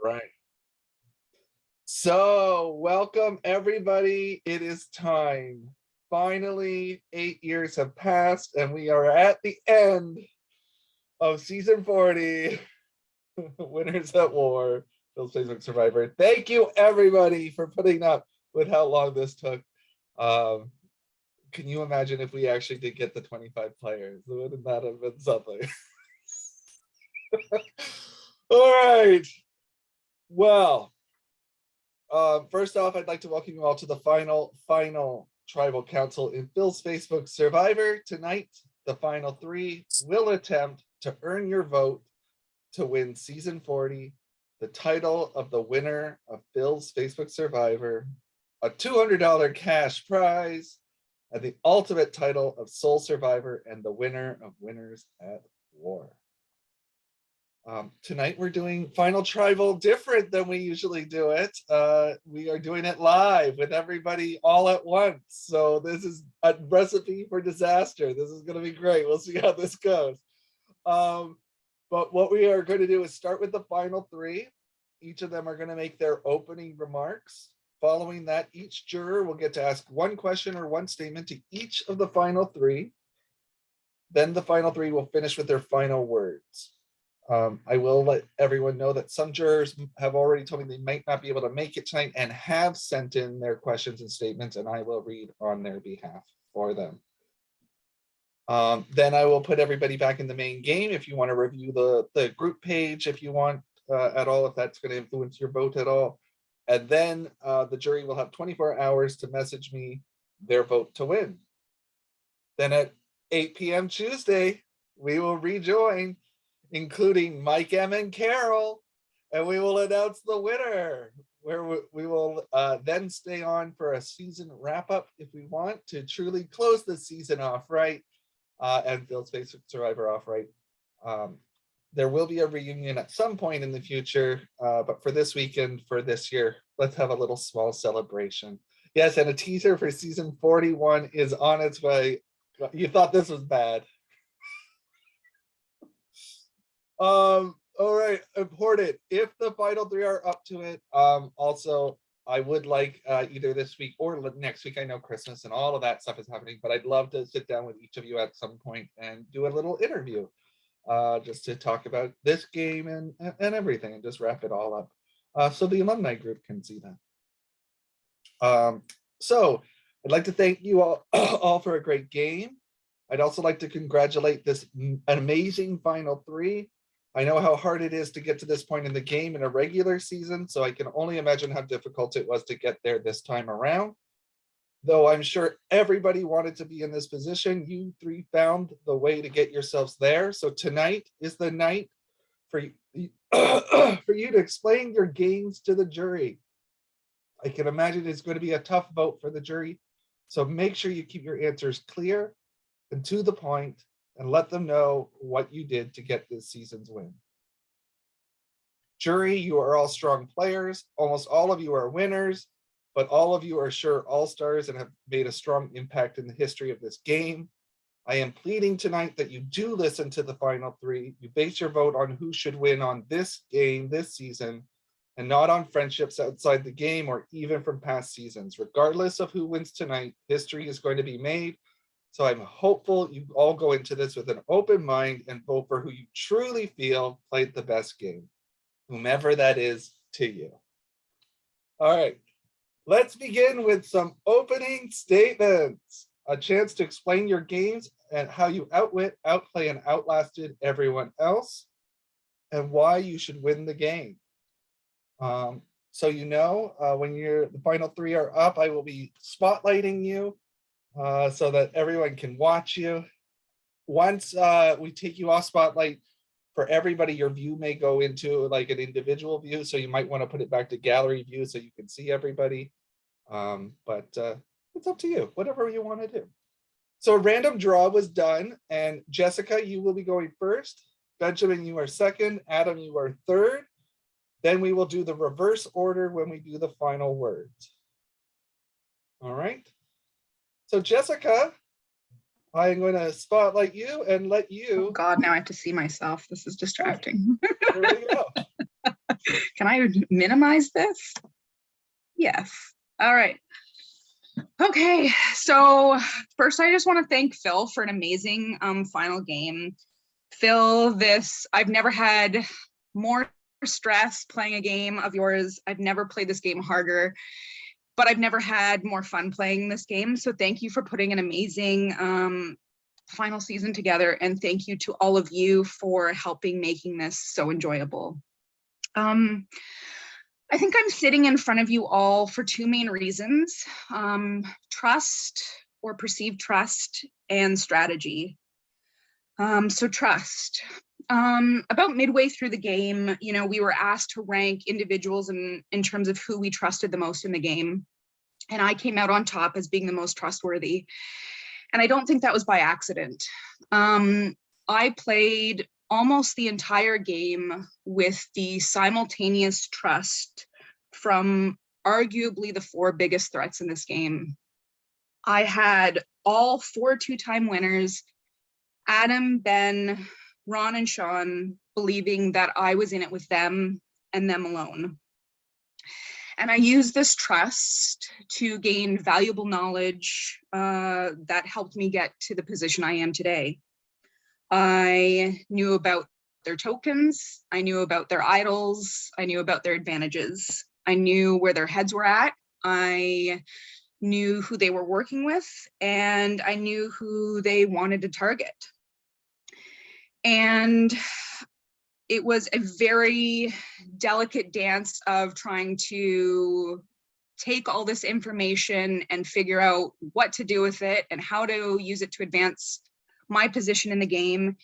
Right. So welcome everybody. It is time. Finally, 8 years have passed and we are at the end of season 40. Winners at War, Bill's Facebook Survivor. Thank you everybody for putting up with how long this took. Can you imagine if we actually did get the 25 players? Wouldn't that have been something? All right. Well, first off, I'd like to welcome you all to the final Tribal Council in Phil's Facebook Survivor. Tonight, the final three will attempt to earn your vote to win season 40, the title of the winner of Phil's Facebook Survivor, a $200 cash prize, and the ultimate title of Sole Survivor and the winner of Winners at War. Tonight we're doing Final Tribal different than we usually do it. We are doing it live with everybody all at once. So this is a recipe for disaster. This is going to be great. We'll see how this goes. But what we are going to do is start with the final three. Each of them are going to make their opening remarks. Following that, each juror will get to ask one question or one statement to each of the final three. Then the final three will finish with their final words. I will let everyone know that some jurors have already told me they might not be able to make it tonight and have sent in their questions and statements, and I will read on their behalf for them. Then I will put everybody back in the main game. If you want to review the group page, if you want at all, if that's going to influence your vote at all. And then the jury will have 24 hours to message me their vote to win. Then at 8 p.m. Tuesday, we will rejoin, including Mike M and Carol, and we will announce the winner, where we will then stay on for a season wrap-up if we want to truly close the season off right, and Phil's Facebook Survivor off right. There will be a reunion at some point in the future, but for this weekend, for this year, let's have a little small celebration. Yes, and a teaser for season 41 is on its way. You thought this was bad. All right, important. If the final three are up to it, also, I would like either this week or next week. I know Christmas and all of that stuff is happening, but I'd love to sit down with each of you at some point and do a little interview just to talk about this game and everything and just wrap it all up so the alumni group can see that. So I'd like to thank you all for a great game. I'd also like to congratulate this amazing final three. I know how hard it is to get to this point in the game in a regular season, so I can only imagine how difficult it was to get there this time around. Though I'm sure everybody wanted to be in this position, you three found the way to get yourselves there. So tonight is the night for you, for you to explain your games to the jury. I can imagine it's going to be a tough vote for the jury, so make sure you keep your answers clear and to the point, and let them know what you did to get this season's win. Jury, you are all strong players. Almost all of you are winners, but all of you are sure all-stars and have made a strong impact in the history of this game. I am pleading tonight that you do listen to the final three. You base your vote on who should win on this game, this season, and not on friendships outside the game or even from past seasons. Regardless of who wins tonight, history is going to be made. So I'm hopeful you all go into this with an open mind and vote for who you truly feel played the best game, whomever that is to you. All right, let's begin with some opening statements. A chance to explain your games and how you outwit, outplay, and outlasted everyone else, and why you should win the game. So you know, when the final three are up, I will be spotlighting you so that everyone can watch you. Once we take you off spotlight, for everybody, your view may go into like an individual view, so you might want to put it back to gallery view so you can see everybody. But it's up to you, whatever you want to do. So a random draw was done, and Jessica, you will be going first. Benjamin, you are second. Adam, you are third. Then we will do the reverse order when we do the final words. All right. So Jessica, I'm going to spotlight you and let you. Oh God, now I have to see myself. This is distracting. There we go. Can I minimize this? Yes. All right. Okay, so first I just want to thank Phil for an amazing final game. Phil, I've never had more stress playing a game of yours. I've never played this game harder, but I've never had more fun playing this game. So thank you for putting an amazing final season together, and thank you to all of you for helping making this so enjoyable. I think I'm sitting in front of you all for two main reasons: trust, or perceived trust, and strategy. So trust. About midway through the game, we were asked to rank individuals in terms of who we trusted the most in the game. And I came out on top as being the most trustworthy. And I don't think that was by accident. I played almost the entire game with the simultaneous trust from arguably the four biggest threats in this game. I had all 4 two-time winners, Adam, Ben, Ron, and Sean, believing that I was in it with them and them alone. And I used this trust to gain valuable knowledge that helped me get to the position I am today. I knew about their tokens, I knew about their idols, I knew about their advantages, I knew where their heads were at, I knew who they were working with, and I knew who they wanted to target. And it was a very delicate dance of trying to take all this information and figure out what to do with it and how to use it to advance my position in the game,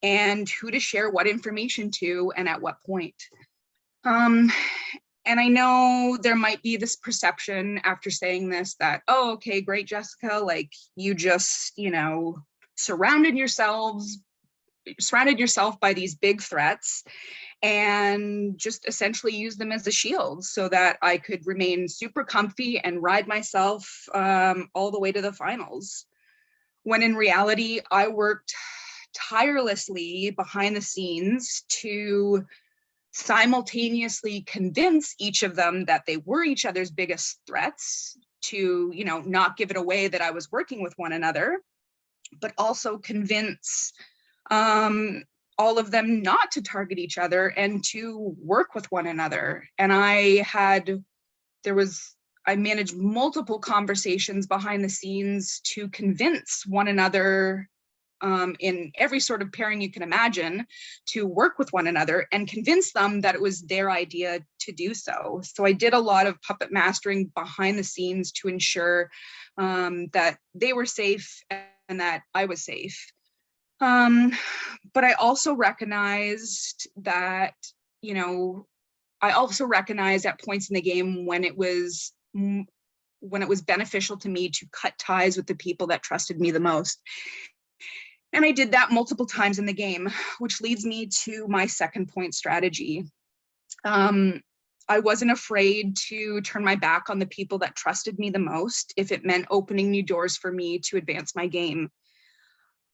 and who to share what information to and at what point. And I know there might be this perception after saying this that, oh, okay, great, Jessica, like you just, surrounded yourself by these big threats and just essentially use them as a shield so that I could remain super comfy and ride myself all the way to the finals. When in reality, I worked tirelessly behind the scenes to simultaneously convince each of them that they were each other's biggest threats, to, not give it away that I was working with one another, but also convince all of them not to target each other and to work with one another. And I managed multiple conversations behind the scenes to convince one another in every sort of pairing you can imagine to work with one another and convince them that it was their idea to do so. So I did a lot of puppet mastering behind the scenes to ensure that they were safe and that I was safe. But I also recognized that, at points in the game when it was beneficial to me to cut ties with the people that trusted me the most. And I did that multiple times in the game, which leads me to my second point: strategy. I wasn't afraid to turn my back on the people that trusted me the most if it meant opening new doors for me to advance my game.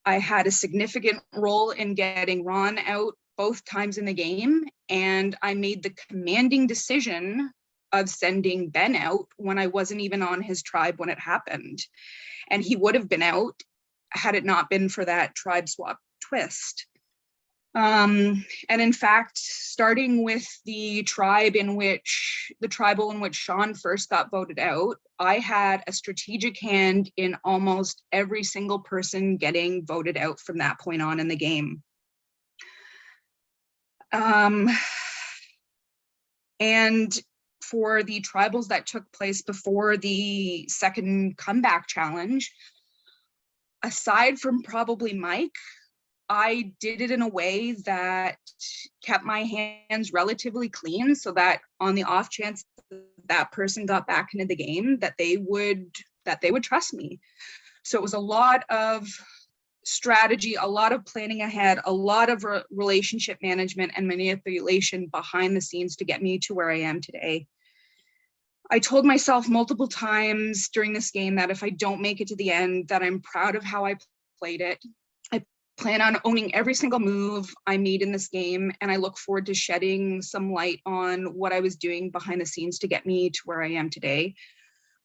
I had a significant role in getting Ron out both times in the game, and I made the commanding decision of sending Ben out when I wasn't even on his tribe when it happened. And he would have been out had it not been for that tribe swap twist. And in fact, starting with the tribal in which Sean first got voted out, I had a strategic hand in almost every single person getting voted out from that point on in the game. And for the tribals that took place before the second comeback challenge, aside from probably Mike, I did it in a way that kept my hands relatively clean so that on the off chance that person got back into the game, that they would trust me. So it was a lot of strategy, a lot of planning ahead, a lot of relationship management and manipulation behind the scenes to get me to where I am today. I told myself multiple times during this game that if I don't make it to the end, that I'm proud of how I played it. I plan on owning every single move I made in this game, and I look forward to shedding some light on what I was doing behind the scenes to get me to where I am today.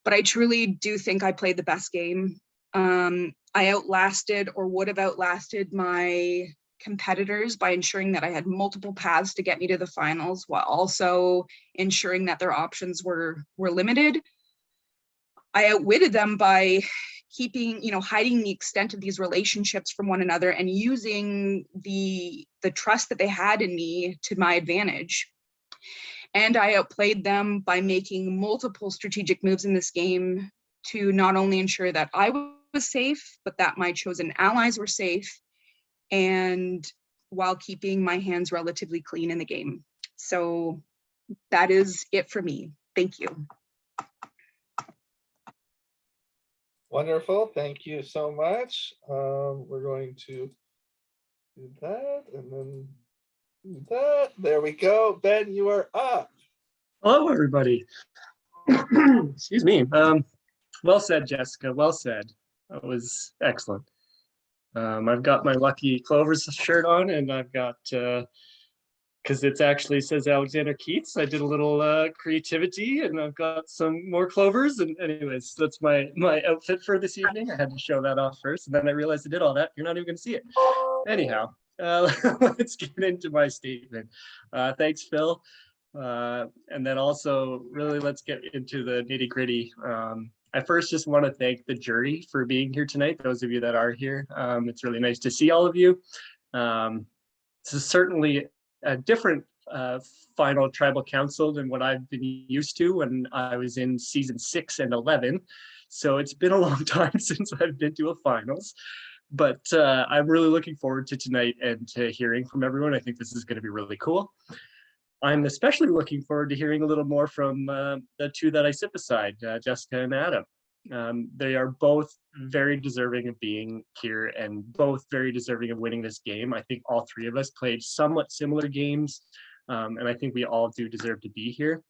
But I truly do think I played the best game. I outlasted or would have outlasted my competitors by ensuring that I had multiple paths to get me to the finals, while also ensuring that their options were limited. I outwitted them by keeping, hiding the extent of these relationships from one another and using the trust that they had in me to my advantage. And I outplayed them by making multiple strategic moves in this game to not only ensure that I was safe, but that my chosen allies were safe, and while keeping my hands relatively clean in the game. So that is it for me. Thank you. Wonderful. Thank you so much. We're going to do that and then do that. There we go. Ben, you are up. Hello, everybody. Excuse me. Well said, Jessica. Well said. That was excellent. I've got my Lucky Clovers shirt on, and I've got, because it actually says Alexander Keats, I did a little creativity, and I've got some more clovers. And anyways, that's my outfit for this evening. I had to show that off first, and then I realized I did all that. You're not even going to see it. Anyhow, let's get into my statement. Thanks, Phil. And then also, really, let's get into the nitty gritty. I first just want to thank the jury for being here tonight, those of you that are here. It's really nice to see all of you. This is certainly a different final tribal council than what I've been used to when I was in season 6 and 11. So it's been a long time since I've been to a finals. But I'm really looking forward to tonight and to hearing from everyone. I think this is going to be really cool. I'm especially looking forward to hearing a little more from the two that I sit beside, Jessica and Adam. They are both very deserving of being here and both very deserving of winning this game. I think all three of us played somewhat similar games, and I think we all do deserve to be here.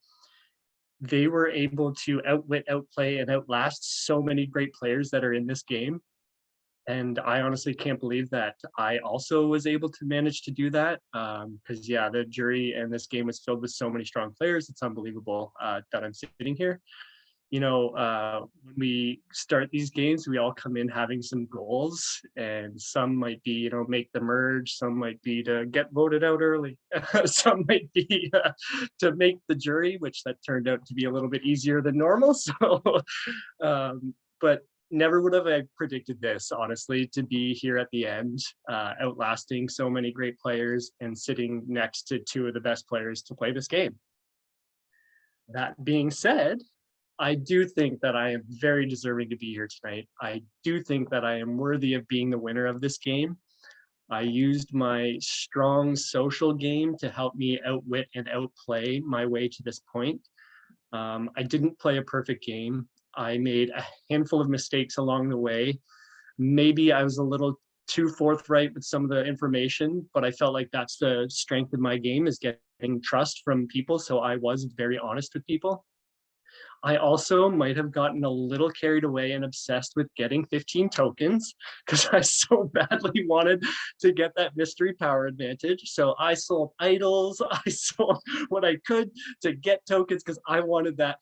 They were able to outwit, outplay, and outlast so many great players that are in this game. And I honestly can't believe that I also was able to manage to do that. Because yeah, the jury and this game was filled with so many strong players. It's unbelievable that I'm sitting here. When we start these games, we all come in having some goals, and some might be, make the merge. Some might be to get voted out early. Some might be to make the jury, which that turned out to be a little bit easier than normal. So, but never would have I predicted this, honestly, to be here at the end, outlasting so many great players and sitting next to two of the best players to play this game. That being said, I do think that I am very deserving to be here tonight. I do think that I am worthy of being the winner of this game. I used my strong social game to help me outwit and outplay my way to this point. I didn't play a perfect game. I made a handful of mistakes along the way. Maybe I was a little too forthright with some of the information, but I felt like that's the strength of my game, is getting trust from people. So I was very honest with people. I also might have gotten a little carried away and obsessed with getting 15 tokens because I so badly wanted to get that mystery power advantage. So I sold idols, I sold what I could to get tokens because I wanted that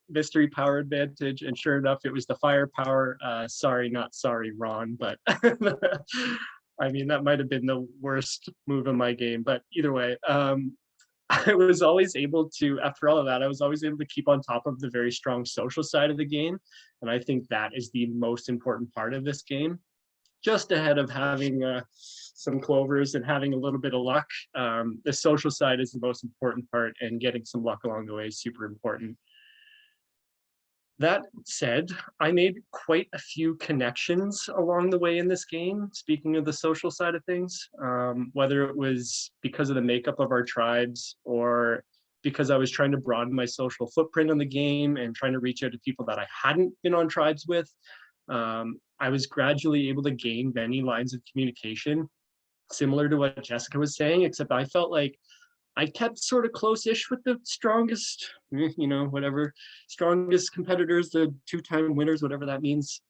mystery power advantage. And sure enough, it was the firepower. Sorry, not sorry, Ron, but I mean, that might have been the worst move in my game. But either way, I was always able to, after all of that, I was always able to keep on top of the very strong social side of the game. And I think that is the most important part of this game. Just ahead of having some clovers and having a little bit of luck, the social side is the most important part, and getting some luck along the way is super important. That said, I made quite a few connections along the way in this game, speaking of the social side of things, whether it was because of the makeup of our tribes or because I was trying to broaden my social footprint in the game and trying to reach out to people that I hadn't been on tribes with. I was gradually able to gain many lines of communication, similar to what Jessica was saying, except I felt like I kept sort of close-ish with the strongest, strongest competitors, the two-time winners, whatever that means.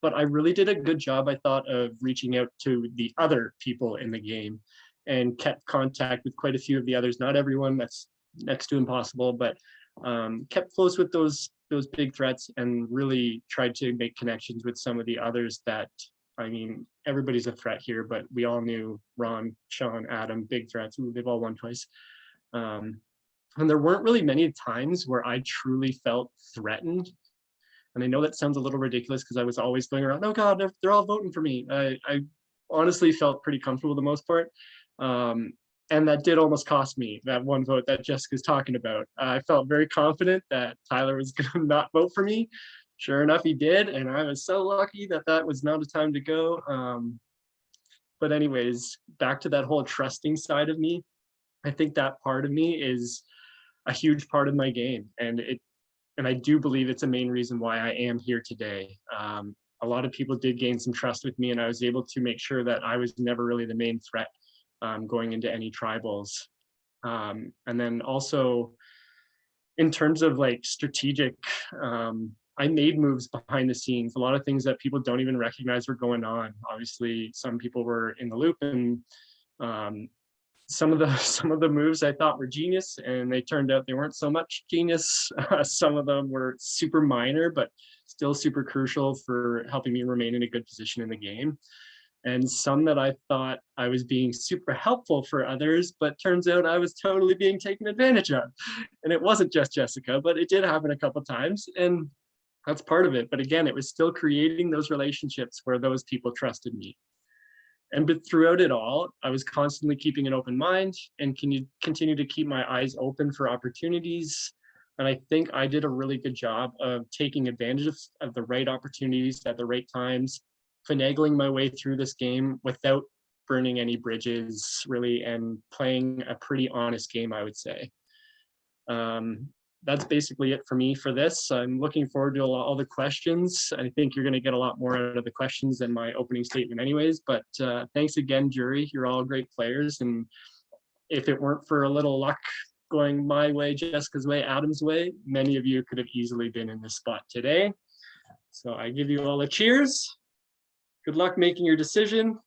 but I really did a good job, I thought, of reaching out to the other people in the game and kept contact with quite a few of the others. Not everyone, that's next to impossible, but kept close with those big threats and really tried to make connections with some of the others that, I mean, everybody's a threat here, but we all knew Ron, Sean, Adam, big threats. They've all won twice. And there weren't really many times where I truly felt threatened. And I know that sounds a little ridiculous because I was always going around, oh God, they're all voting for me. I honestly felt pretty comfortable the most part. And that did almost cost me that one vote that Jessica's talking about. I felt very confident that Tyler was going to not vote for me. Sure enough, he did. And I was so lucky that that was not a time to go. But anyways, back to that whole trusting side of me. I think that part of me is a huge part of my game. And I do believe it's a main reason why I am here today. A lot of people did gain some trust with me, and I was able to make sure that I was never really the main threat going into any tribals. And then also in terms of like strategic, I made moves behind the scenes, a lot of things that people don't even recognize were going on. Obviously, some people were in the loop, and some of the moves I thought were genius, and they turned out they weren't so much genius. Some of them were super minor, but still super crucial for helping me remain in a good position in the game. And some that I thought I was being super helpful for others, but turns out I was totally being taken advantage of. And it wasn't just Jessica, but it did happen a couple of times, and that's part of it. But again, it was still creating those relationships where those people trusted me. And but throughout it all, I was constantly keeping an open mind and continue to keep my eyes open for opportunities. And I think I did a really good job of taking advantage of the right opportunities at the right times, finagling my way through this game without burning any bridges, really, and playing a pretty honest game, I would say. That's basically it for me for this. I'm looking forward to all the questions. I think you're going to get a lot more out of the questions than my opening statement anyways, but thanks again, jury. You're all great players. And if it weren't for a little luck going my way, Jessica's way, Adam's way, many of you could have easily been in this spot today. So I give you all a cheers. Good luck making your decision.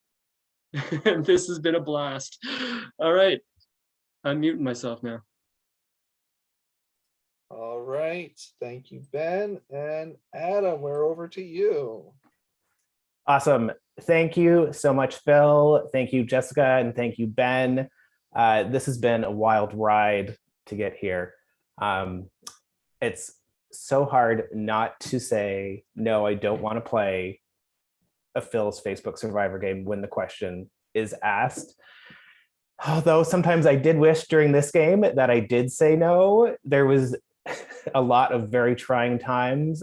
This has been a blast. All right, I'm muting myself now. All right, thank you, Ben. And Adam, we're over to you. Awesome. Thank you so much, Phil. Thank you, Jessica, and thank you, Ben. This has been a wild ride to get here. It's so hard not to say, no, I don't want to play a Phil's Facebook Survivor game when the question is asked. Although sometimes I did wish during this game that I did say no. There was a lot of very trying times.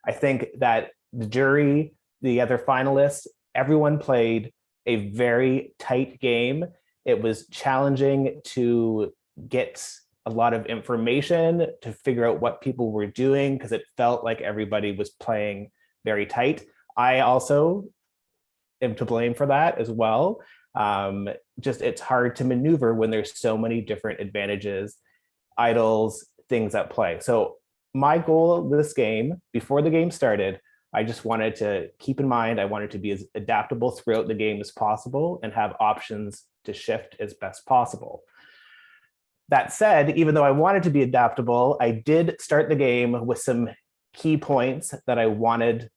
I think that the jury, the other finalists, everyone played a very tight game. It was challenging to get a lot of information to figure out what people were doing because it felt like everybody was playing very tight. I also am to blame for that as well. Just it's hard to maneuver when there's so many different advantages, idols, things at play. So my goal of this game, before the game started, I just wanted to keep in mind, I wanted to be as adaptable throughout the game as possible and have options to shift as best possible. That said, even though I wanted to be adaptable, I did start the game with some key points that I wanted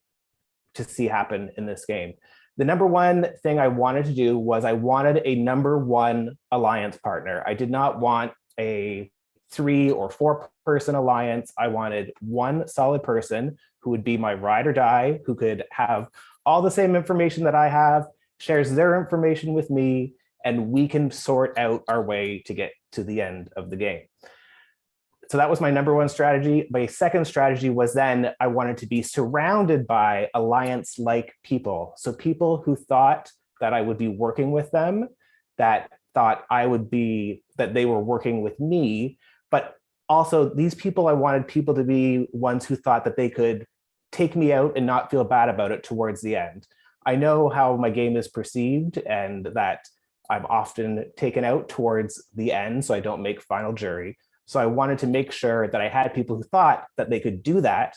to see happen in this game. The number one thing I wanted to do was I wanted a number one alliance partner. I did not want a 3 or 4 person alliance. I wanted one solid person who would be my ride or die, who could have all the same information that I have, shares their information with me, and we can sort out our way to get to the end of the game. So that was my number one strategy. My second strategy was then I wanted to be surrounded by alliance-like people. So people who thought that I would be working with them, that thought that they were working with me, but also these people, I wanted people to be ones who thought that they could take me out and not feel bad about it towards the end. I know how my game is perceived and that I'm often taken out towards the end, so I don't make final jury. So I wanted to make sure that I had people who thought that they could do that,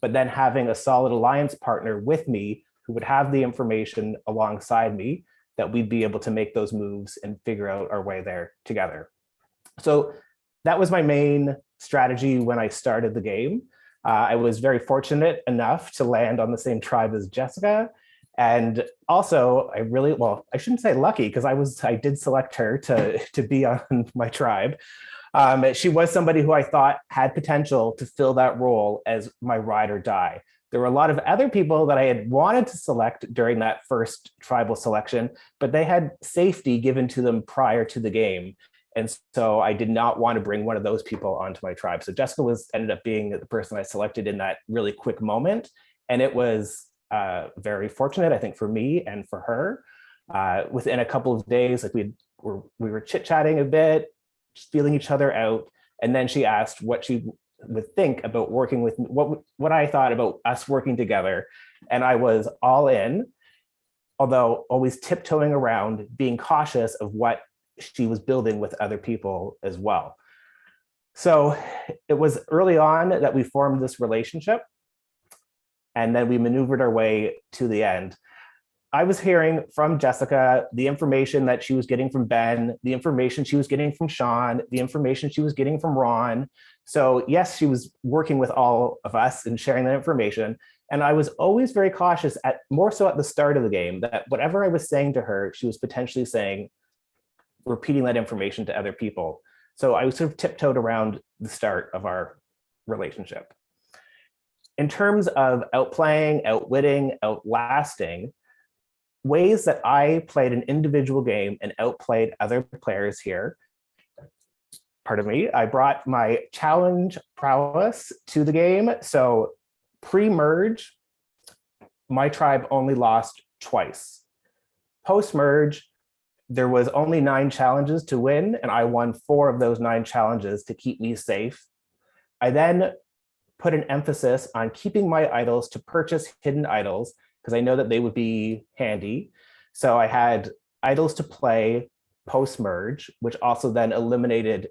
but then having a solid alliance partner with me who would have the information alongside me, that we'd be able to make those moves and figure out our way there together. So that was my main strategy when I started the game. I was very fortunate enough to land on the same tribe as Jessica. And also, I shouldn't say lucky, because I did select her to be on my tribe. She was somebody who I thought had potential to fill that role as my ride or die. There were a lot of other people that I had wanted to select during that first tribal selection, but they had safety given to them prior to the game. And so I did not want to bring one of those people onto my tribe. So Jessica ended up being the person I selected in that really quick moment. And it was very fortunate, I think, for me and for her. Within a couple of days, like we were chit-chatting a bit, just feeling each other out. And then she asked what she would think about working with me, what I thought about us working together. And I was all in, although always tiptoeing around, being cautious of what she was building with other people as well. So it was early on that we formed this relationship, and then we maneuvered our way to the end. I was hearing from Jessica the information that she was getting from Ben, the information she was getting from Sean, the information she was getting from Ron. So yes, she was working with all of us and sharing that information. And I was always very cautious, more so at the start of the game, that whatever I was saying to her, she was potentially repeating that information to other people. So I was sort of tiptoed around the start of our relationship. In terms of outplaying, outwitting, outlasting, ways that I played an individual game and outplayed other players here, pardon me, I brought my challenge prowess to the game. So pre-merge, my tribe only lost twice. Post-merge, there was only 9 challenges to win, and I won 4 of those 9 challenges to keep me safe. I then put an emphasis on keeping my idols to purchase hidden idols, because I know that they would be handy. So I had idols to play post-merge, which also then eliminated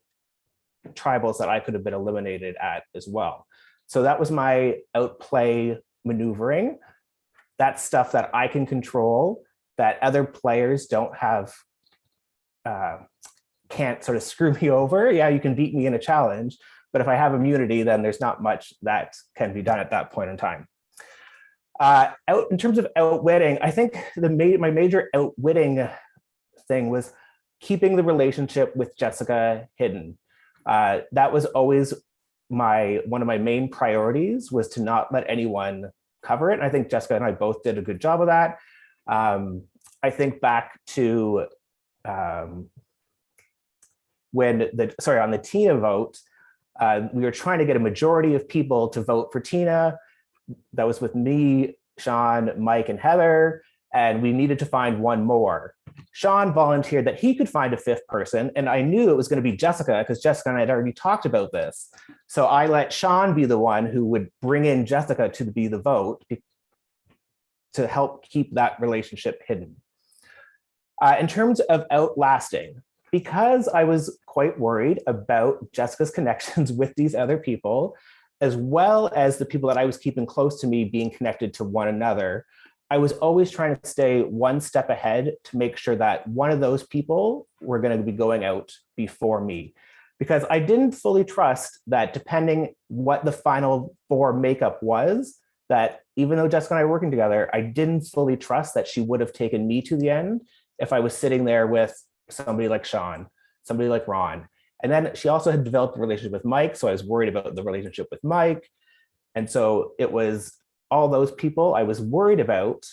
tribals that I could have been eliminated at as well. So that was my outplay maneuvering. That's stuff that I can control, that other players don't have, can't sort of screw me over. Yeah, you can beat me in a challenge, but if I have immunity, then there's not much that can be done at that point in time. In terms of outwitting, I think my major outwitting thing was keeping the relationship with Jessica hidden. That was always one of my main priorities, was to not let anyone cover it. And I think Jessica and I both did a good job of that. I think back to on the Tina vote, we were trying to get a majority of people to vote for Tina. That was with me, Sean, Mike, and Heather, and we needed to find one more. Sean volunteered that he could find a 5th person, and I knew it was going to be Jessica, because Jessica and I had already talked about this. So I let Sean be the one who would bring in Jessica to be the vote to help keep that relationship hidden. In terms of outlasting, because I was quite worried about Jessica's connections with these other people, as well as the people that I was keeping close to me being connected to one another, I was always trying to stay one step ahead to make sure that one of those people were going to be going out before me. Because I didn't fully trust that, depending what the final 4 makeup was, that even though Jessica and I were working together, I didn't fully trust that she would have taken me to the end if I was sitting there with somebody like Sean, somebody like Ron. And then she also had developed a relationship with Mike, so I was worried about the relationship with Mike. And so it was all those people I was worried about,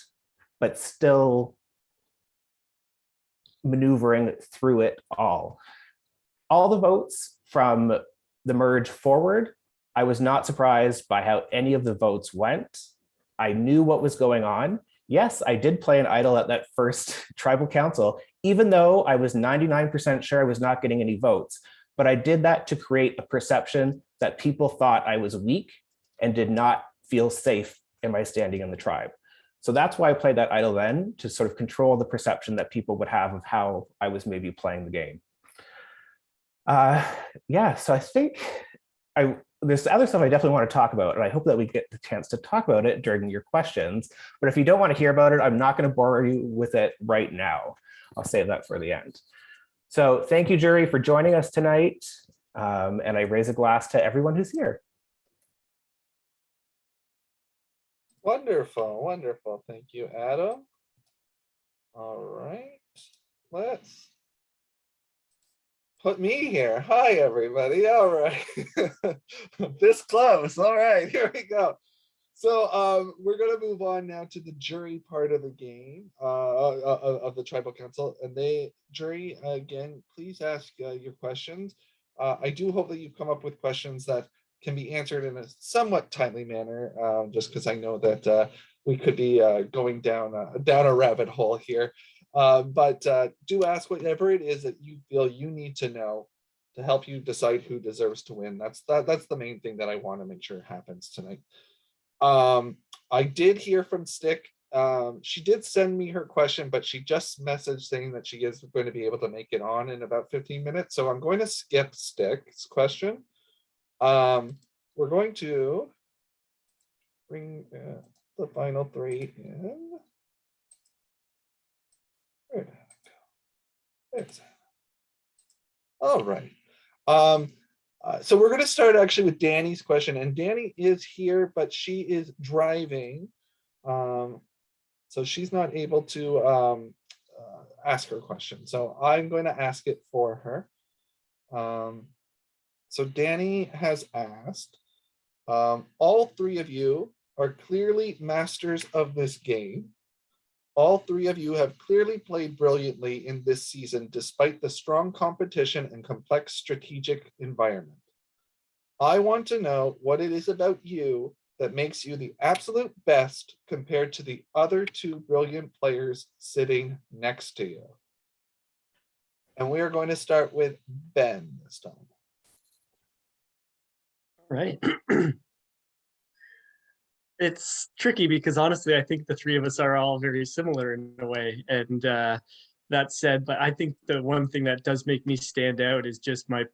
but still maneuvering through it all. All the votes from the merge forward, I was not surprised by how any of the votes went. I knew what was going on. Yes, I did play an idol at that first tribal council, even though I was 99% sure I was not getting any votes. But I did that to create a perception that people thought I was weak and did not feel safe in my standing in the tribe. So that's why I played that idol then, to sort of control the perception that people would have of how I was maybe playing the game. So I think there's other stuff I definitely want to talk about, and I hope that we get the chance to talk about it during your questions. But if you don't want to hear about it, I'm not going to bore you with it right now. I'll save that for the end. So thank you, jury, for joining us tonight. And I raise a glass to everyone who's here. Wonderful, wonderful. Thank you, Adam. All right, let's put me here. Hi, everybody. All right. This close. All right, here we go. So we're going to move on now to the jury part of the game, of the tribal council. And jury, again, please ask your questions. I do hope that you come up with questions that can be answered in a somewhat timely manner, just because I know that we could be going down a rabbit hole here. But do ask whatever it is that you feel you need to know to help you decide who deserves to win. That's the main thing that I want to make sure happens tonight. I did hear from Stick. She did send me her question, but she just messaged saying that she is going to be able to make it on in about 15 minutes. So I'm going to skip Stick's question. We're going to bring the final three in. Where did it go? There's it. All right. So we're going to start actually with Danny's question, and Danny is here, but she is driving. So she's not able to ask her question. So I'm going to ask it for her. So Danny has asked, all three of you are clearly masters of this game. All three of you have clearly played brilliantly in this season, despite the strong competition and complex strategic environment. I want to know what it is about you that makes you the absolute best compared to the other two brilliant players sitting next to you. And we are going to start with Ben this time. Right. It's tricky because honestly, I think the three of us are all very similar in a way. And that said, but I think the one thing that does make me stand out is just my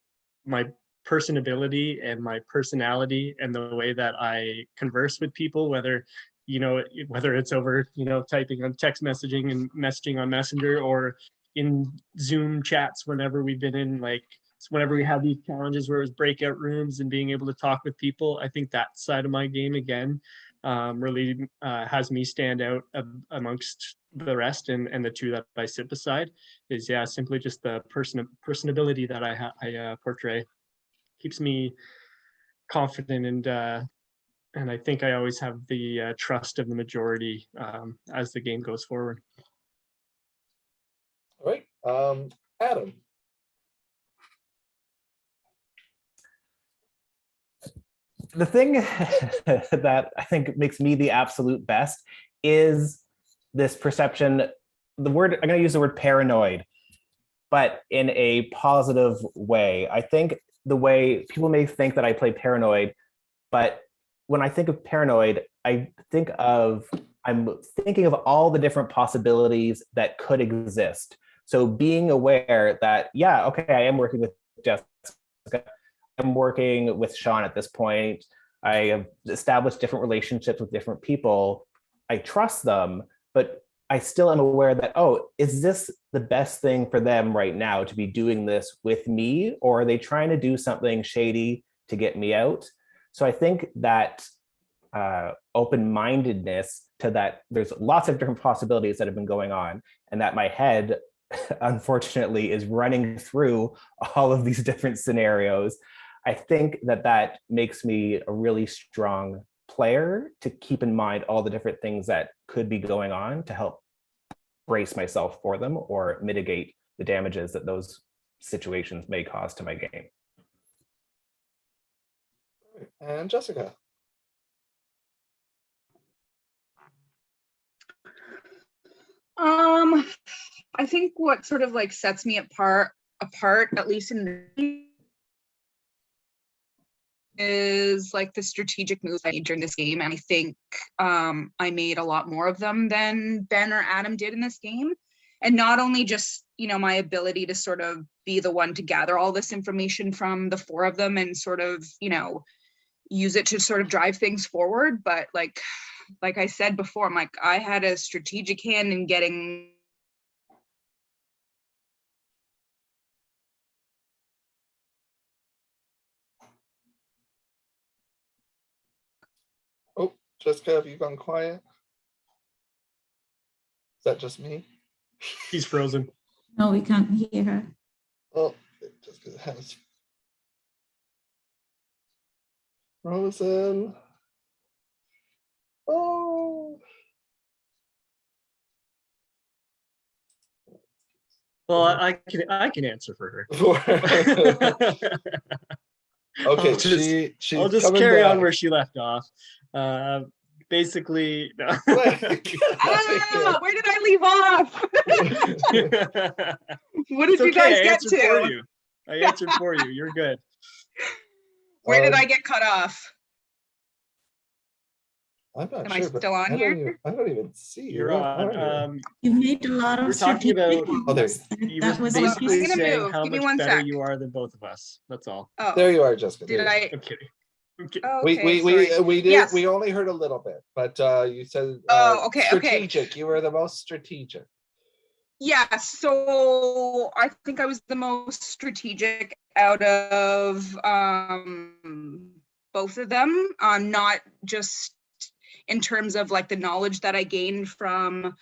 personability and my personality and the way that I converse with people, whether it's over, typing on text messaging and messaging on Messenger or in Zoom chats whenever we've been in, whenever we have these challenges where it was breakout rooms and being able to talk with people. I think that side of my game again really has me stand out amongst the rest, and the two that I sit beside is simply just the personability that I portray. Keeps me confident, and I think I always have the trust of the majority as the game goes forward. All right, Adam. The thing that I think makes me the absolute best is this perception. I'm going to use the word paranoid, but in a positive way. I think the way people may think that I play paranoid, but when I think of paranoid, I'm thinking of all the different possibilities that could exist. So being aware that, okay, I am working with Jessica, I'm working with Sean at this point. I have established different relationships with different people. I trust them, but I still am aware that, is this the best thing for them right now to be doing this with me? Or are they trying to do something shady to get me out? So I think that open-mindedness to that, there's lots of different possibilities that have been going on, and that my head, unfortunately, is running through all of these different scenarios. I think that makes me a really strong player to keep in mind all the different things that could be going on to help brace myself for them or mitigate the damages that those situations may cause to my game. And Jessica. I think what sort of sets me apart, at least in the is the strategic moves I made during this game. And I think I made a lot more of them than Ben or Adam did in this game. And not only just, my ability to sort of be the one to gather all this information from the four of them and sort of, use it to sort of drive things forward. But like I said before, I had a strategic hand in getting Oh, Jessica, have you gone quiet? Is that just me? She's frozen. No, we can't hear her. Oh, Jessica has frozen. Oh. Well, I can answer for her. Okay, she's I'll just coming carry on back. where she left off. Basically, no. where did I leave off? What did It's you okay, guys I get answered to? for you. I answered for you. You're good. Where did I get cut off? I'm not Am I sure, but still on here? I don't even see you. You're Where are you? on. You made a lot of We're talking strategic about- Oh, there moves. You That were was Hold on, I'm basically gonna saying move. how Give me much one better sec. you are than both of us. That's all. Oh, There you are, Jessica. did there you I? I'm kidding. I'm kidding. Oh, We okay, sorry. we did Yes. we only heard a little bit, but you said Oh, okay, okay. strategic. You were the most strategic. Yeah, so I think I was the most strategic out of both of them, not just in terms of like the knowledge that I gained from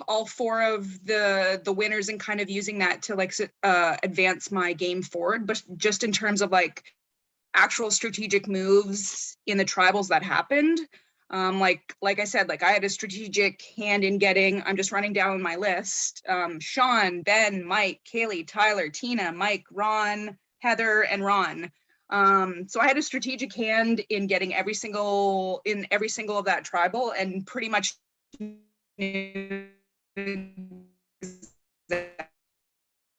all four of the winners and kind of using that to like advance my game forward, but just in terms of like actual strategic moves in the tribals that happened. Like I said, like I had a strategic hand in getting, I'm just running down my list, Sean, Ben, Mike, Kaylee, Tyler, Tina, Mike, Ron, Heather, and Ron. So I had a strategic hand in getting every single of that tribal, and pretty much knew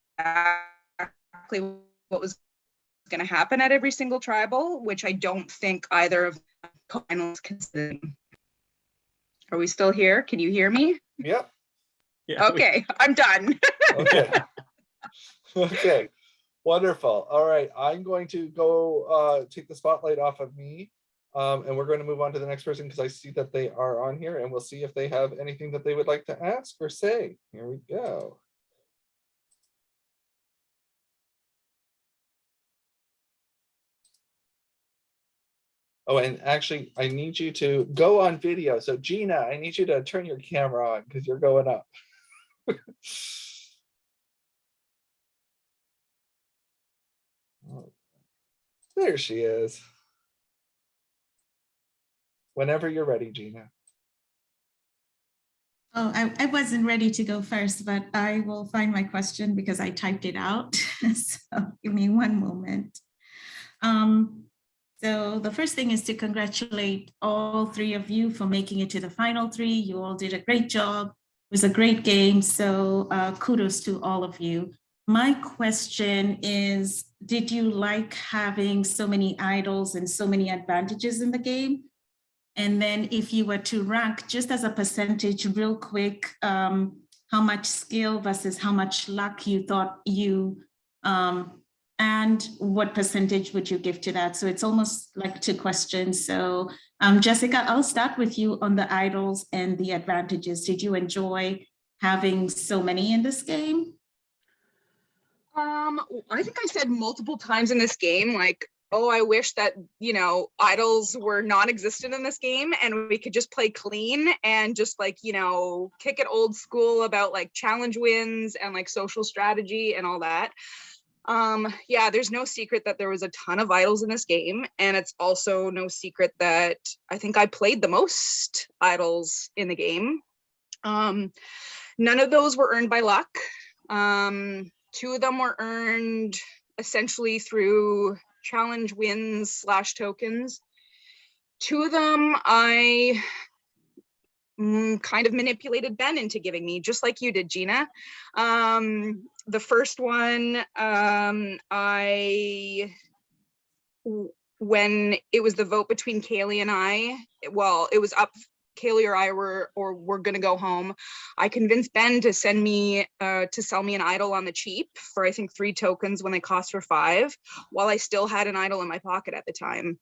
exactly what was going to happen at every single tribal, which I don't think either of the finalists considered. Are we still here? Can you hear me? Yep. Yeah, Okay, I'm done. Okay. Okay. Wonderful. All right. I'm going to go take the spotlight off of me. And we're going to move on to the next person because I see that they are on here, and we'll see if they have anything that they would like to ask or say. Here we go. Oh, and actually, I need you to go on video. So Gina, I need you to turn your camera on because you're going up. There she is. Whenever you're ready, Gina. Oh, I wasn't ready to go first, but I will find my question because I typed it out. So give me one moment. So the first thing is to congratulate all three of you for making it to the final three. You all did a great job. It was a great game. So kudos to all of you. My question is, did you like having so many idols and so many advantages in the game? And then if you were to rank just as a percentage real quick, how much skill versus how much luck you thought you, and what percentage would you give to that? So it's almost like two questions. So Jessica, I'll start with you on the idols and the advantages. Did you enjoy having so many in this game? I think I said multiple times in this game, like, oh, I wish that, you know, idols were non-existent in this game and we could just play clean and just like, you know, kick it old school about like challenge wins and like social strategy and all that. Yeah, there's no secret that there was a ton of idols in this game, and it's also no secret that I think I played the most idols in the game. None of those were earned by luck. Two of them were earned essentially through challenge wins / tokens. Two of them I kind of manipulated Ben into giving me, just like you did, Gina. The first one, when it was the vote between Kaylee and I, well, it was up Kaylee or I were gonna go home, I convinced Ben to send me to sell me an idol on the cheap for I think 3 tokens when they cost for 5, while I still had an idol in my pocket at the time.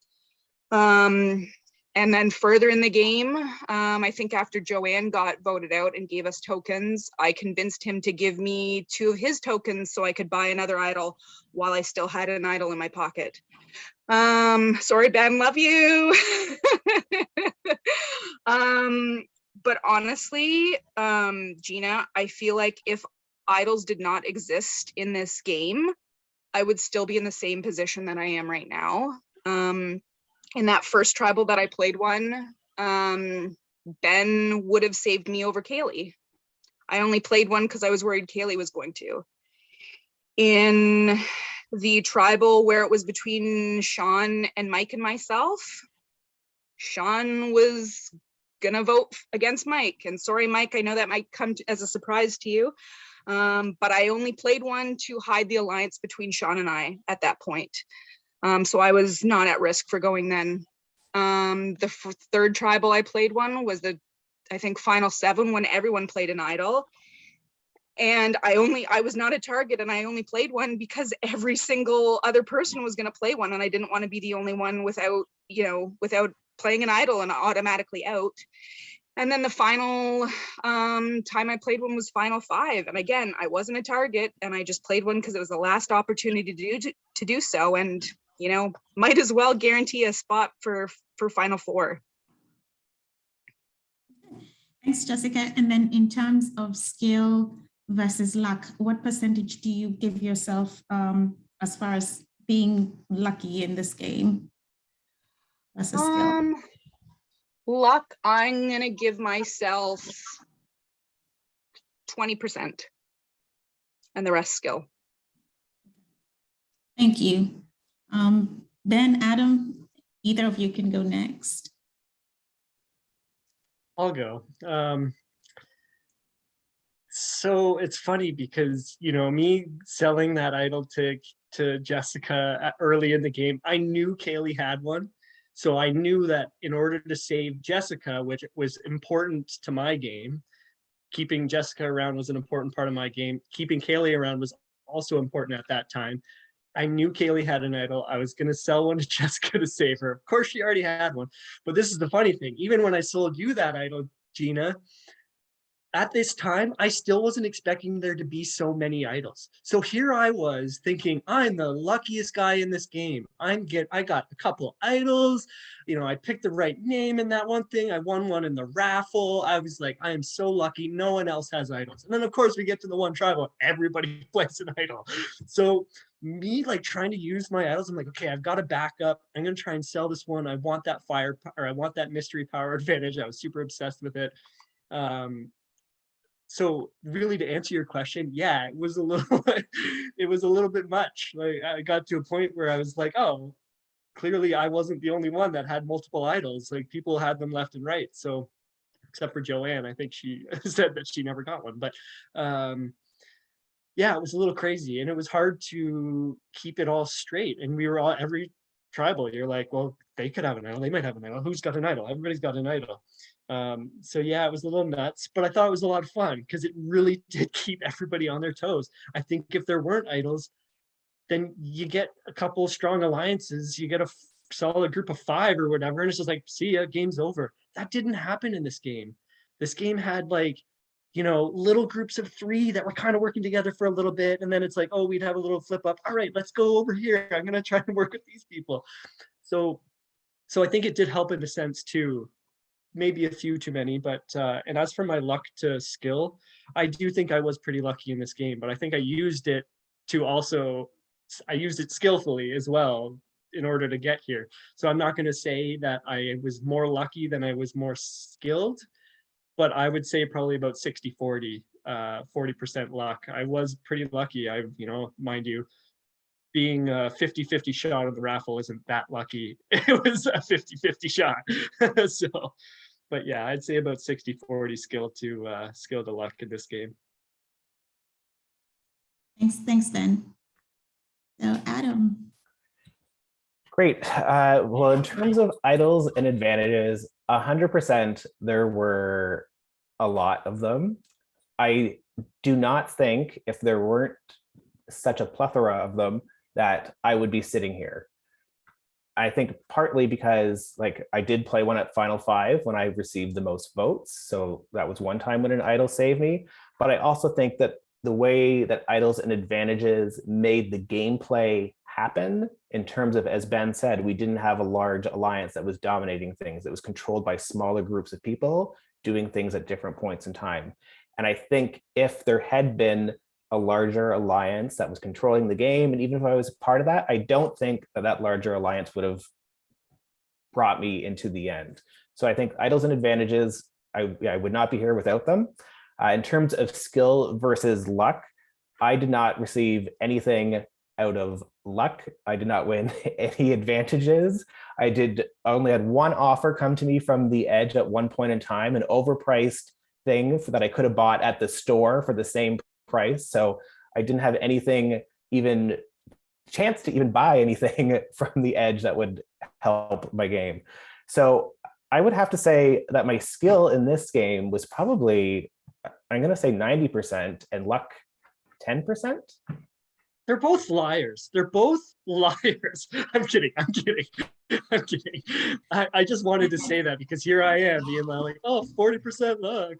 And then further in the game, I think after Joanne got voted out and gave us tokens, I convinced him to give me 2 of his tokens so I could buy another idol while I still had an idol in my pocket. Sorry, Ben, love you. But honestly, Gina, I feel like if idols did not exist in this game, I would still be in the same position that I am right now. In that first tribal that I played one, Ben would have saved me over Kaylee. I only played one because I was worried Kaylee was going to. In the tribal where it was between Sean and Mike and myself, Sean was gonna vote against Mike. And sorry, Mike, I know that might come as a surprise to you, but I only played one to hide the alliance between Sean and I at that point. So I was not at risk for going then. The third tribal I played one was I think final 7 when everyone played an idol. And I was not a target, and I only played one because every single other person was going to play one, and I didn't want to be the only one without playing an idol and automatically out. And then the final time I played one was final 5, and again, I wasn't a target, and I just played one because it was the last opportunity to do so, and might as well guarantee a spot for final 4. Thanks, Jessica. And then in terms of skill versus luck, what percentage do you give yourself as far as being lucky in this game versus skill? Luck, I'm gonna give myself 20% and the rest skill. Thank you. Ben, Adam, either of you can go next. I'll go. So it's funny because, me selling that idol to Jessica early in the game, I knew Kaylee had one. So I knew that in order to save Jessica, which was important to my game, keeping Jessica around was an important part of my game. Keeping Kaylee around was also important at that time. I knew Kaylee had an idol. I was going to sell one to Jessica to save her. Of course, she already had one. But this is the funny thing. Even when I sold you that idol, Gina, at this time, I still wasn't expecting there to be so many idols. So here I was thinking, I'm the luckiest guy in this game. I got a couple idols. I picked the right name in that one thing. I won one in the raffle. I was like, I am so lucky. No one else has idols. And then, of course, we get to the one tribal. Everybody plays an idol. So me trying to use my idols, I'm like, okay, I've got to back up. I'm going to try and sell this one. I want that I want that mystery power advantage. I was super obsessed with it. So really, to answer your question, yeah, it was a little bit much. I got to a point where I was like, oh, clearly I wasn't the only one that had multiple idols. People had them left and right. So except for Joanne, I think she said that she never got one. But yeah, it was a little crazy, and it was hard to keep it all straight. And we were all, every tribal, you're like, well, they could have an idol. They might have an idol. Who's got an idol? Everybody's got an idol. So yeah, it was a little nuts, but I thought it was a lot of fun because it really did keep everybody on their toes. I think if there weren't idols, then you get a couple of strong alliances, you get a solid group of 5 or whatever, and it's just like, see ya, game's over. That didn't happen in this game. This game had little groups of 3 that were kind of working together for a little bit, and then it's like, oh, we'd have a little flip up. All right, let's go over here. I'm gonna try and work with these people. So I think it did help in a sense too. Maybe a few too many, but and as for my luck to skill, I do think I was pretty lucky in this game, but I think I used it skillfully as well in order to get here. So I'm not going to say that I was more lucky than I was more skilled, but I would say probably about 60-40, 40% luck. I was pretty lucky. Mind you, being a 50-50 shot on the raffle isn't that lucky. It was a 50-50 shot. But yeah, I'd say about 60-40 skill to luck in this game. Thanks, Ben. So Adam. Great. Well, in terms of idols and advantages, 100%, there were a lot of them. I do not think if there weren't such a plethora of them that I would be sitting here. I think partly because like I did play one at Final Five when I received the most votes. So that was one time when an idol saved me. But I also think that the way that idols and advantages made the gameplay happen in terms of, as Ben said, we didn't have a large alliance that was dominating things. It was controlled by smaller groups of people doing things at different points in time. And I think if there had been a larger alliance that was controlling the game, and even if I was part of that, I don't think that that larger alliance would have brought me into the end. So I think idols and advantages, I would not be here without them. In terms of skill versus luck, I did not receive anything out of luck. I did not win any advantages. I only had one offer come to me from the Edge at one point in time, an overpriced thing that I could have bought at the store for the same price. So I didn't have anything, even chance to even buy anything from the Edge that would help my game. So I would have to say that my skill in this game was probably, I'm going to say 90% and luck 10%. They're both liars. They're both liars. I'm kidding. I'm kidding. I'm kidding. I just wanted to say that because here I am being like, oh, 40% luck.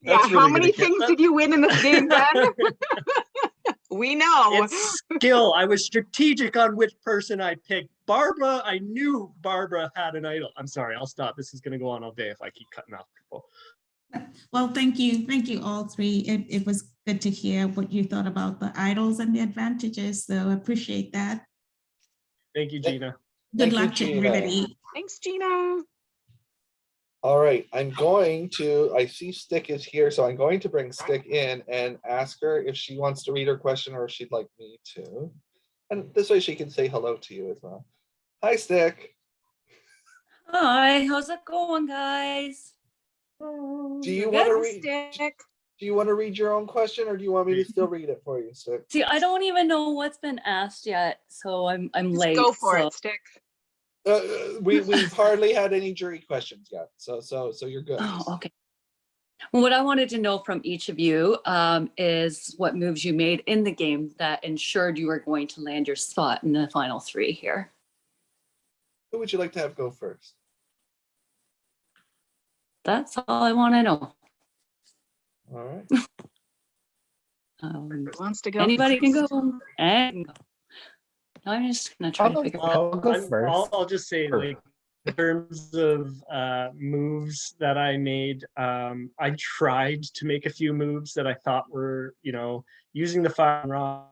Yeah, That's how really many gonna things did you win in this game, Ben? We know. It's skill. I was strategic on which person I picked. Barbara, I knew Barbara had an idol. I'm sorry, I'll stop. This is going to go on all day if I keep cutting off people. Well, thank you. Thank you all three. It was good to hear what you thought about the idols and the advantages. So I appreciate that. Thank you, Gina. Good Thank you, luck to Gina. everybody. Thanks, Gina. All right, I see Stick is here, so I'm going to bring Stick in and ask her if she wants to read her question or if she'd like me to. And this way she can say hello to you as well. Hi, Stick. Hi, how's it going, guys? Do you Good. want to Thanks, read? Stick. Do you want to read your own question, or do you want me to still read it for you, Stick? See, I don't even know what's been asked yet, so I'm Just late. go for so. it, Stick. We've hardly had any jury questions yet, so you're good. Oh, okay. Well, what I wanted to know from each of you is what moves you made in the game that ensured you were going to land your spot in the final three here. Who would you like to have go first? That's all I want to know. All right. Who wants to go? Anybody can first? go. And go. I'm just gonna try to figure it out. I'll go first. I'll just say, like, in terms of moves that I made, I tried to make a few moves that I thought were, using the fire rod.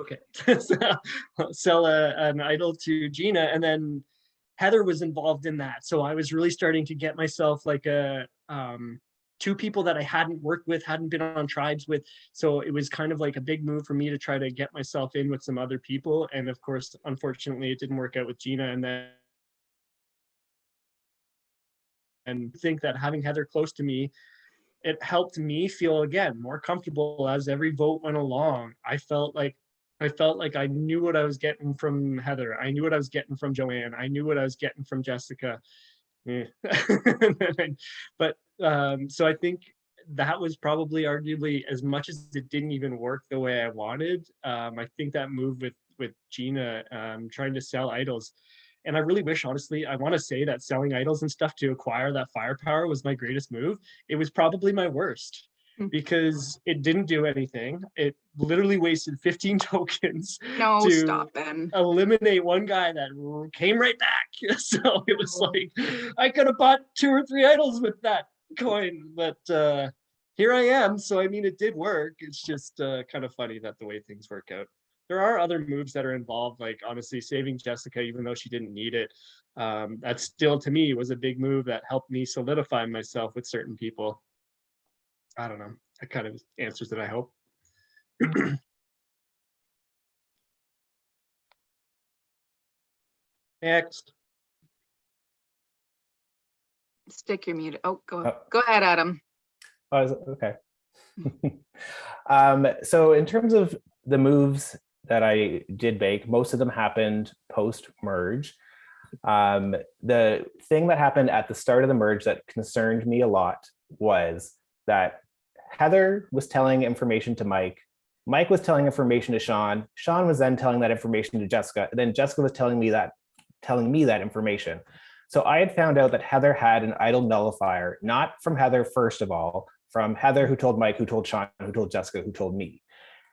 Okay. Sell an idol to Gina, and then Heather was involved in that. So I was really starting to get myself like two people that I hadn't worked with, hadn't been on tribes with. So it was kind of like a big move for me to try to get myself in with some other people. And of course, unfortunately, it didn't work out with Gina. And I think that having Heather close to me, it helped me feel, again, more comfortable as every vote went along. I felt like I knew what I was getting from Heather. I knew what I was getting from Joanne. I knew what I was getting from Jessica. But so I think that was probably arguably, as much as it didn't even work the way I wanted, I think that move with Gina trying to sell idols. And I really wish, honestly, I want to say that selling idols and stuff to acquire that firepower was my greatest move. It was probably my worst because it didn't do anything. It literally wasted 15 tokens No, to stop, Ben. eliminate one guy that came right back. So it was like, I could have bought 2 or 3 idols with that coin, but here I am. So, I mean, it did work. It's just kind of funny that the way things work out. There are other moves that are involved, like honestly saving Jessica, even though she didn't need it. That still, to me, was a big move that helped me solidify myself with certain people. I don't know. That kind of answers it, I hope. Next. Stick your mute. Oh, Oh. go ahead, Adam. Oh, okay. So in terms of the moves that I did make, most of them happened post-merge. The thing that happened at the start of the merge that concerned me a lot was that Heather was telling information to Mike. Mike was telling information to Sean. Sean was then telling that information to Jessica. And then Jessica was telling me that information. So I had found out that Heather had an idle nullifier, not from Heather, first of all, from Heather, who told Mike, who told Sean, who told Jessica, who told me.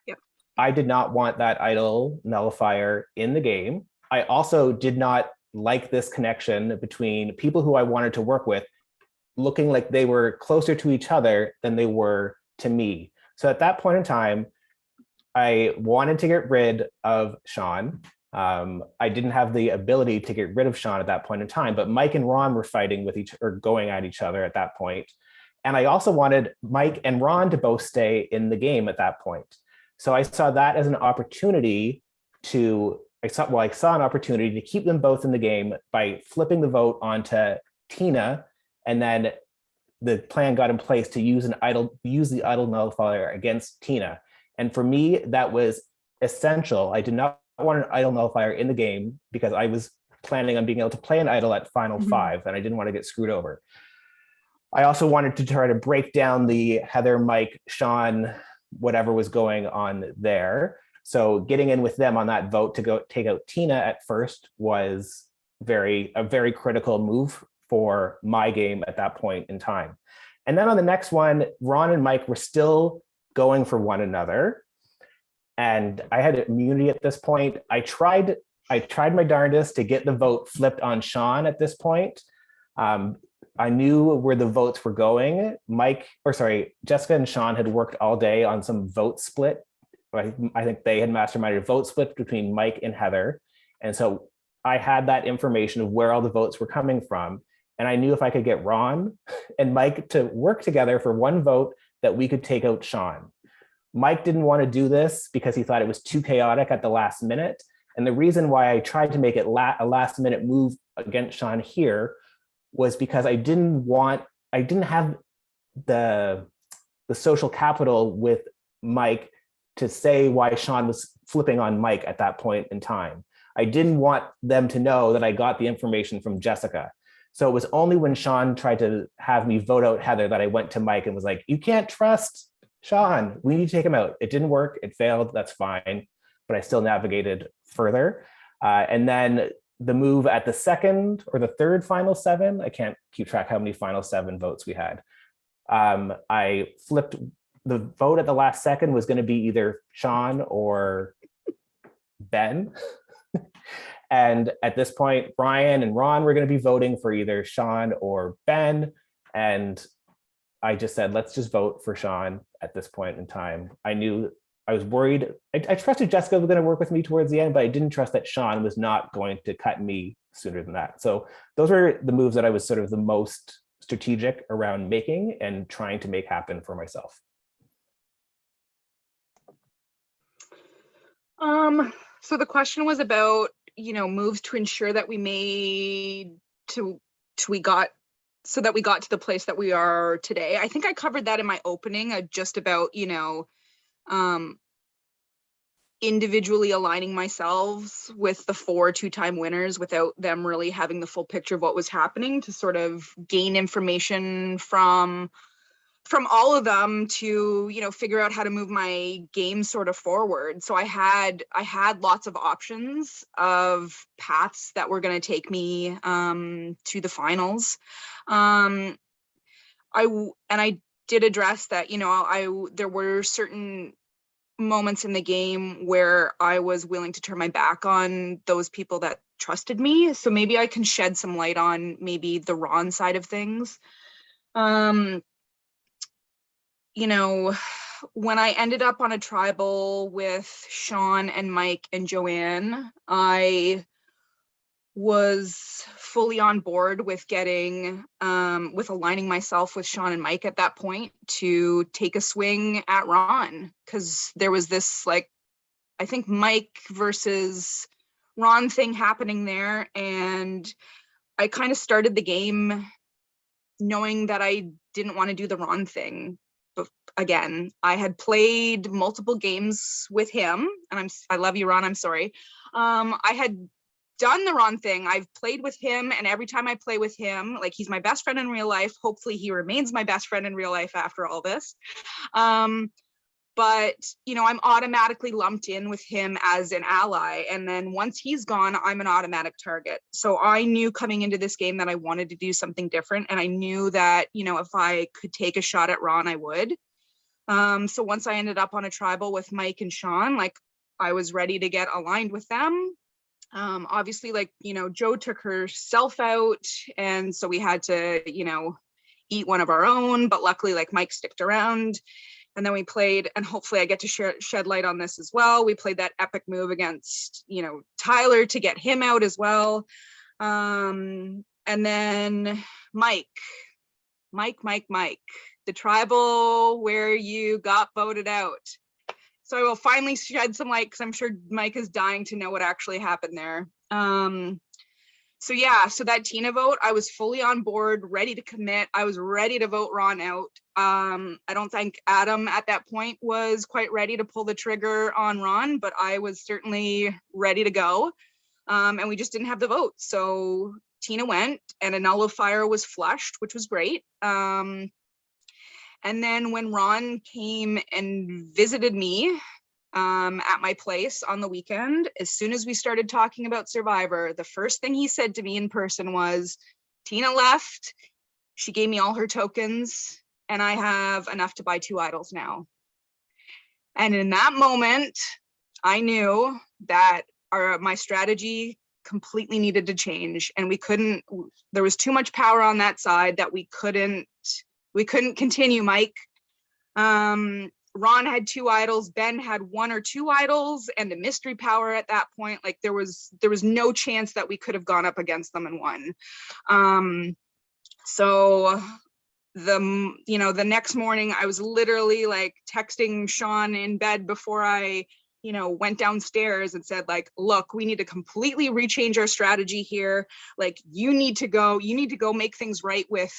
Yep. I did not want that idle nullifier in the game. I also did not like this connection between people who I wanted to work with looking like they were closer to each other than they were to me. So at that point in time, I wanted to get rid of Sean. I didn't have the ability to get rid of Sean at that point in time, but Mike and Ron were fighting with going at each other at that point. And I also wanted Mike and Ron to both stay in the game at that point. So I saw that as an opportunity I saw an opportunity to keep them both in the game by flipping the vote onto Tina, and then the plan got in place to use the idle nullifier against Tina. And for me, that was essential. I did not want an idle nullifier in the game because I was planning on being able to play an idle at final 5, and I didn't want to get screwed over. I also wanted to try to break down the Heather, Mike, Sean, whatever was going on there. So getting in with them on that vote to go take out Tina at first was a very critical move for my game at that point in time. And then on the next one, Ron and Mike were still going for one another. And I had immunity at this point. I tried my darndest to get the vote flipped on Sean at this point. I knew where the votes were going. Jessica and Sean had worked all day on some vote split. I think they had masterminded a vote split between Mike and Heather. And so I had that information of where all the votes were coming from. And I knew if I could get Ron and Mike to work together for one vote, that we could take out Sean. Mike didn't want to do this because he thought it was too chaotic at the last minute. And the reason why I tried to make it a last minute move against Sean here was because I didn't have the social capital with Mike to say why Sean was flipping on Mike at that point in time. I didn't want them to know that I got the information from Jessica. So it was only when Sean tried to have me vote out Heather that I went to Mike and was like, you can't trust Sean, we need to take him out. It didn't work, it failed, that's fine. But I still navigated further. And then the move at the second or the third final 7, I can't keep track how many final 7 votes we had. I flipped the vote at the last second was going to be either Sean or Ben. And at this point, Brian and Ron were going to be voting for either Sean or Ben. And I just said, let's just vote for Sean at this point in time. I was worried. I trusted Jessica was going to work with me towards the end, but I didn't trust that Sean was not going to cut me sooner than that. So those were the moves that I was sort of the most strategic around making and trying to make happen for myself. So the question was about, moves to ensure that we made so that we got to the place that we are today. I think I covered that in my opening, just about, individually aligning myself with the 4 two-time winners without them really having the full picture of what was happening, to sort of gain information from all of them to, figure out how to move my game sort of forward. So I had lots of options of paths that were going to take me to the finals. I did address that, there were certain moments in the game where I was willing to turn my back on those people that trusted me. So maybe I can shed some light on maybe the Ron side of things. When I ended up on a tribal with Sean and Mike and Joanne, I was fully on board with with aligning myself with Sean and Mike at that point to take a swing at Ron, because there was this, I think Mike versus Ron thing happening there. And I kind of started the game knowing that I didn't want to do the Ron thing. But again, I had played multiple games with him, and I love you, Ron, I'm sorry. I had done the Ron thing. I've played with him, and every time I play with him, like, he's my best friend in real life. Hopefully he remains my best friend in real life after all this. But, you know, I'm automatically lumped in with him as an ally. And then once he's gone, I'm an automatic target. So I knew coming into this game that I wanted to do something different. And I knew that, you know, if I could take a shot at Ron, I would. So once I ended up on a tribal with Mike and Sean, like, I was ready to get aligned with them. Obviously, like, you know, Jo took herself out. And so we had to, you know, eat one of our own. But luckily, like, Mike sticked around. And then we played, and hopefully I get to shed light on this as well. We played that epic move against, you know, Tyler to get him out as well. And then Mike, the tribal where you got voted out. So I will finally shed some light because I'm sure Mike is dying to know what actually happened there. So yeah, so that Tina vote, I was fully on board, ready to commit. I was ready to vote Ron out. I don't think Adam at that point was quite ready to pull the trigger on Ron, but I was certainly ready to go. And we just didn't have the vote. So Tina went, and a nullifier was flushed, which was great. And then when Ron came and visited me at my place on the weekend, as soon as we started talking about Survivor, the first thing he said to me in person was, Tina left, she gave me all her tokens, and I have enough to buy 2 idols now. And in that moment, I knew that my strategy completely needed to change, and there was too much power on that side that we couldn't continue, Mike. Ron had 2 idols, Ben had 1 or 2 idols and a mystery power at that point. Like, there was no chance that we could have gone up against them and won. So the next morning I was literally like texting Sean in bed before I, you know, went downstairs and said, like, look, we need to completely rechange our strategy here. Like, you need to go make things right with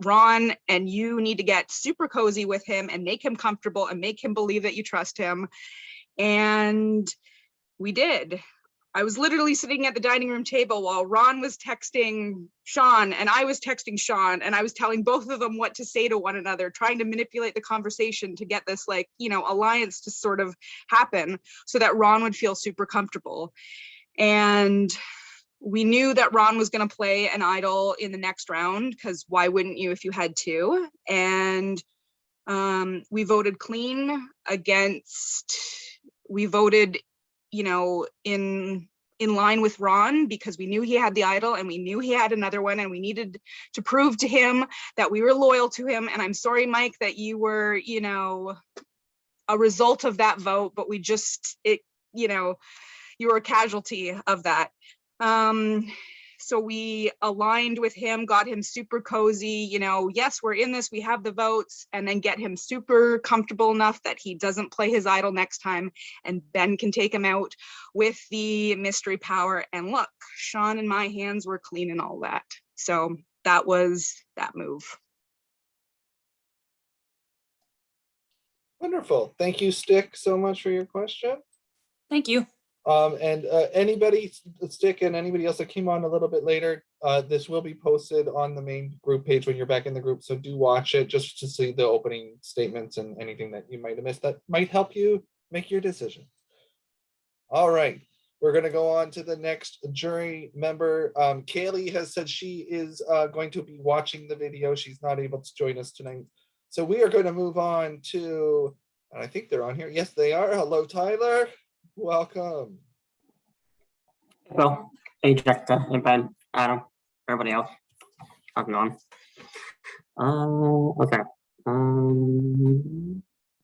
Ron, and you need to get super cozy with him and make him comfortable and make him believe that you trust him. And we did. I was literally sitting at the dining room table while Ron was texting Sean and I was texting Sean, and I was telling both of them what to say to one another, trying to manipulate the conversation to get this, like, you know, alliance to sort of happen so that Ron would feel super comfortable. And we knew that Ron was going to play an idol in the next round, because why wouldn't you if you had 2? And we voted clean we voted, you know, in line with Ron, because we knew he had the idol and we knew he had another one, and we needed to prove to him that we were loyal to him. And I'm sorry, Mike, that you were, you know, a result of that vote, but you know, you were a casualty of that. So we aligned with him, got him super cozy, you know, yes, we're in this, we have the votes, and then get him super comfortable enough that he doesn't play his idol next time, and Ben can take him out with the mystery power. And look, Sean and my hands were clean and all that. So that was that move. Wonderful. Thank you, Stick, so much for your question. Thank you. And anybody, Stick, and anybody else that came on a little bit later, this will be posted on the main group page when you're back in the group. So do watch it just to see the opening statements and anything that you might have missed that might help you make your decision. All right, we're going to go on to the next jury member. Kaylee has said she is going to be watching the video. She's not able to join us tonight. So we are going to move on to, and I think they're on here. Yes, they are. Hello, Tyler. Welcome. Well, hey Jessica, hey Ben, Adam, everybody else. How's it going? Okay. I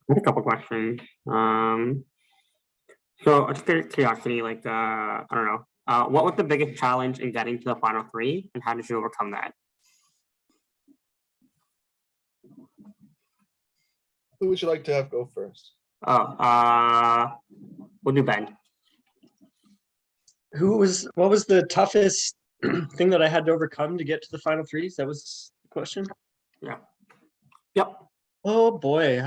have a couple questions. So just out of curiosity, like I don't know, what was the biggest challenge in getting to the final 3, and how did you overcome that? Who would you like to have go first? We'll do Ben. What was the toughest thing that I had to overcome to get to the final threes? That was the question. Yeah. Yep. Oh boy.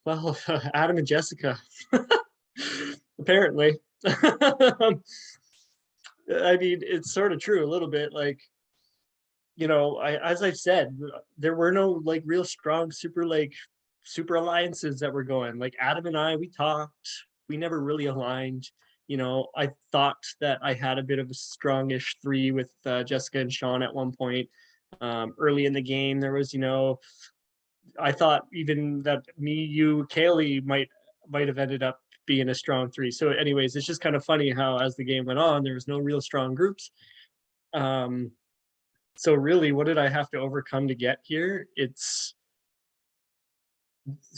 Well, Adam and Jessica. Apparently. I mean, it's sort of true a little bit. Like, you know, as I've said, there were no like real strong super alliances that were going. Like Adam and I, we talked. We never really aligned. You know, I thought that I had a bit of a strongish three with Jessica and Sean at one point. Early in the game, there was, you know, I thought even that me, you, Kaylee might have ended up being a strong three. So anyways, it's just kind of funny how as the game went on, there was no real strong groups. So really, what did I have to overcome to get here? It's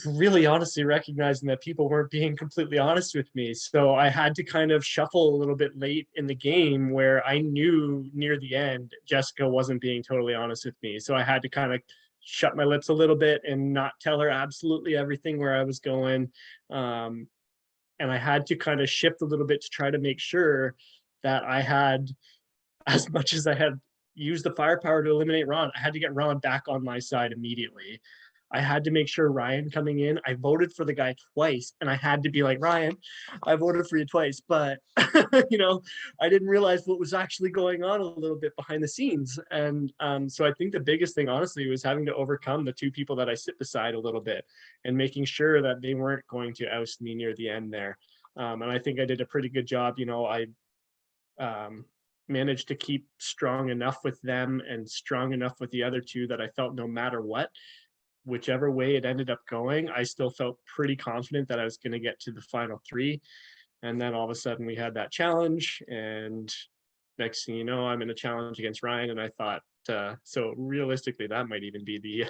really honestly recognizing that people weren't being completely honest with me. So I had to kind of shuffle a little bit late in the game where I knew near the end, Jessica wasn't being totally honest with me. So I had to kind of shut my lips a little bit and not tell her absolutely everything where I was going. And I had to kind of shift a little bit to try to make sure that I had, as much as I had used the firepower to eliminate Ron, I had to get Ron back on my side immediately. I had to make sure Ryan coming in, I voted for the guy twice, and I had to be like, Ryan, I voted for you twice, but you know, I didn't realize what was actually going on a little bit behind the scenes. And so I think the biggest thing, honestly, was having to overcome the two people that I sit beside a little bit and making sure that they weren't going to oust me near the end there. And I think I did a pretty good job. You know, I managed to keep strong enough with them and strong enough with the other two that I felt no matter what, whichever way it ended up going, I still felt pretty confident that I was going to get to the final three. And then all of a sudden we had that challenge, and next thing you know, I'm in a challenge against Ryan. And I thought, so realistically, that might even be the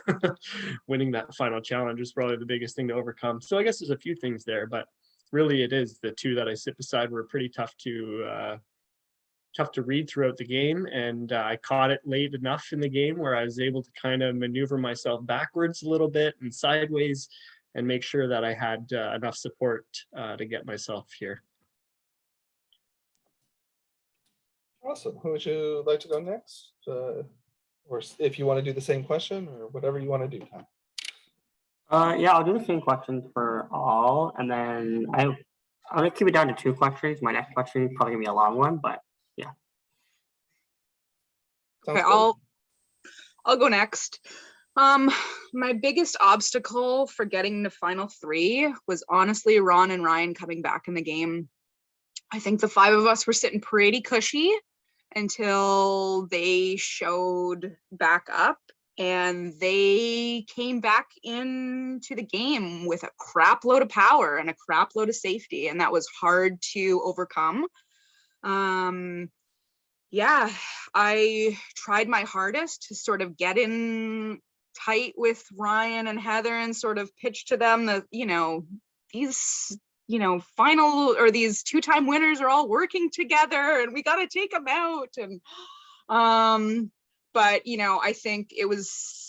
winning that final challenge is probably the biggest thing to overcome. So I guess there's a few things there, but really it is the two that I sit beside were pretty tough to read throughout the game, and I caught it late enough in the game where I was able to kind of maneuver myself backwards a little bit and sideways and make sure that I had enough support to get myself here. Awesome. Who would you like to go next? Or if you want to do the same question or whatever you want to do, Tom. Yeah, I'll do the same questions for all, and then I'm gonna keep it down to 2 questions. My next question is probably gonna be a long one, but yeah. Sounds Okay, good. I'll go next. My biggest obstacle for getting to final 3 was honestly Ron and Ryan coming back in the game. I think the 5 of us were sitting pretty cushy until they showed back up, and they came back into the game with a crap load of power and a crap load of safety, and that was hard to overcome. Yeah, I tried my hardest to sort of get in tight with Ryan and Heather and sort of pitch to them that, you know, these, you know, final or these 2-time winners are all working together and we got to take them out. And, but, you know, I think it was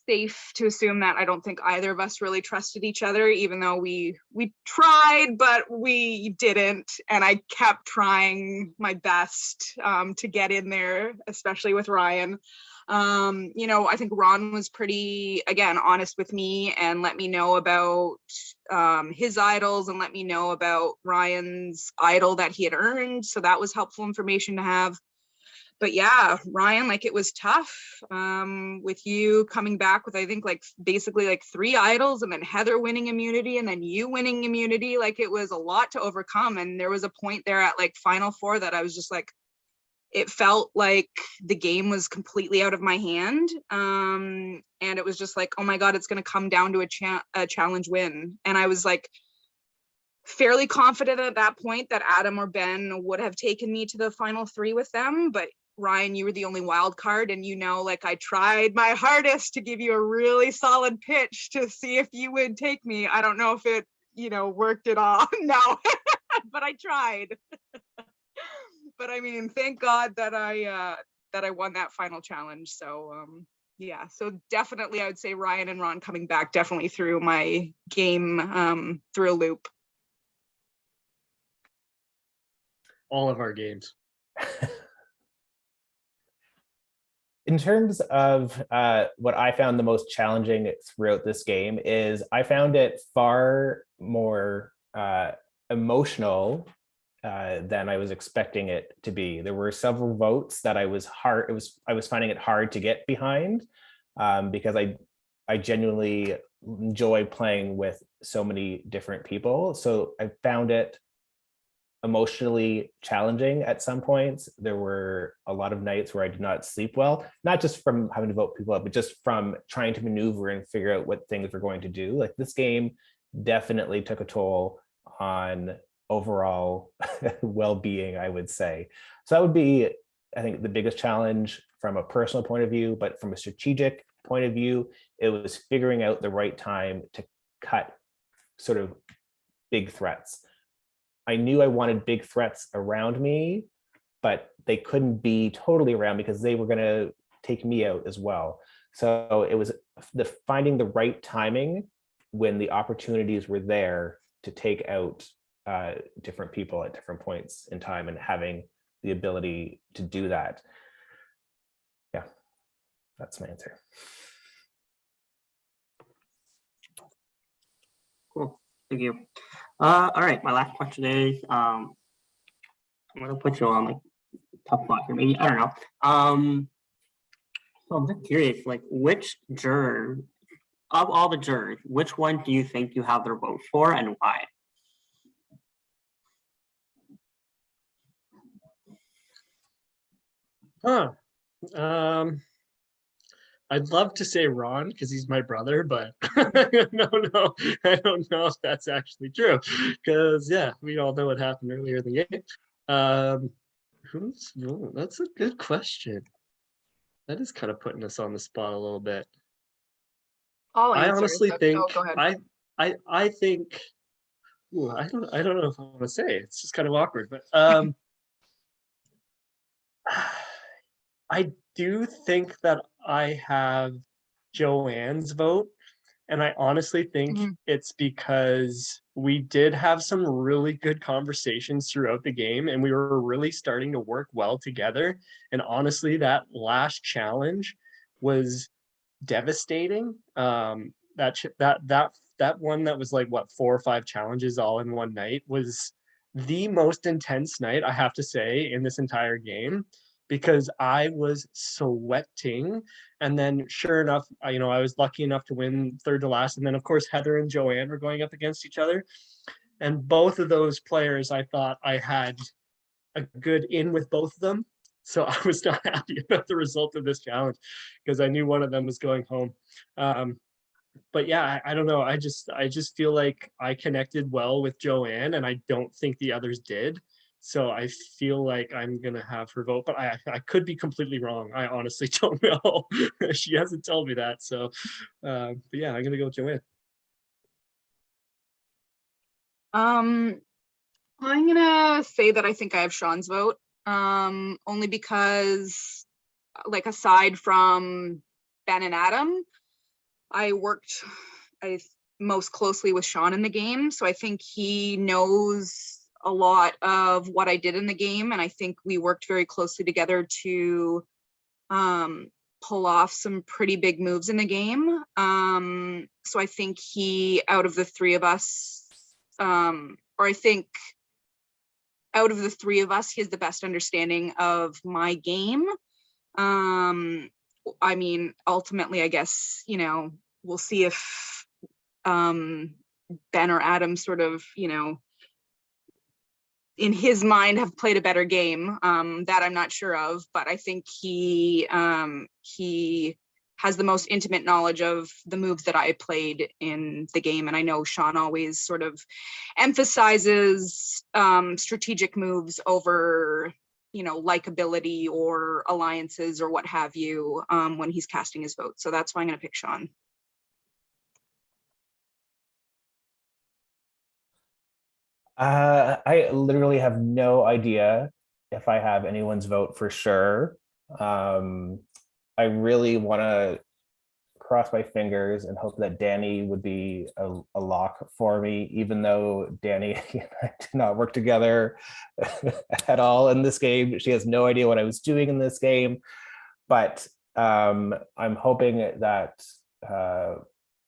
safe to assume that I don't think either of us really trusted each other, even though we tried, but we didn't. And I kept trying my best to get in there, especially with Ryan. You know, I think Ron was pretty, again, honest with me and let me know about his idols and let me know about Ryan's idol that he had earned. So that was helpful information to have. But yeah, Ryan, like it was tough with you coming back with, I think, like basically like 3 idols and then Heather winning immunity and then you winning immunity. Like it was a lot to overcome. And there was a point there at like final 4 that I was just like, it felt like the game was completely out of my hand. And it was just like, oh my God, it's going to come down to a challenge win. And I was like, fairly confident at that point that Adam or Ben would have taken me to the final 3 with them. But Ryan, you were the only wild card. And, you know, like I tried my hardest to give you a really solid pitch to see if you would take me. I don't know if it, you know, worked at all. No, but I tried. But I mean, thank God that I won that final challenge. So yeah, so definitely I would say Ryan and Ron coming back definitely threw my game through a loop. All of our games. in terms of what I found the most challenging throughout this game is I found it far more emotional than I was expecting it to be. There were several votes that I was finding it hard to get behind because I genuinely enjoy playing with so many different people. So I found it emotionally challenging at some points. There were a lot of nights where I did not sleep well, not just from having to vote people up, but just from trying to maneuver and figure out what things we're going to do. Like this game definitely took a toll on overall well-being, I would say. So that would be, I think, the biggest challenge from a personal point of view, but from a strategic point of view, it was figuring out the right time to cut sort of big threats. I knew I wanted big threats around me, but they couldn't be totally around because they were going to take me out as well. So it was finding the right timing when the opportunities were there to take out different people at different points in time and having the ability to do that. Yeah, that's my answer. Cool, thank you. All right, my last question is, I'm gonna put you on like tough spot here, maybe, I don't know. So I'm just curious, like which juror, of all the jurors, which one do you think you have their vote for and why? I'd love to say Ron because he's my brother, but no, I don't know if that's actually true. Because yeah, we all know what happened earlier in the game. That's a good question. That is kind of putting us on the spot a little bit. I honestly think go ahead. I think I don't know if I want to say it. It's just kind of awkward, but I do think that I have Joanne's vote, and I honestly think it's because we did have some really good conversations throughout the game, and we were really starting to work well together. And honestly, that last challenge was devastating. That one that was like what 4 or 5 challenges all in one night was the most intense night, I have to say, in this entire game, because I was sweating. And then sure enough, I was lucky enough to win third to last. And then of course, Heather and Joanne were going up against each other. And both of those players, I thought I had a good in with both of them. So I was not happy about the result of this challenge because I knew one of them was going home. But yeah, I don't know. I just feel like I connected well with Joanne, and I don't think the others did. So I feel like I'm gonna have her vote, but I could be completely wrong. I honestly don't know. She hasn't told me that. So, but yeah, I'm gonna go with Joanne. I'm gonna say that I think I have Sean's vote. Only because, like, aside from Ben and Adam, I worked most closely with Sean in the game, so I think he knows a lot of what I did in the game, and I think we worked very closely together to pull off some pretty big moves in the game. So I think he, out of the three of us, I think out of the three of us, he has the best understanding of my game. I mean, ultimately, I guess, we'll see if Ben or Adam sort of, in his mind have played a better game. That I'm not sure of, but I think he has the most intimate knowledge of the moves that I played in the game. And I know Sean always sort of emphasizes strategic moves over, likability or alliances or what have you when he's casting his vote. So that's why I'm going to pick Sean. I literally have no idea if I have anyone's vote for sure. I really want to cross my fingers and hope that Danny would be a lock for me, even though Danny and I did not work together at all in this game. She has no idea what I was doing in this game, but I'm hoping that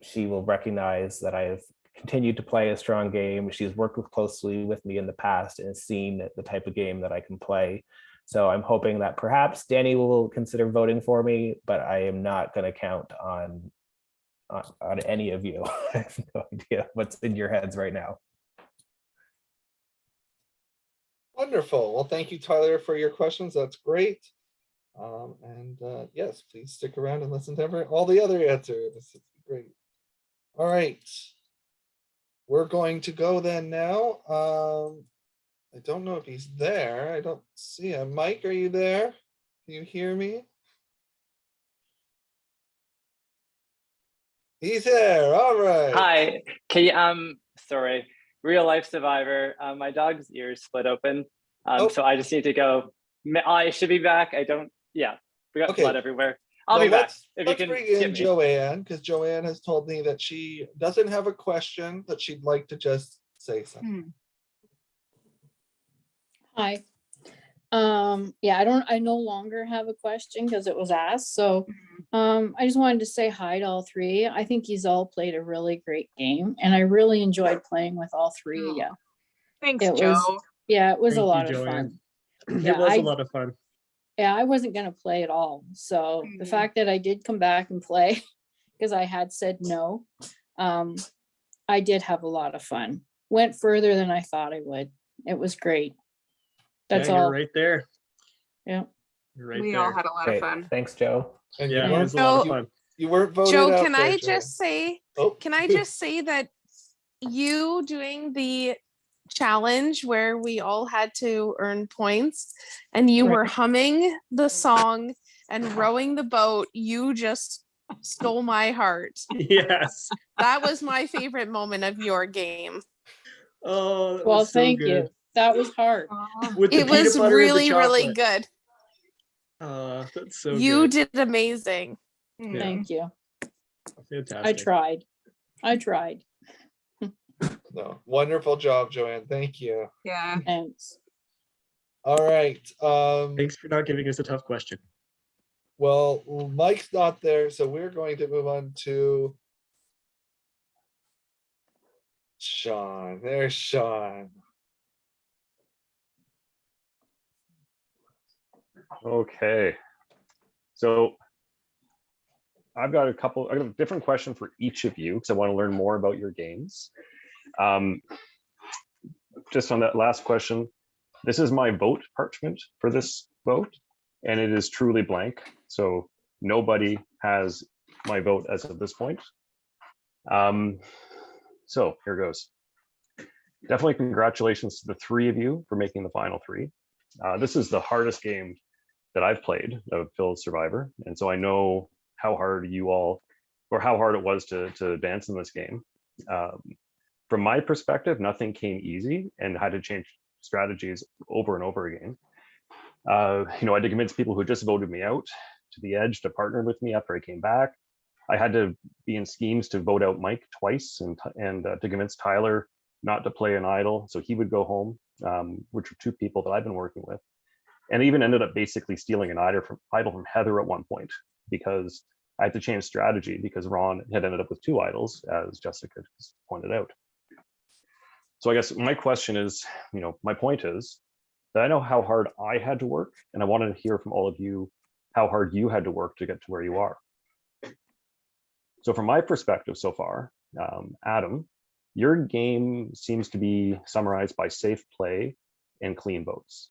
she will recognize that I have continued to play a strong game. She's worked closely with me in the past and has seen the type of game that I can play. So I'm hoping that perhaps Danny will consider voting for me, but I am not going to count on any of you. I have no idea what's in your heads right now. Wonderful. Well, thank you, Tyler, for your questions. That's great. Yes, please stick around and listen to all the other answers. This is great. All right. We're going to go then now. I don't know if he's there. I don't see him. Mike, are you there? Can you hear me? He's there. All right. Hi. Can you, sorry, real life survivor. My dog's ears split open. So I just need to go. I should be back. I don't, yeah, we got blood everywhere. I'll be back. If you can bring in get me. Joanne, because Joanne has told me that she doesn't have a question, that she'd like to just say something. Hi. Yeah, I no longer have a question because it was asked. So I just wanted to say hi to all three. I think he's all played a really great game and I really enjoyed playing with all three of you. Thanks, It Joe. was, yeah, it was Thank a you, lot of Joanne. fun. It Yeah, was a lot of fun. Yeah, I wasn't gonna play at all. So the fact that I did come back and play because I had said no, I did have a lot of fun. Went further than I thought I would. It was great. That's Yeah, all. you're right there. Yeah. You're right We there. all had a lot of Great. fun. Thanks, Joe. And Yeah, you it weren't, was a lot of So- fun. you weren't voted Joe, out can there, I Joanne. just say, Oh. can I just say that you doing the challenge where we all had to earn points and you were Right. humming the song and rowing the boat, you just stole my heart. Yes. That was my favorite moment of your game. Oh, that Well, was so thank good. you. That was hard. With the It was peanut butter and the really, really chocolate. good. That's so You good. did amazing. Yeah. Thank you. Fantastic. I tried. I tried. No, wonderful job, Joanne. Thank you. Yeah. Thanks. All right. Thanks for not giving us a tough question. Well, Mike's not there, so we're going to move on to Sean. There's Sean. Okay. So I got a different question for each of you because I want to learn more about your games. Just on that last question, this is my vote parchment for this vote, and it is truly blank. So nobody has my vote as of this point. So here goes. Definitely congratulations to the three of you for making the final three. This is the hardest game that I've played of Phil's Survivor. And so I know how hard you all, or how hard it was to advance in this game. From my perspective, nothing came easy and had to change strategies over and over again. I had to convince people who just voted me out to the edge to partner with me after I came back. I had to be in schemes to vote out Mike twice and to convince Tyler not to play an idol so he would go home, which are two people that I've been working with. And even ended up basically stealing an idol from Heather at one point because I had to change strategy because Ron had ended up with two idols, as Jessica just pointed out. So I guess my question is, my point is that I know how hard I had to work, and I wanted to hear from all of you how hard you had to work to get to where you are. So from my perspective so far, Adam, your game seems to be summarized by safe play and clean votes.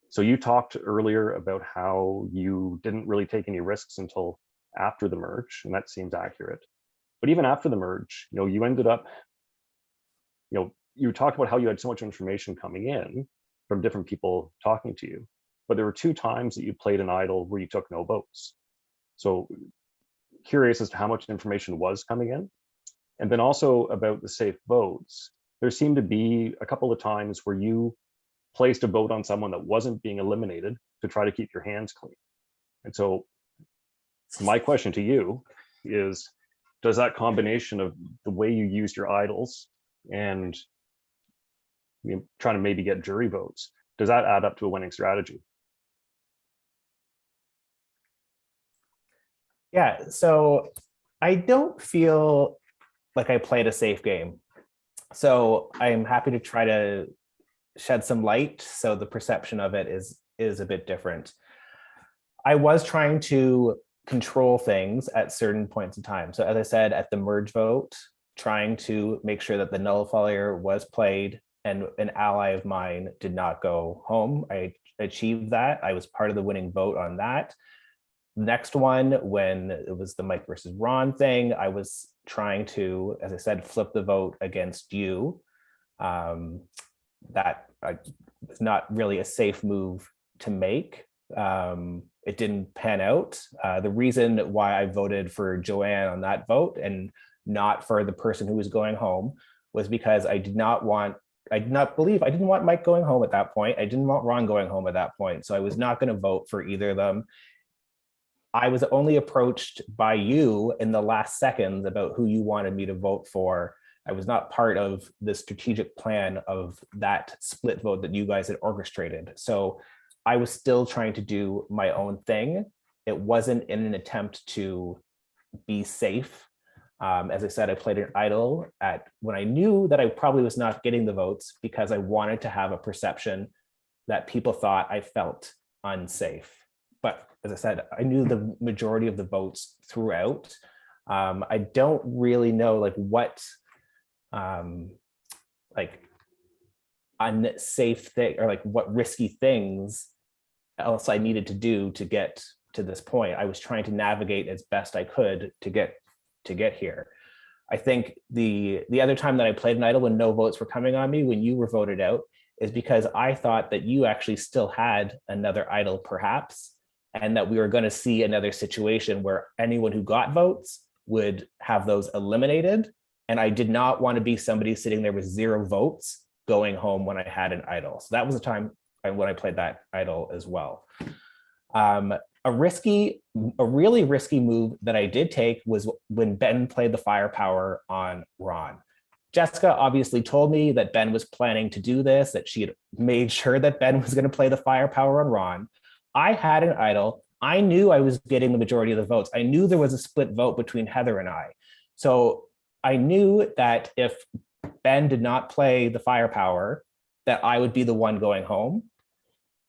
So you talked earlier about how you didn't really take any risks until after the merge, and that seems accurate. But even after the merge, you ended up, you talked about how you had so much information coming in from different people talking to you, but there were 2 times that you played an idol where you took no votes. So curious as to how much information was coming in. And then also about the safe votes, there seemed to be a couple of times where you placed a vote on someone that wasn't being eliminated to try to keep your hands clean. And so my question to you is, does that combination of the way you used your idols and trying to maybe get jury votes, does that add up to a winning strategy? Yeah, so I don't feel like I played a safe game. So I'm happy to try to shed some light so the perception of it is a bit different. I was trying to control things at certain points in time. So as I said, at the merge vote, trying to make sure that the nullifier was played and an ally of mine did not go home. I achieved that. I was part of the winning vote on that. Next one, when it was the Mike versus Ron thing, I was trying to, as I said, flip the vote against you. That was not really a safe move to make. It didn't pan out. The reason why I voted for Joanne on that vote and not for the person who was going home was because I didn't want Mike going home at that point. I didn't want Ron going home at that point. So I was not going to vote for either of them. I was only approached by you in the last seconds about who you wanted me to vote for. I was not part of the strategic plan of that split vote that you guys had orchestrated. So I was still trying to do my own thing. It wasn't in an attempt to be safe. As I said, I played an idol when I knew that I probably was not getting the votes because I wanted to have a perception that people thought I felt unsafe. But as I said, I knew the majority of the votes throughout. I don't really know what unsafe thing or what risky things else I needed to do to get to this point. I was trying to navigate as best I could to get here. I think the other time that I played an idol when no votes were coming on me, when you were voted out, is because I thought that you actually still had another idol perhaps, and that we were going to see another situation where anyone who got votes would have those eliminated. And I did not want to be somebody sitting there with 0 votes going home when I had an idol. So that was the time when I played that idol as well. A really risky move that I did take was when Ben played the firepower on Ron. Jessica obviously told me that Ben was planning to do this, that she had made sure that Ben was going to play the firepower on Ron. I had an idol. I knew I was getting the majority of the votes. I knew there was a split vote between Heather and I. So I knew that if Ben did not play the firepower, that I would be the one going home.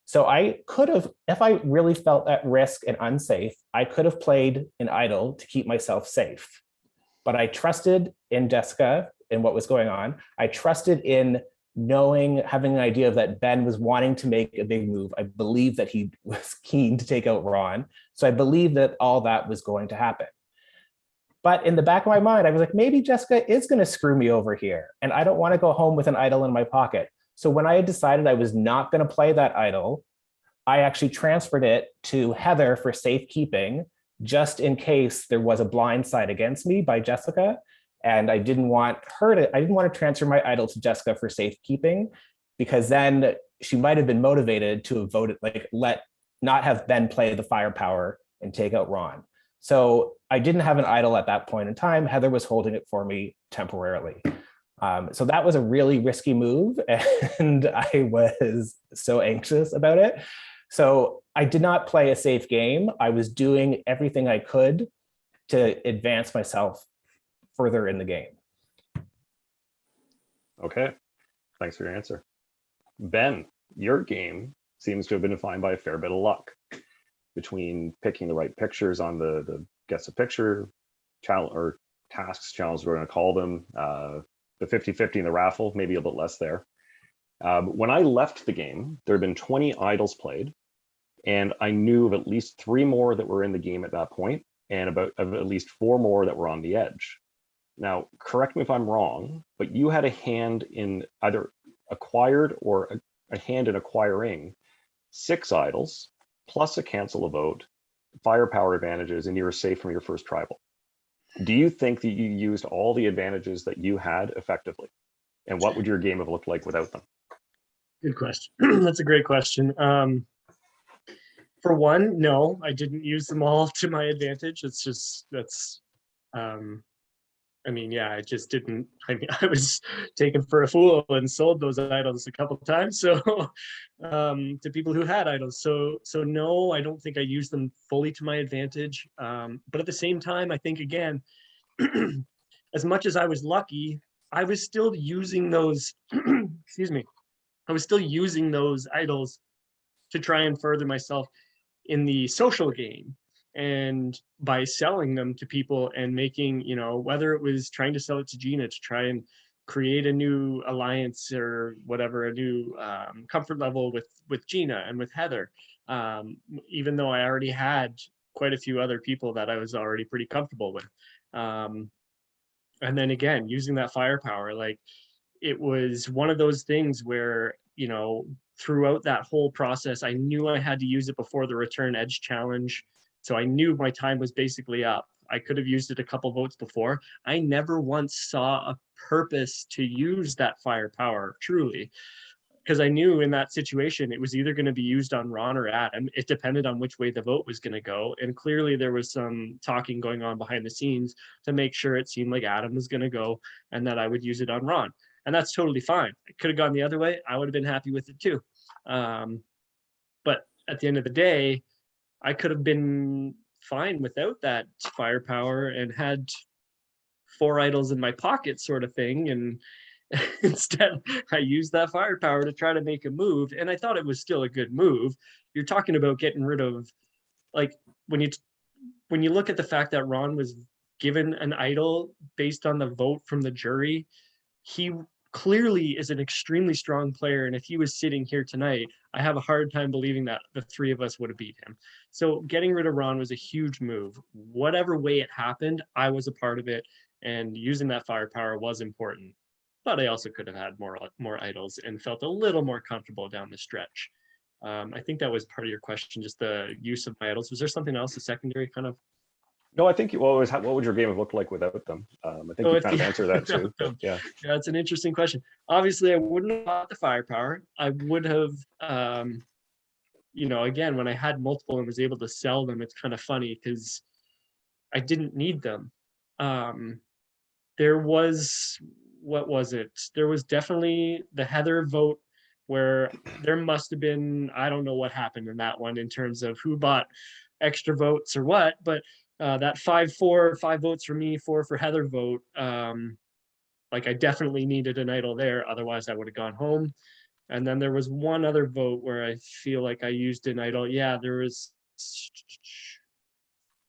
So I could have, if I really felt at risk and unsafe, I could have played an idol to keep myself safe. But I trusted in Jessica and what was going on. I trusted in having an idea of that Ben was wanting to make a big move. I believed that he was keen to take out Ron. So I believed that all that was going to happen. But in the back of my mind, I was like, maybe Jessica is going to screw me over here. And I don't want to go home with an idol in my pocket. So when I had decided I was not going to play that idol, I actually transferred it to Heather for safekeeping, just in case there was a blind side against me by Jessica. And I didn't want to transfer my idol to Jessica for safekeeping, because then she might have been motivated to have voted, not have Ben play the firepower and take out Ron. So I didn't have an idol at that point in time. Heather was holding it for me temporarily. So that was a really risky move, and I was so anxious about it. So I did not play a safe game. I was doing everything I could to advance myself further in the game. Okay, thanks for your answer. Ben, your game seems to have been defined by a fair bit of luck between picking the right pictures on the guess a picture challenge or tasks, challenges we're going to call them, the 50-50 in the raffle, maybe a bit less there. When I left the game, there had been 20 idols played, and I knew of at least 3 more that were in the game at that point, and of at least 4 more that were on the edge. Now, correct me if I'm wrong, but you had a hand in either acquired or a hand in acquiring 6 idols, plus a cancel a vote, firepower advantages, and you were safe from your first tribal. Do you think that you used all the advantages that you had effectively? And what would your game have looked like without them? Good question. That's a great question. For one, no, I didn't use them all to my advantage. It's just, I mean, yeah, I just didn't. I mean, I was taken for a fool and sold those idols a couple of times. So, to people who had idols. So no, I don't think I used them fully to my advantage. But at the same time, I think again, as much as I was lucky, I was still using those. Excuse me. I was still using those idols to try and further myself in the social game, and by selling them to people and making, you know, whether it was trying to sell it to Gina to try and create a new alliance or whatever, a new comfort level with Gina and with Heather, even though I already had quite a few other people that I was already pretty comfortable with. And then again, using that firepower, like, it was one of those things where, you know, throughout that whole process, I knew I had to use it before the return edge challenge. So I knew my time was basically up. I could have used it a couple votes before. I never once saw a purpose to use that firepower, truly, because I knew in that situation, it was either going to be used on Ron or Adam. It depended on which way the vote was going to go. And clearly there was some talking going on behind the scenes to make sure it seemed like Adam was going to go and that I would use it on Ron. And that's totally fine. It could have gone the other way. I would have been happy with it too. But at the end of the day, I could have been fine without that firepower and had 4 idols in my pocket, sort of thing. And instead, I used that firepower to try to make a move. And I thought it was still a good move. You're talking about getting rid of, like, when you look at the fact that Ron was given an idol based on the vote from the jury, he clearly is an extremely strong player. And if he was sitting here tonight, I have a hard time believing that the 3 of us would have beat him. So getting rid of Ron was a huge move. Whatever way it happened, I was a part of it, and using that firepower was important. But I also could have had more idols and felt a little more comfortable down the stretch. I think that was part of your question, just the use of my idols. Was there something else, a secondary kind of? No, I think what would your game have looked like without them? I think you kind of answered that too. But yeah, that's an interesting question. Obviously, I wouldn't have bought the firepower. I would have, you know, again, when I had multiple and was able to sell them, it's kind of funny because I didn't need them. There was, what was it? There was definitely the Heather vote where there must have been, I don't know what happened in that one in terms of who bought extra votes or what, but that 5-4, 5 votes for me, 4 for Heather vote, like, I definitely needed an idol there. Otherwise I would have gone home. And then there was one other vote where I feel like I used an idol. Yeah, there was,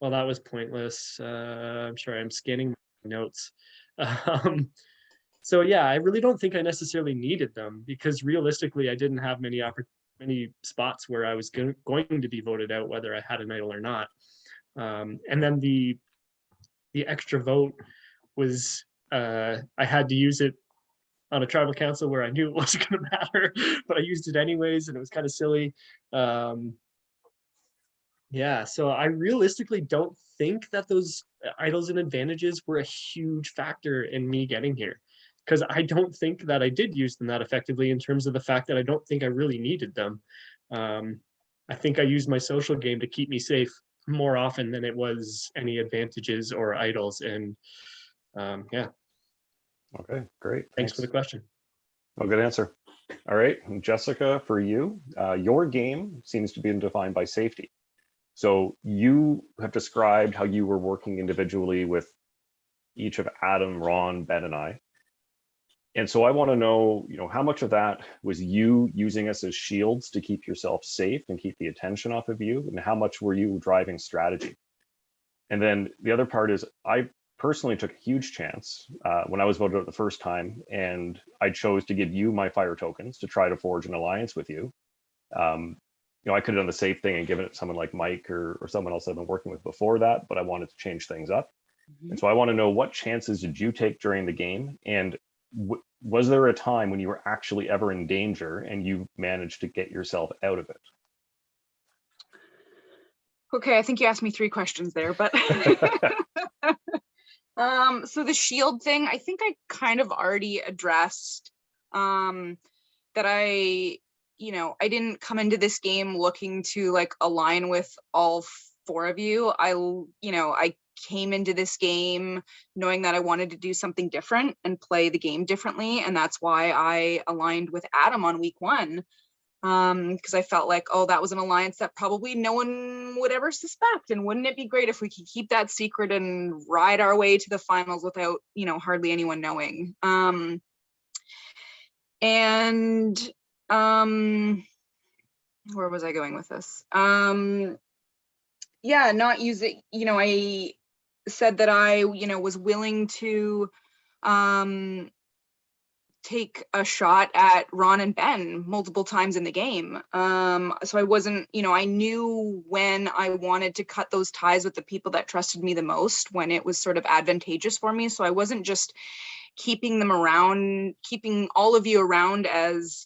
well, that was pointless. I'm sorry, I'm scanning my notes. So yeah, I really don't think I necessarily needed them, because realistically, I didn't have many spots where I was going to be voted out, whether I had an idol or not. And then the extra vote was, I had to use it on a tribal council where I knew it wasn't going to matter, but I used it anyways, and it was kind of silly. Yeah, so I realistically don't think that those idols and advantages were a huge factor in me getting here, because I don't think that I did use them that effectively, in terms of the fact that I don't think I really needed them. I think I used my social game to keep me safe more often than it was any advantages or idols. And yeah. Okay, great. Thanks for the question. Well, good answer. All right, Jessica, for you, your game seems to be defined by safety. So you have described how you were working individually with each of Adam, Ron, Ben, and I. And so I want to know, you know, how much of that was you using us as shields to keep yourself safe and keep the attention off of you, and how much were you driving strategy? And then the other part is, I personally took a huge chance when I was voted out the first time, and I chose to give you my fire tokens to try to forge an alliance with you. You know, I could have done the safe thing and given it to someone like Mike or someone else I've been working with before that, but I wanted to change things up. And so I want to know, what chances did you take during the game? And was there a time when you were actually ever in danger and you managed to get yourself out of it? Okay, I think you asked me 3 questions there, but so the shield thing, I think I kind of already addressed that I didn't come into this game looking to like align with all 4 of you. I came into this game knowing that I wanted to do something different and play the game differently. And that's why I aligned with Adam on week 1. Because I felt like, oh, that was an alliance that probably no one would ever suspect. And wouldn't it be great if we could keep that secret and ride our way to the finals without, hardly anyone knowing. Where was I going with this? Yeah, not using, I said that I, was willing to take a shot at Ron and Ben multiple times in the game. So I wasn't, I knew when I wanted to cut those ties with the people that trusted me the most, when it was sort of advantageous for me. So I wasn't just keeping them around, keeping all of you around as,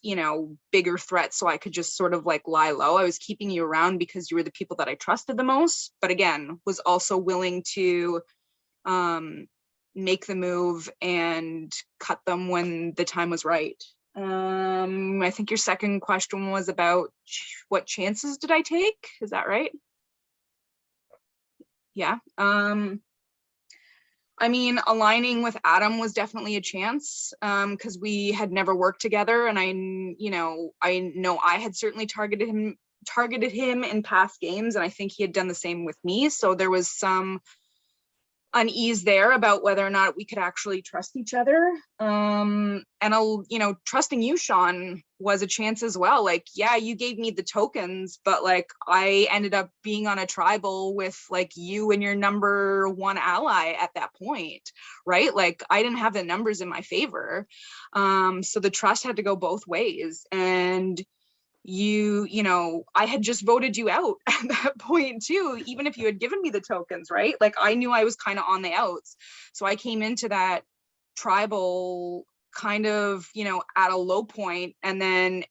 bigger threats so I could just sort of like lie low. I was keeping you around because you were the people that I trusted the most, but again, was also willing to make the move and cut them when the time was right. I think your second question was about what chances did I take? Is that right? Yeah. I mean, aligning with Adam was definitely a chance because we had never worked together, and I know I had certainly targeted him in past games, and I think he had done the same with me. So there was some unease there about whether or not we could actually trust each other. And trusting you, Sean, was a chance as well. Like, yeah, you gave me the tokens, but like I ended up being on a tribal with like you and your number 1 ally at that point, right? Like I didn't have the numbers in my favor. So the trust had to go both ways. And I had just voted you out at that point too, even if you had given me the tokens, right? Like I knew I was kind of on the outs. So I came into that tribal kind of, at a low point. And then,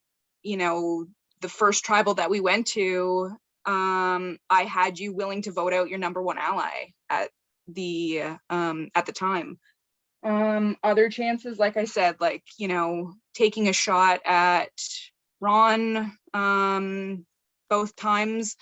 the first tribal that we went to, I had you willing to vote out your number 1 ally at the time. Other chances, like I said, like, taking a shot at Ron both times.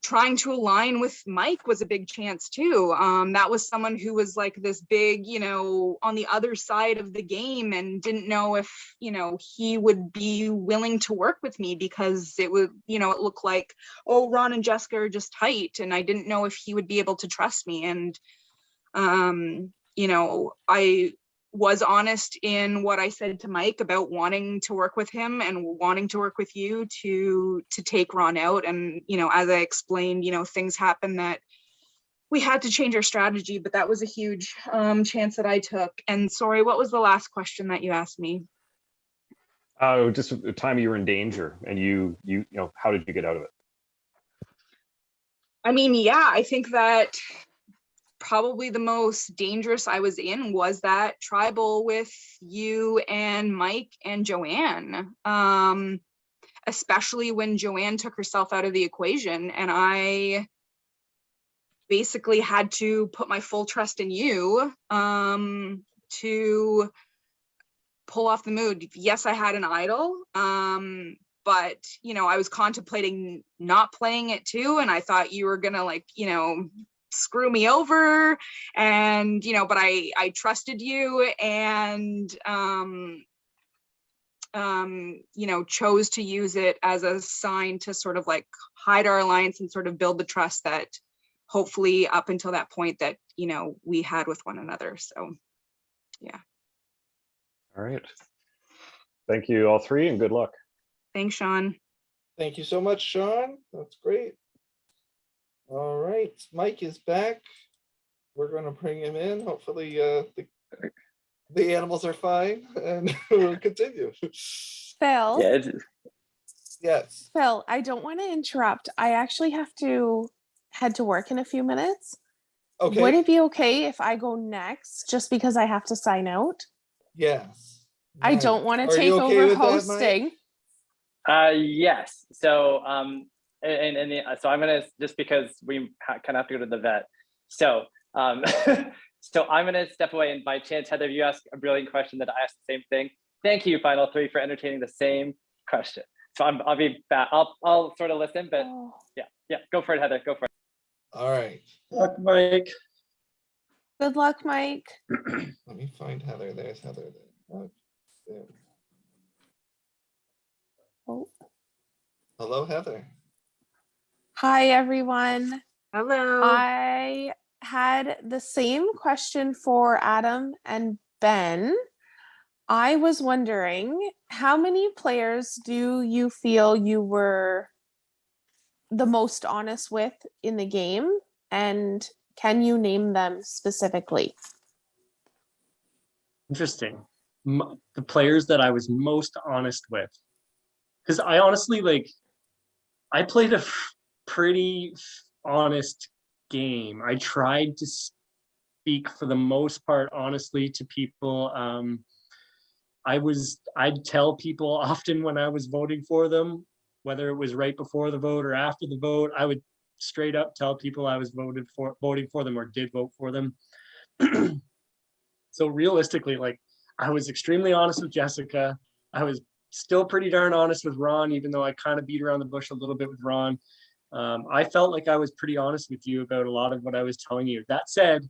Trying to align with Mike was a big chance too. That was someone who was like this big, on the other side of the game, and didn't know if, he would be willing to work with me because it would, it looked like, oh, Ron and Jessica are just tight, and I didn't know if he would be able to trust me. And, I was honest in what I said to Mike about wanting to work with him and wanting to work with you to take Ron out. And, as I explained, things happened that we had to change our strategy, but that was a huge chance that I took. And sorry, what was the last question that you asked me? Just the time you were in danger, and you how did you get out of it? I mean, yeah, I think that probably the most dangerous I was in was that tribal with you and Mike and Joanne, especially when Joanne took herself out of the equation, and I basically had to put my full trust in you to pull off the mood. Yes, I had an idol, but I was contemplating not playing it too, and I thought you were gonna screw me over, and but I trusted you, and chose to use it as a sign to sort of like hide our alliance and sort of build the trust that hopefully up until that point that we had with one another. So yeah. All right, thank you all 3, and good luck. Thanks, Sean. Thank you so much, Sean. That's great. All right, Mike is back. We're going to bring him in. Hopefully the animals are fine, and we'll continue. Phil. Yeah. Yes. Phil, I don't want to interrupt. I actually have to head to work in a few minutes. Okay. Would it be okay if I go next just because I have to sign out? Yes. I don't want to take over hosting. Yes. So so I'm gonna, just because we kind of have to go to the vet. So so I'm gonna step away, and by chance, Heather, you asked a brilliant question that I asked the same thing. Thank you, Final 3, for entertaining the same question. So I'll be back. I'll sort of listen, but Oh. yeah, go for it, Heather. Go for it. All right. Luck, Mike. Good luck, Mike. Let me find Heather. There's Heather there. Oh, there. Oh. Hello, Heather. Hi, everyone. Hello. I had the same question for Adam and Ben. I was wondering, how many players do you feel you were the most honest with in the game? And can you name them specifically? Interesting. The players that I was most honest with. Because I honestly, like, I played a pretty honest game. I tried to speak for the most part honestly to people. I'd tell people often when I was voting for them, whether it was right before the vote or after the vote, I would straight up tell people I was voting for them or did vote for them. So realistically, like, I was extremely honest with Jessica. I was still pretty darn honest with Ron, even though I kind of beat around the bush a little bit with Ron. I felt like I was pretty honest with you about a lot of what I was telling you. That said,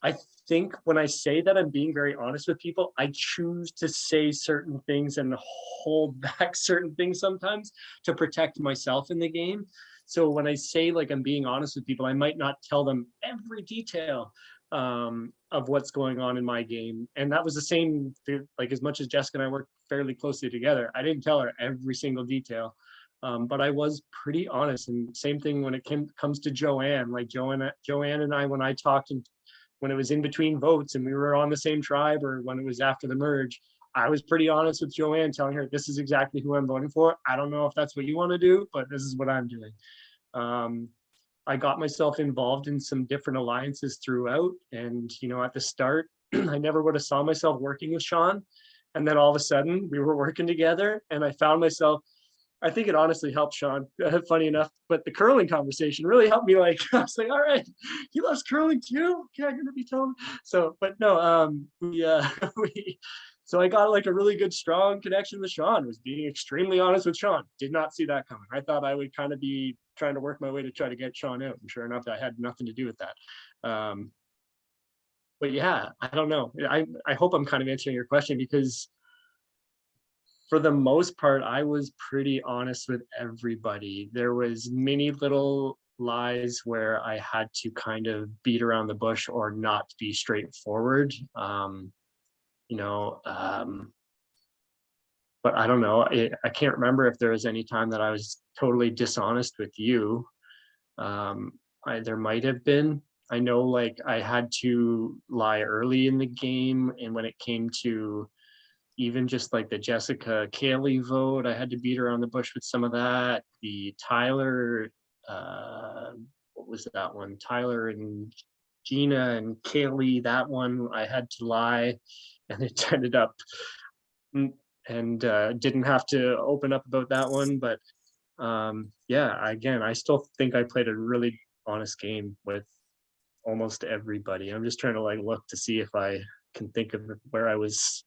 I think when I say that I'm being very honest with people, I choose to say certain things and hold back certain things sometimes to protect myself in the game. So when I say like I'm being honest with people, I might not tell them every detail of what's going on in my game. And that was the same, like, as much as Jessica and I worked fairly closely together, I didn't tell her every single detail. But I was pretty honest. And same thing when it comes to Joanne. Like Joanne and I, when I talked and when it was in between votes and we were on the same tribe, or when it was after the merge, I was pretty honest with Joanne, telling her this is exactly who I'm voting for. I don't know if that's what you want to do, but this is what I'm doing. I got myself involved in some different alliances throughout. And, you know, at the start, I never would have saw myself working with Sean. And then all of a sudden we were working together and I found myself, I think it honestly helped Sean, funny enough, but the curling conversation really helped me. Like, I was like, all right, he loves curling too. Okay, I'm gonna be told. So, but no, so I got like a really good, strong connection with Sean, was being extremely honest with Sean. Did not see that coming. I thought I would kind of be trying to work my way to try to get Sean out. And sure enough, I had nothing to do with that. But yeah, I don't know. I hope I'm kind of answering your question, because for the most part, I was pretty honest with everybody. There was many little lies where I had to kind of beat around the bush or not be straightforward. But I don't know. I can't remember if there was any time that I was totally dishonest with you. There might have been. I know, like, I had to lie early in the game, and when it came to even just like the Jessica Kaylee vote, I had to beat around the bush with some of that. The Tyler, what was that one? Tyler and Gina and Kaylee, that one I had to lie, and it ended up, and didn't have to open up about that one. But yeah, again, I still think I played a really honest game with almost everybody. I'm just trying to like look to see if I can think of where I was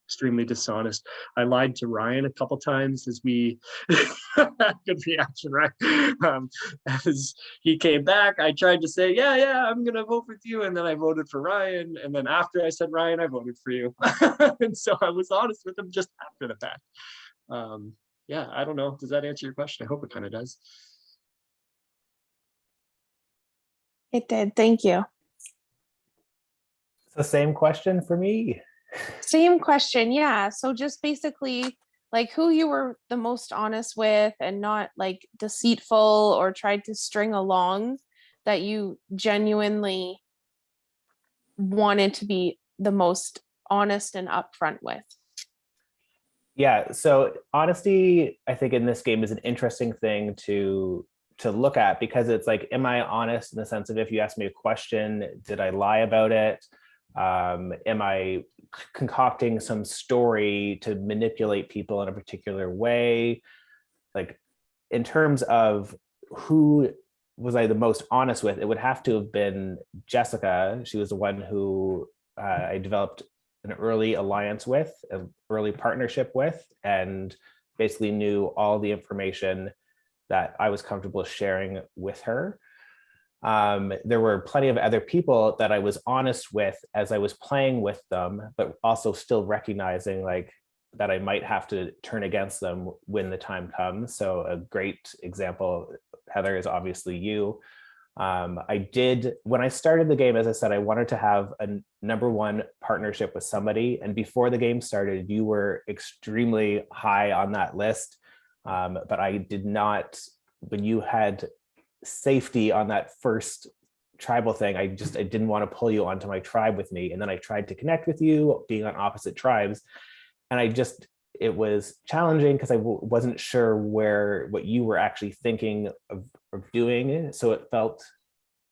extremely dishonest. I lied to Ryan a couple times as we good reaction, right? As he came back, I tried to say, yeah, I'm gonna vote with you, and then I voted for Ryan, and then after I said Ryan, I voted for you. And so I was honest with him just after the fact. Yeah, I don't know. Does that answer your question? I hope it kind of does. It did. Thank you. It's the same question for me. Same question. Yeah. So just basically like who you were the most honest with and not like deceitful or tried to string along, that you genuinely wanted to be the most honest and upfront with. Yeah, so honesty, I think in this game is an interesting thing to look at, because it's like, am I honest in the sense of, if you ask me a question, did I lie about it? Am I concocting some story to manipulate people in a particular way? Like, in terms of who was I the most honest with, it would have to have been Jessica. She was the one who I developed an early alliance with, an early partnership with, and basically knew all the information that I was comfortable sharing with her. There were plenty of other people that I was honest with as I was playing with them, but also still recognizing like that I might have to turn against them when the time comes. So a great example, Heather, is obviously you. When I started the game, as I said, I wanted to have a #1 partnership with somebody. And before the game started, you were extremely high on that list. But I did not, when you had safety on that first tribal thing, I didn't want to pull you onto my tribe with me. And then I tried to connect with you being on opposite tribes. And it was challenging because I wasn't sure what you were actually thinking of doing. So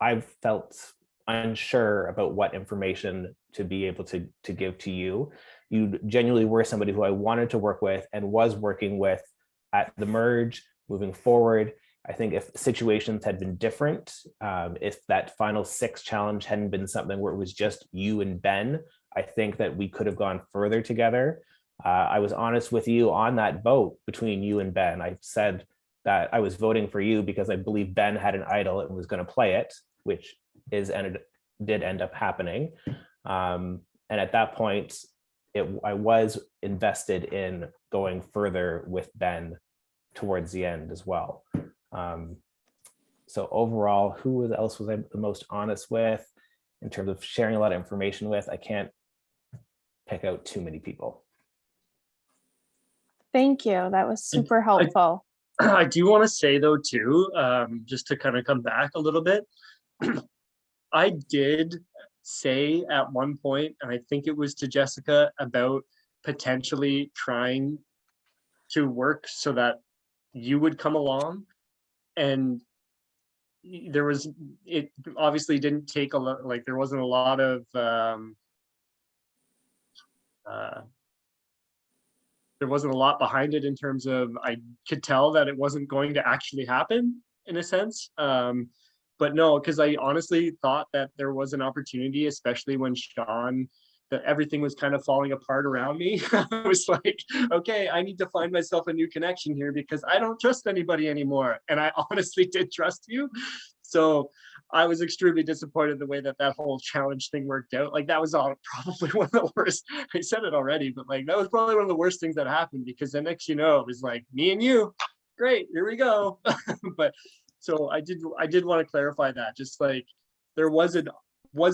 I felt unsure about what information to be able to give to you. You genuinely were somebody who I wanted to work with and was working with at the merge moving forward. I think if situations had been different, if that final 6 challenge hadn't been something where it was just you and Ben, I think that we could have gone further together. I was honest with you on that vote between you and Ben. I said that I was voting for you because I believe Ben had an idol and was going to play it, which did end up happening. And at that point, I was invested in going further with Ben towards the end as well. So overall, who else was I the most honest with in terms of sharing a lot of information with? I can't pick out too many people. Thank you. That was super helpful. I do want to say though too, just to kind of come back a little bit, I did say at one point, and I think it was to Jessica, about potentially trying to work so that you would come along. And it obviously didn't take a lot, like there wasn't a lot of, there wasn't a lot behind it in terms of, I could tell that it wasn't going to actually happen in a sense. But no, because I honestly thought that there was an opportunity, especially when Sean, that everything was kind of falling apart around me. I was like, okay, I need to find myself a new connection here because I don't trust anybody anymore. And I honestly did trust you. So I was extremely disappointed the way that whole challenge thing worked out. Like that was probably one of the worst, I said it already, but like that was probably one of the worst things that happened, because the next, it was like me and you, great, here we go. But so I did want to clarify that, just like there was a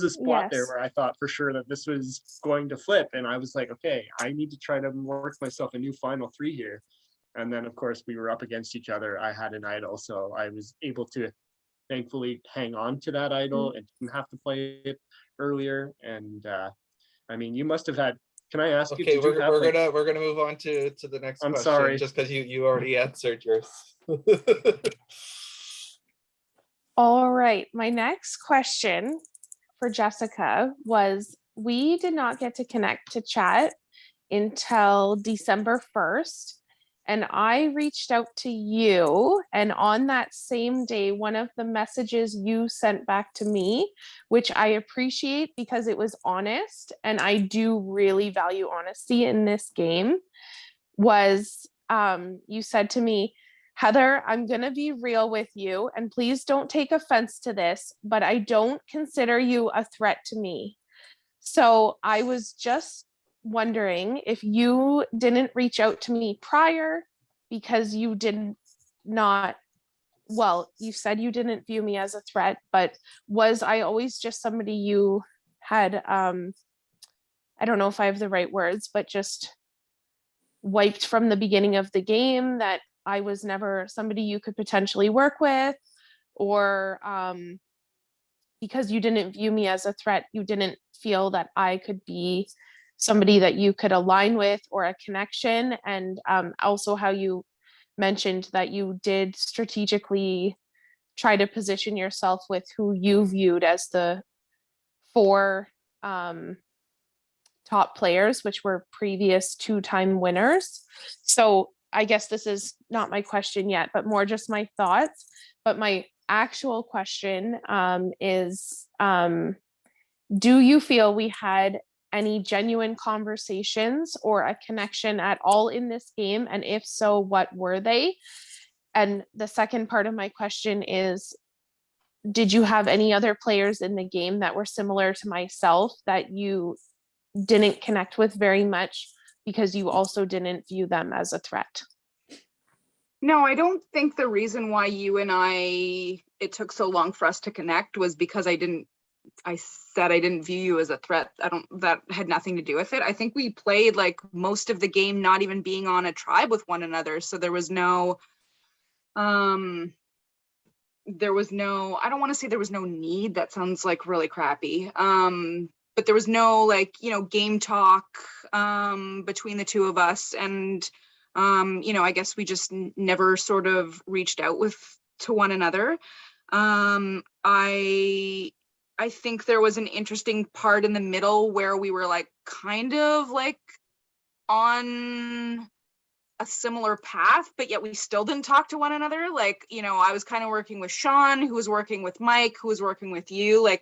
spot there where I thought for sure that this was going to flip. And I was like, okay, I need to try to work myself a new final 3 here. And then of course we were up against each other. I had an idol, so I was able to thankfully hang on to that idol and didn't have to play it earlier. And I mean, you must have had, can I ask you? Okay, we're gonna move on to the next question. Sorry. Just because you already answered yours. All right, my next question for Jessica was, we did not get to connect to chat until December 1st. And I reached out to you, and on that same day, one of the messages you sent back to me, which I appreciate because it was honest, and I do really value honesty in this game, was you said to me, Heather, I'm going to be real with you, and please don't take offense to this, but I don't consider you a threat to me. So I was just wondering if you didn't reach out to me prior because you did not, well, you said you didn't view me as a threat, but was I always just somebody you had, I don't know if I have the right words, but just wiped from the beginning of the game, that I was never somebody you could potentially work with, or because you didn't view me as a threat, you didn't feel that I could be somebody that you could align with or a connection. And also how you mentioned that you did strategically try to position yourself with who you viewed as the 4 top players, which were previous 2-time winners. So I guess this is not my question yet, but more just my thoughts. But my actual question is, do you feel we had any genuine conversations or a connection at all in this game? And if so, what were they? And the second part of my question is, did you have any other players in the game that were similar to myself that you didn't connect with very much because you also didn't view them as a threat? No, I don't think the reason why you and it took so long for us to connect was because I said I didn't view you as a threat. That had nothing to do with it. I think we played like most of the game not even being on a tribe with one another. So there was no, I don't want to say there was no need. That sounds like really crappy. But there was no like, game talk between the two of us. And, I guess we just never sort of reached out to one another. I think there was an interesting part in the middle where we were like kind of like on a similar path, but yet we still didn't talk to one another. Like, I was kind of working with Sean, who was working with Mike, who was working with you. Like,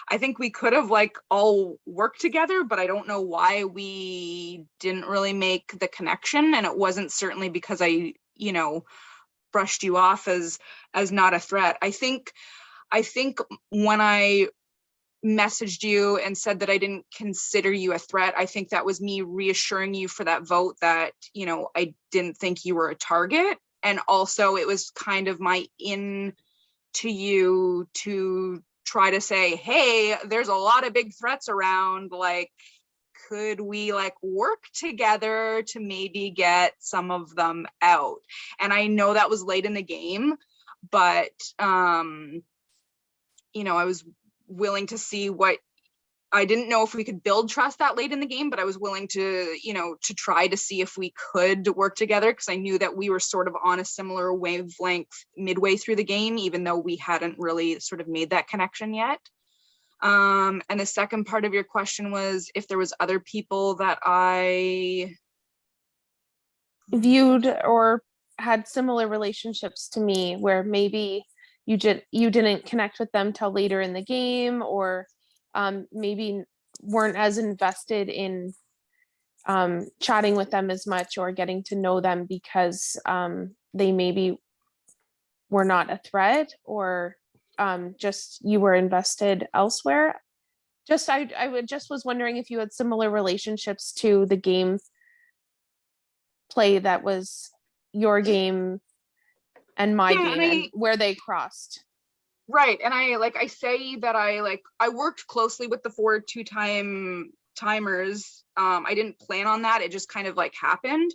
I think we could have like all worked together, but I don't know why we didn't really make the connection. And it wasn't certainly because I, brushed you off as not a threat. I think when I messaged you and said that I didn't consider you a threat, I think that was me reassuring you for that vote that, I didn't think you were a target. And also it was kind of my in to you to try to say, hey, there's a lot of big threats around. Like, could we like work together to maybe get some of them out? And I know that was late in the game, but, I was willing to see I didn't know if we could build trust that late in the game, but I was willing to, to try to see if we could work together, because I knew that we were sort of on a similar wavelength midway through the game, even though we hadn't really sort of made that connection yet. And the second part of your question was if there was other people that I viewed or had similar relationships to me where maybe you didn't connect with them till later in the game, or maybe weren't as invested in chatting with them as much or getting to know them because they maybe were not a threat, or just you were invested elsewhere. I just was wondering if you had similar relationships to the game play that was your game and my game, and where they crossed. Right. And I say that I worked closely with the 4 2-time timers. I didn't plan on that. It just kind of like happened.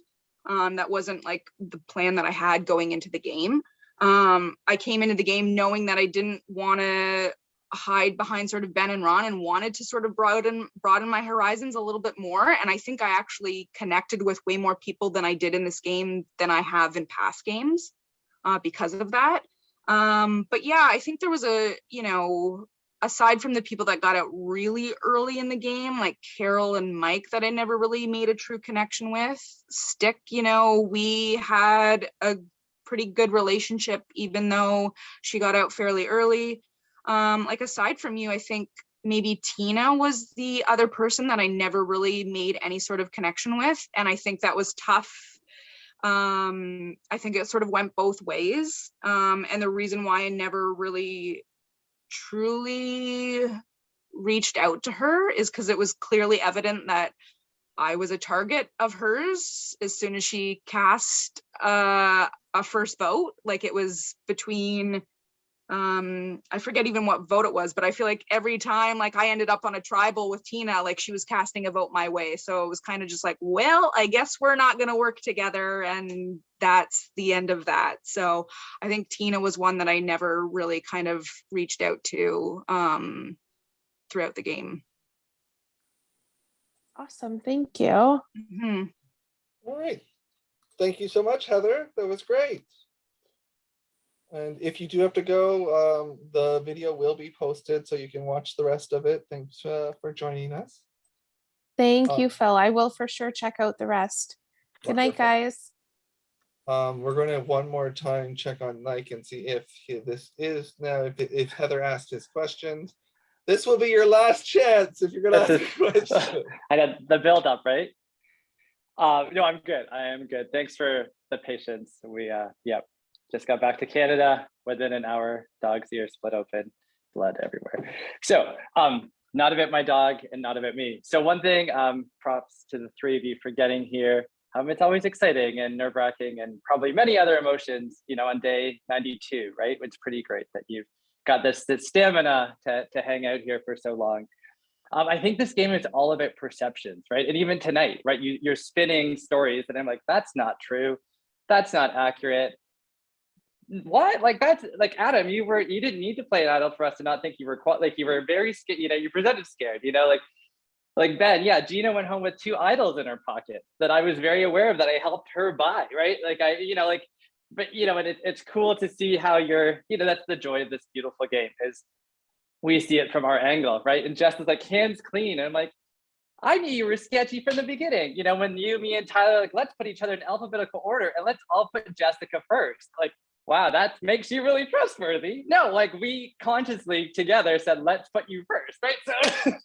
That wasn't like the plan that I had going into the game. I came into the game knowing that I didn't want to hide behind sort of Ben and Ron, and wanted to sort of broaden my horizons a little bit more. And I think I actually connected with way more people than I did in this game than I have in past games because of that. But yeah, I think there was aside from the people that got out really early in the game, like Carol and Mike, that I never really made a true connection with. Stick, we had a pretty good relationship, even though she got out fairly early. Aside from you, I think maybe Tina was the other person that I never really made any sort of connection with. And I think that was tough. I think it sort of went both ways. And the reason why I never really truly reached out to her is because it was clearly evident that I was a target of hers as soon as she cast a first vote. Like, it was between I forget even what vote it was, but I feel like every time like I ended up on a tribal with Tina, like she was casting a vote my way. So it was kind of just like, well, I guess we're not going to work together, and that's the end of that. So I think Tina was one that I never really kind of reached out to throughout the game. Awesome, thank you. Mm-hmm. All right, thank you so much, Heather. That was great. And if you do have to go, the video will be posted so you can watch the rest of it. Thanks for joining us. Thank you, Phil. I will for sure check out the rest. Good night, guys. We're going to one more time check on Nike and see if this is now, if Heather asked his questions. This will be your last chance if you're gonna ask a question. I got the build up, right? No, I'm good. I am good. Thanks for the patience. We just got back to Canada. Within an hour, dog's ear split open, blood everywhere. So not about my dog and not about me. So one thing, props to the three of you for getting here. It's always exciting and nerve-wracking and probably many other emotions, on day 92, right? It's pretty great that you've got this stamina to hang out here for so long. I think this game is all about perceptions, right? And even tonight, right? You're spinning stories and I'm like, that's not true. That's not accurate. What? Like that's like Adam, you didn't need to play an idol for us to not think you were you were very scared, you presented scared, like Ben, yeah, Gina went home with 2 idols in her pocket that I was very aware of that I helped her buy, right? But it's cool to see how you're, that's the joy of this beautiful game is we see it from our angle, right? And Jess is like, hands clean. And I'm like, I knew you were sketchy from the beginning. When you, me, and Tyler, like, let's put each other in alphabetical order and let's all put Jessica first. Like, wow, that makes you really trustworthy. No, like we consciously together said, let's put you first, right?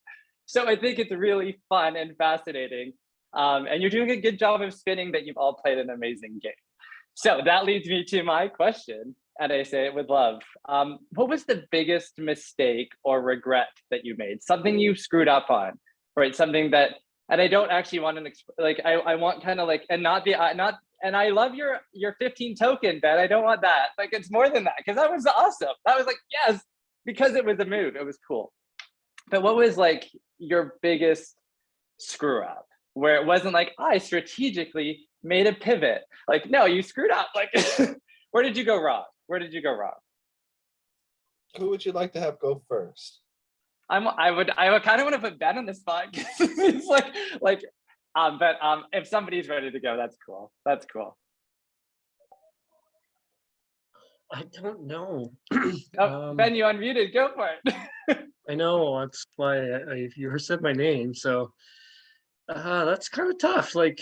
So I think it's really fun and fascinating. And you're doing a good job of spinning that you've all played an amazing game. So that leads me to my question, and I say it with love. What was the biggest mistake or regret that you made? Something you screwed up on, right? Something that, and I don't actually want to, I want kind of like, and and I love your 15 token, Ben. I don't want that. Like, it's more than that, because that was awesome. That was like, yes, because it was a move. It was cool. But what was like your biggest screw up where it wasn't like, I strategically made a pivot? Like, no, you screwed up. Like, where did you go wrong? Where did you go wrong? Who would you like to have go first? I kind of want to put Ben on the spot. It's but if somebody's ready to go, that's cool. That's cool. I don't know. Ben, you unmuted. Go for it. I know, that's why you said my name. So that's kind of tough. Like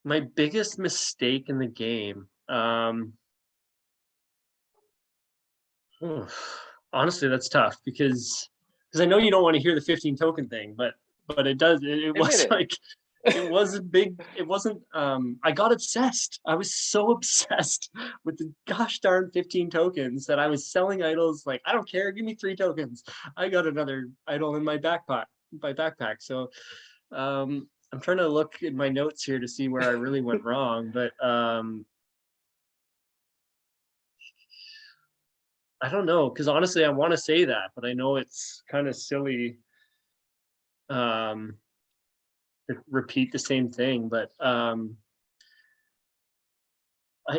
my biggest mistake in the game. Honestly, that's tough because I know you don't want to hear the 15 token thing, but it does. It was like, it wasn't big. It wasn't, I got obsessed. I was so obsessed with the gosh darn 15 tokens that I was selling idols. Like, I don't care. Give me 3 tokens. I got another idol in my backpack. So I'm trying to look in my notes here to see where I really went wrong, but I don't know, because honestly, I want to say that, but I know it's kind of silly to repeat the same thing. But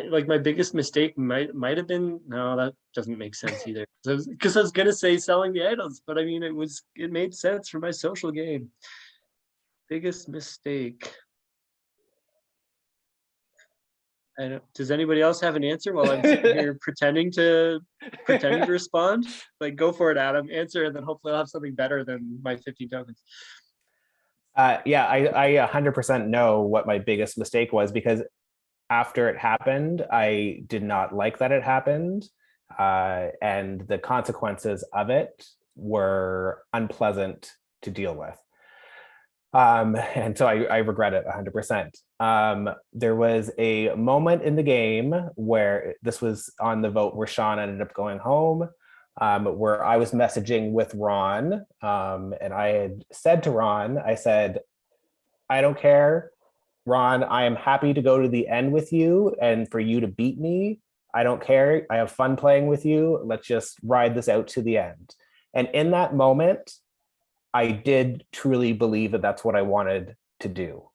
like my biggest mistake might have been, no, that doesn't make sense either. Because I was gonna say selling the idols, but I mean it made sense for my social game. Biggest mistake. Does anybody else have an answer while I'm sitting here pretending to respond? Like, go for it, Adam. Answer, and then hopefully I'll have something better than my 15 tokens. Yeah, I 100% know what my biggest mistake was, because after it happened, I did not like that it happened, and the consequences of it were unpleasant to deal with. And so I regret it 100%. There was a moment in the game where this was on the vote where Sean ended up going home, where I was messaging with Ron, and I had said to Ron, I said, I don't care, Ron, I am happy to go to the end with you and for you to beat me. I don't care. I have fun playing with you. Let's just ride this out to the end. And in that moment, I did truly believe that that's what I wanted to do.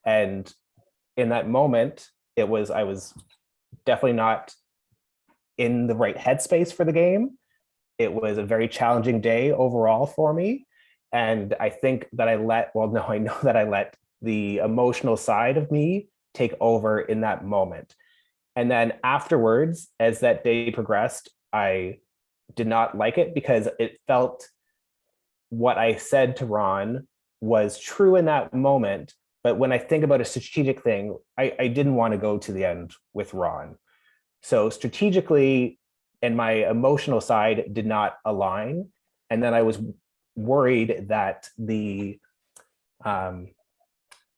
And in that moment, I was definitely not in the right headspace for the game. It was a very challenging day overall for me. And I think that I know that I let the emotional side of me take over in that moment. And then afterwards, as that day progressed, I did not like it because it felt what I said to Ron was true in that moment. But when I think about a strategic thing, I didn't want to go to the end with Ron. So strategically, and my emotional side did not align. And then I was worried that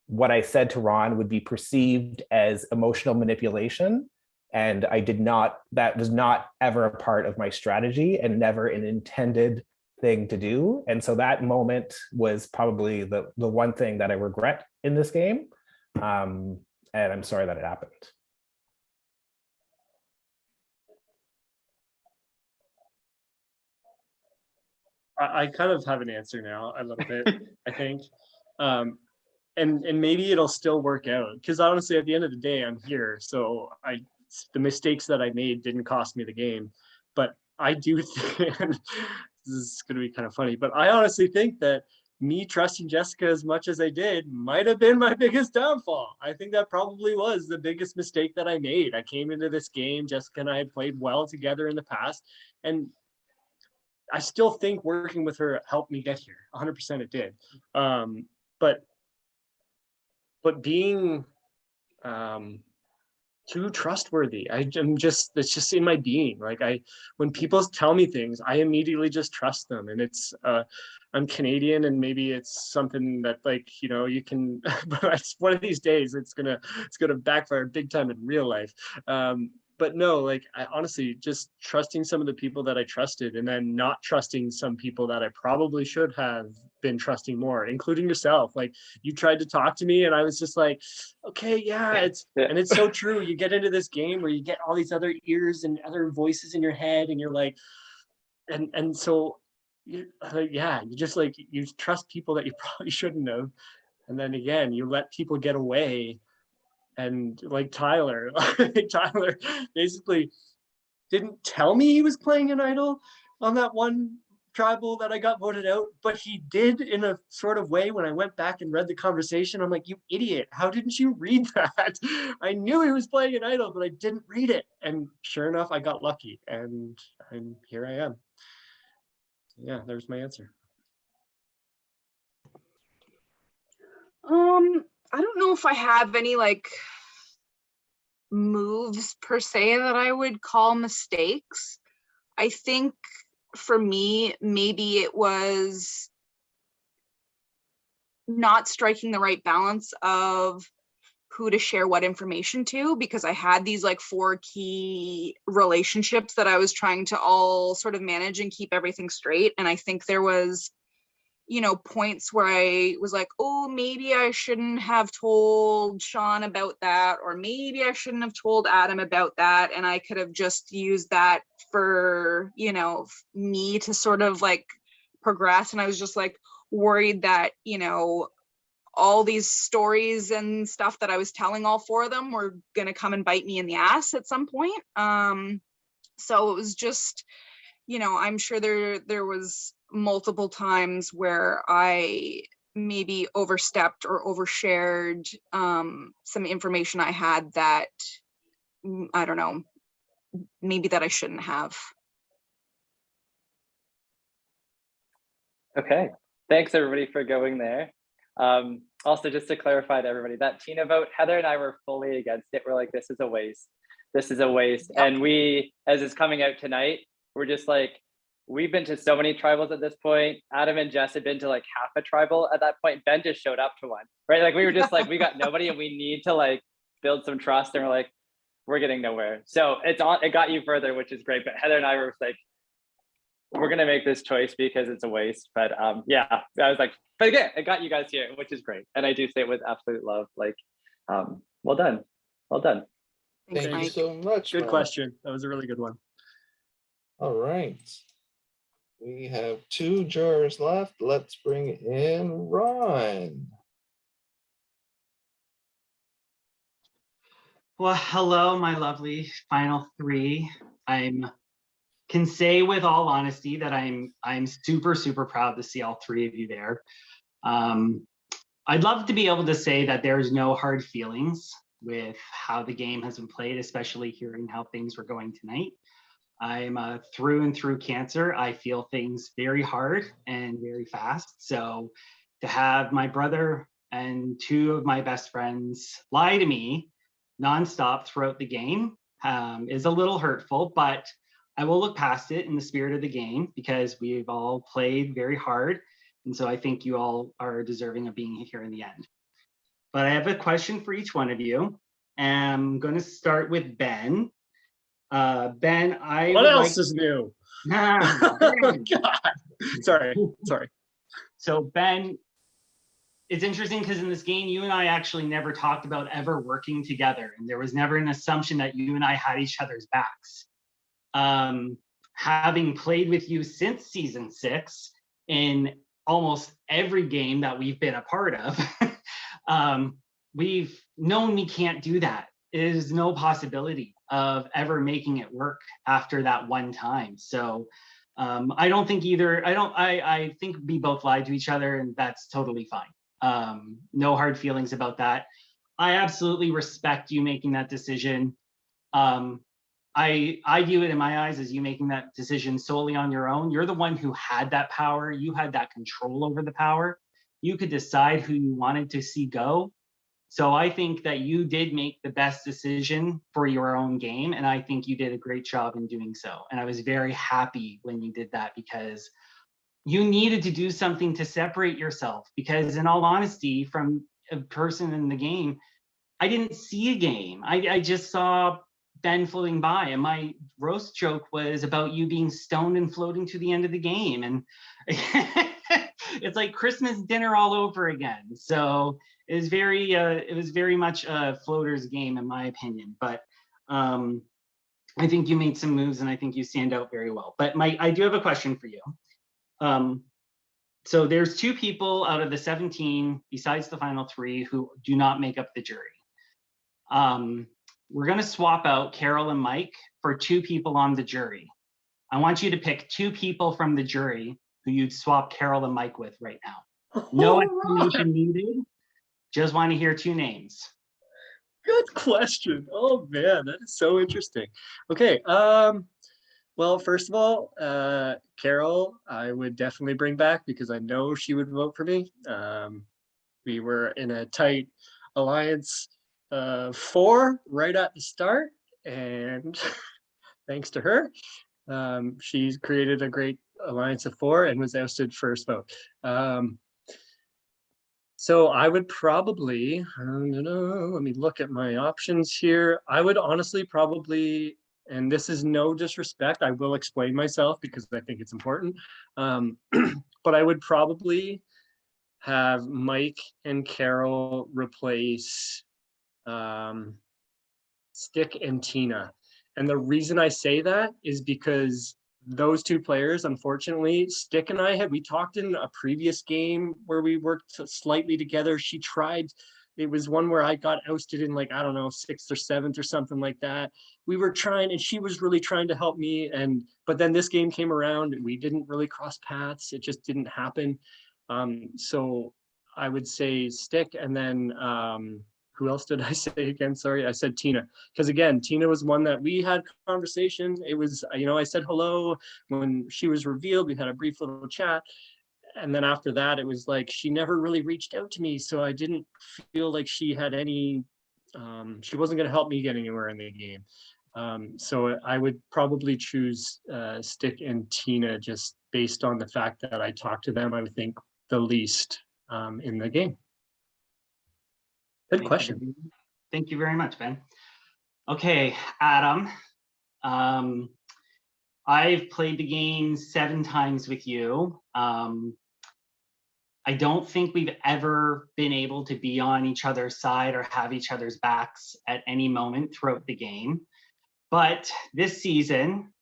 what I said to Ron would be perceived as emotional manipulation. And that was not ever a part of my strategy and never an intended thing to do. And so that moment was probably the one thing that I regret in this game. And I'm sorry that it happened. I kind of have an answer now, a little bit, I think. And maybe it'll still work out, because honestly, at the end of the day, I'm here. So the mistakes that I made didn't cost me the game. But I do think, this is going to be kind of funny, but I honestly think that me trusting Jessica as much as I did might have been my biggest downfall. I think that probably was the biggest mistake that I made. I came into this game, Jessica and I had played well together in the past, and I still think working with her helped me get here. 100% it did. But being too trustworthy, it's just in my being. Like when people tell me things, I immediately just trust them. And it's, I'm Canadian, and maybe it's something that, like, you know, you can, but one of these days it's gonna backfire big time in real life. But no, like, I honestly just trusting some of the people that I trusted, and then not trusting some people that I probably should have been trusting more, including yourself. Like, you tried to talk to me and I was just like, okay, yeah, and it's so true. You get into this game where you get all these other ears and other voices in your head, and you're like, and so you just like, you trust people that you probably shouldn't have. And then again, you let people get away. And like Tyler, Tyler basically didn't tell me he was playing an idol on that one tribal that I got voted out, but he did in a sort of way. When I went back and read the conversation, I'm like, you idiot, how didn't you read that? I knew he was playing an idol, but I didn't read it. And sure enough, I got lucky, and here I am. Yeah, there's my answer. I don't know if I have any like moves per se that I would call mistakes. I think for me, maybe it was not striking the right balance of who to share what information to, because I had these like 4 key relationships that I was trying to all sort of manage and keep everything straight. And I think there was, you know, points where I was like, oh, maybe I shouldn't have told Sean about that, or maybe I shouldn't have told Adam about that. And I could have just used that for, you know, me to sort of like progress. And I was just like worried that, you know, all these stories and stuff that I was telling all 4 of them were going to come and bite me in the ass at some point. So it was just, you know, I'm sure there was multiple times where I maybe overstepped or overshared some information I had that, I don't know, maybe that I shouldn't have. Okay, thanks everybody for going there. Also, just to clarify to everybody, that Tina vote, Heather and I were fully against it. We're like, this is a waste. This is a waste. Yep. And we, as it's coming out tonight, we're just like, we've been to so many tribals at this point. Adam and Jess had been to like half a tribal at that point. Ben just showed up to one, right? Like we were just like, we got nobody, and we need to like build some trust. And we're like, we're getting nowhere. So it got you further, which is great. But Heather and I were like, we're gonna make this choice because it's a waste. But yeah, I was like, but again, it got you guys here, which is great. And I do say it with absolute love. Like, well done, well done. Thank you so much. Good question. That was a really good one. All right. We have 2 jurors left. Let's bring in Ron. Well, hello, my lovely final 3. Can say with all honesty that I'm super, super proud to see all 3 of you there. I'd love to be able to say that there's no hard feelings with how the game has been played, especially hearing how things were going tonight. I'm through and through Cancer. I feel things very hard and very fast. So to have my brother and 2 of my best friends lie to me nonstop throughout the game is a little hurtful, but I will look past it in the spirit of the game because we've all played very hard. And so I think you all are deserving of being here in the end. But I have a question for each one of you. I'm going to start with Ben. Ben, What else is new? Oh, God. Sorry. So Ben, it's interesting because in this game, you and I actually never talked about ever working together. And there was never an assumption that you and I had each other's backs. Having played with you since season 6 in almost every game that we've been a part of, we've known we can't do that. There's no possibility of ever making it work after that one time. So I don't think either, I think we both lied to each other, and that's totally fine. No hard feelings about that. I absolutely respect you making that decision. I view it in my eyes as you making that decision solely on your own. You're the one who had that power. You had that control over the power. You could decide who you wanted to see go. So I think that you did make the best decision for your own game. And I think you did a great job in doing so. And I was very happy when you did that because you needed to do something to separate yourself. Because in all honesty, from a person in the game, I didn't see a game. I just saw Ben floating by, and my roast joke was about you being stoned and floating to the end of the game. And it's like Christmas dinner all over again. So it was very much a floater's game in my opinion. But I think you made some moves and I think you stand out very well. But I do have a question for you. So there's 2 people out of the 17 besides the final 3 who do not make up the jury. We're going to swap out Carol and Mike for 2 people on the jury. I want you to pick 2 people from the jury who you'd swap Carol and Mike with right now. No explanation needed. Just want to hear 2 names. Good question. Oh man, that is so interesting. Okay. Well, first of all, Carol, I would definitely bring back because I know she would vote for me. We were in a tight alliance 4 right at the start, and thanks to her, she's created a great alliance of 4 and was ousted first vote. So I would probably, let me look at my options here. I would honestly probably, and this is no disrespect, I will explain myself because I think it's important, but I would probably have Mike and Carol replace Stick and Tina. And the reason I say that is because those 2 players, unfortunately, Stick and I we talked in a previous game where we worked slightly together. She tried, it was one where I got ousted in like, I don't know, 6th or 7th or something like that. We were trying, and she was really trying to help me. But then this game came around and we didn't really cross paths. It just didn't happen. So I would say Stick, and then who else did I say again? Sorry, I said Tina. Because again, Tina was one that we had conversation. It was, I said hello when she was revealed. We had a brief little chat. And then after that, it was like, she never really reached out to me. So I didn't feel like she had any, she wasn't going to help me get anywhere in the game. So I would probably choose Stick and Tina just based on the fact that I talked to them, I would think, the least in the game. Good question. Thank you very much, Ben. Okay, Adam. I've played the game 7 times with you. I don't think we've ever been able to be on each other's side or have each other's backs at any moment throughout the game. But this season,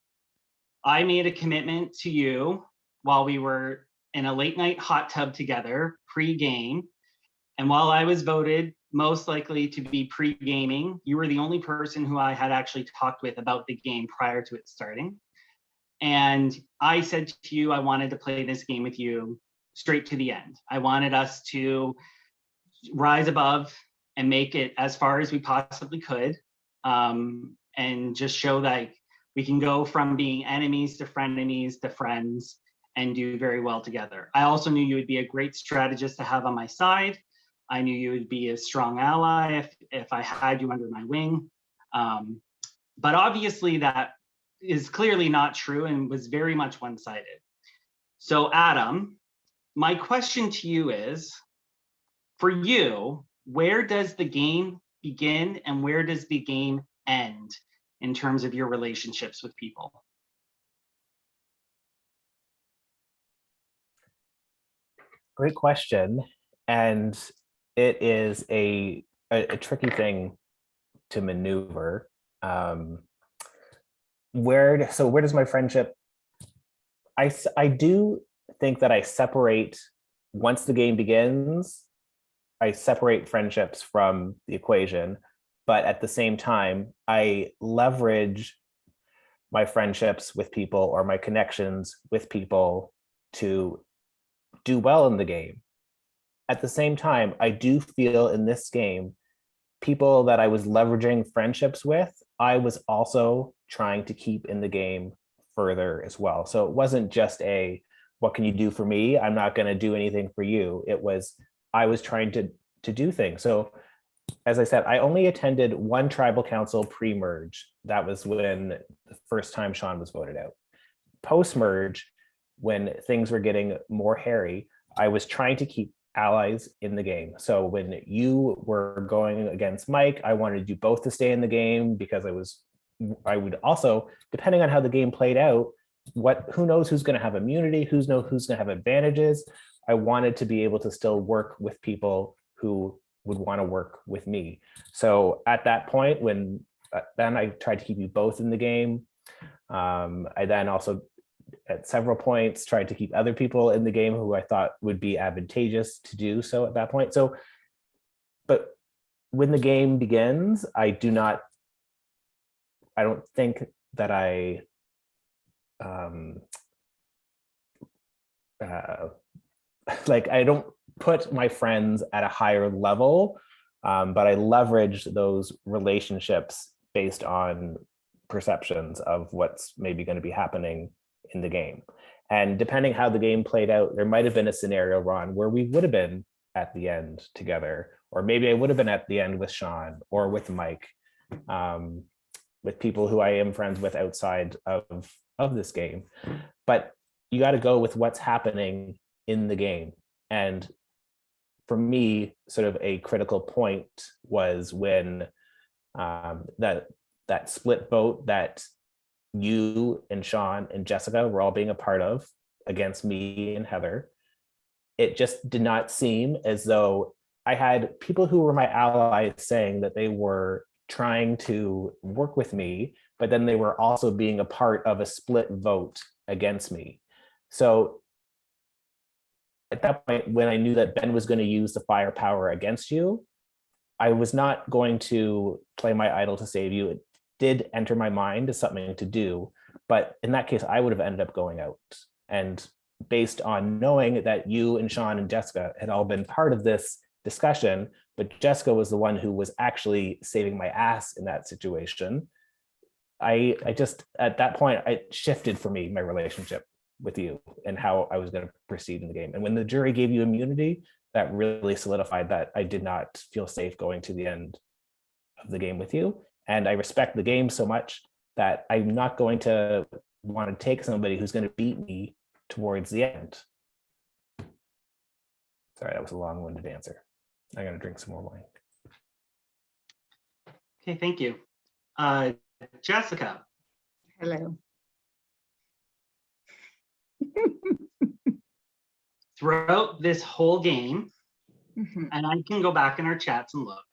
I made a commitment to you while we were in a late night hot tub together pre-game. And while I was voted most likely to be pre-gaming, you were the only person who I had actually talked with about the game prior to it starting. And I said to you, I wanted to play this game with you straight to the end. I wanted us to rise above and make it as far as we possibly could, and just show that we can go from being enemies to frenemies to friends and do very well together. I also knew you would be a great strategist to have on my side. I knew you would be a strong ally if I had you under my wing. But obviously that is clearly not true and was very much one-sided. So Adam, my question to you is, for you, where does the game begin and where does the game end in terms of your relationships with people? Great question. And it is a tricky thing to maneuver. Where does my friendship, I do think that I separate, once the game begins, I separate friendships from the equation, but at the same time, I leverage my friendships with people or my connections with people to do well in the game. At the same time, I do feel in this game, people that I was leveraging friendships with, I was also trying to keep in the game further as well. So it wasn't just a, what can you do for me? I'm not going to do anything for you. It was, I was trying to do things. So as I said, I only attended one tribal council pre-merge. That was when the first time Sean was voted out. Post-merge, when things were getting more hairy, I was trying to keep allies in the game. So when you were going against Mike, I wanted you both to stay in the game because I would also, depending on how the game played out, who knows who's going to have immunity, who's going to have advantages. I wanted to be able to still work with people who would want to work with me. So at that point, then I tried to keep you both in the game. I then also at several points tried to keep other people in the game who I thought would be advantageous to do so at that point. So, but when the game begins, I don't think that I I don't put my friends at a higher level, but I leverage those relationships based on perceptions of what's maybe going to be happening in the game. And depending how the game played out, there might have been a scenario, Ron, where we would have been at the end together, or maybe I would have been at the end with Sean or with Mike, with people who I am friends with outside of this game. But you got to go with what's happening in the game. And for me, sort of a critical point was when that split vote that you and Sean and Jessica were all being a part of against me and Heather, it just did not seem as though I had people who were my allies saying that they were trying to work with me, but then they were also being a part of a split vote against me. So at that point, when I knew that Ben was going to use the firepower against you, I was not going to play my idol to save you. It did enter my mind as something to do, but in that case, I would have ended up going out. And based on knowing that you and Sean and Jessica had all been part of this discussion, but Jessica was the one who was actually saving my ass in that situation, I just, at that point, it shifted for me, my relationship with you and how I was going to proceed in the game. And when the jury gave you immunity, that really solidified that I did not feel safe going to the end of the game with you. And I respect the game so much that I'm not going to want to take somebody who's going to beat me towards the end. Sorry, that was a long-winded answer. I'm going to drink some more wine. Okay, thank you. Jessica. Hello. Throughout this whole game, and I can go back in our chats and look,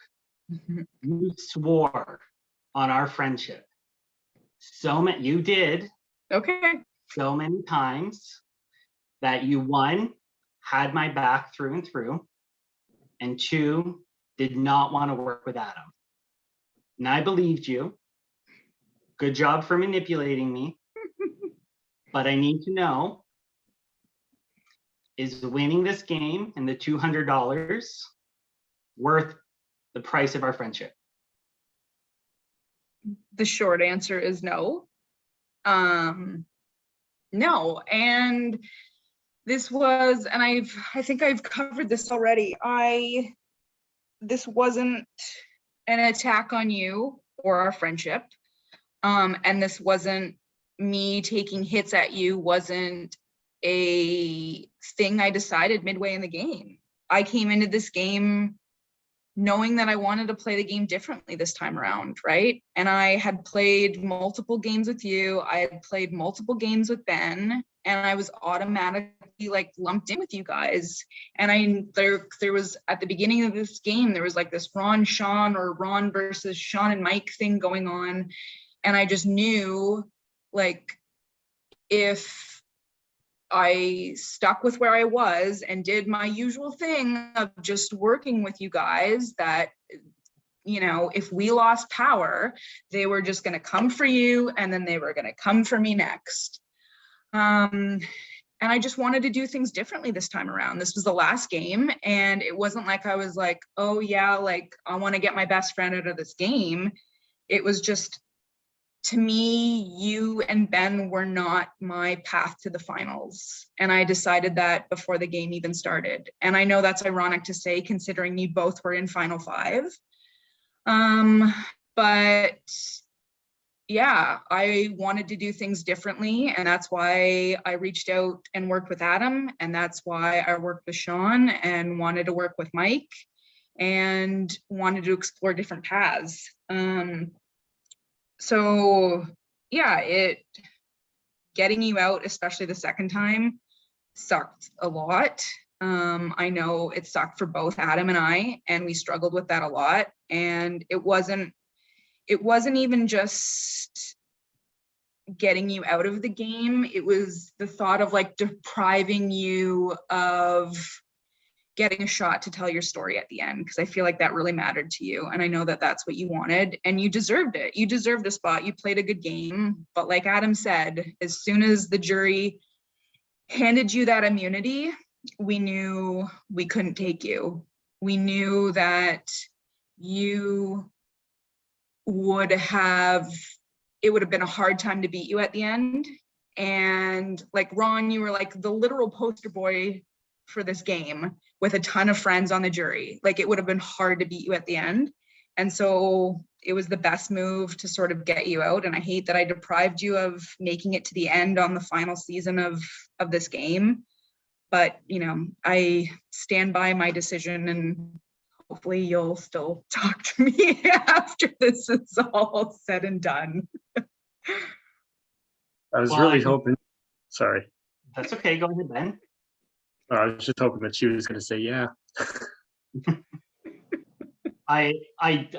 you swore on our friendship. You did. Okay. So many times that you, one, had my back through and through, and two, did not want to work with Adam. And I believed you. Good job for manipulating me. But I need to know, is winning this game and the $200 worth the price of our friendship? The short answer is no. No, and this was, and I think I've covered this already. This wasn't an attack on you or our friendship. And this wasn't me taking hits at you wasn't a thing I decided midway in the game. I came into this game knowing that I wanted to play the game differently this time around, right? And I had played multiple games with you. I had played multiple games with Ben, and I was automatically like lumped in with you guys. And there was, at the beginning of this game, there was like this Sean or Ron versus Sean and Mike thing going on. And I just knew, like, if I stuck with where I was and did my usual thing of just working with you guys, that, you know, if we lost power, they were just going to come for you, and then they were going to come for me next. And I just wanted to do things differently this time around. This was the last game, and it wasn't like I was like, oh yeah, like I want to get my best friend out of this game. It was just, to me, you and Ben were not my path to the finals. And I decided that before the game even started. And I know that's ironic to say, considering you both were in Final Five. But yeah, I wanted to do things differently. And that's why I reached out and worked with Adam. And that's why I worked with Sean and wanted to work with Mike and wanted to explore different paths. So yeah, getting you out, especially the second time, sucked a lot. I know it sucked for both Adam and I, and we struggled with that a lot. And it wasn't even just getting you out of the game. It was the thought of like depriving you of getting a shot to tell your story at the end, because I feel like that really mattered to you. And I know that that's what you wanted, and you deserved it. You deserved a spot. You played a good game. But like Adam said, as soon as the jury handed you that immunity, we knew we couldn't take you. We knew that it would have been a hard time to beat you at the end. And like Ron, you were like the literal poster boy for this game, with a ton of friends on the jury. Like, it would have been hard to beat you at the end. And so it was the best move to sort of get you out. And I hate that I deprived you of making it to the end on the final season of this game. But, you know, I stand by my decision, and hopefully you'll still talk to me after this is all said and done. I was really hoping, sorry. That's okay, go ahead, Ben. I was just hoping that she was going to say, yeah. I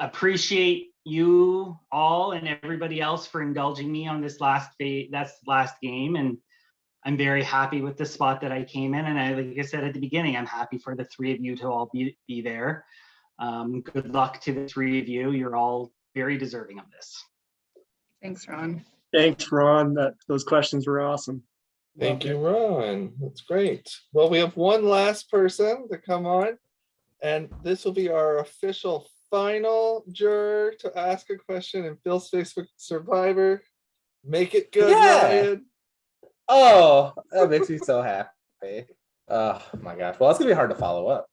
appreciate you all and everybody else for indulging me on this last game, and I'm very happy with the spot that I came in. And like I said at the beginning, I'm happy for the three of you to all be there. Good luck to the three of you. You're all very deserving of this. Thanks, Ron. Thanks, Ron. Those questions were awesome. Thank you, Ron. That's great. Well, we have one last person to come on, and this will be our official final juror to ask a question in Phil's Facebook Survivor. Make it good, Ryan. Oh, that makes me so happy. Oh my gosh. Well, it's gonna be hard to follow up.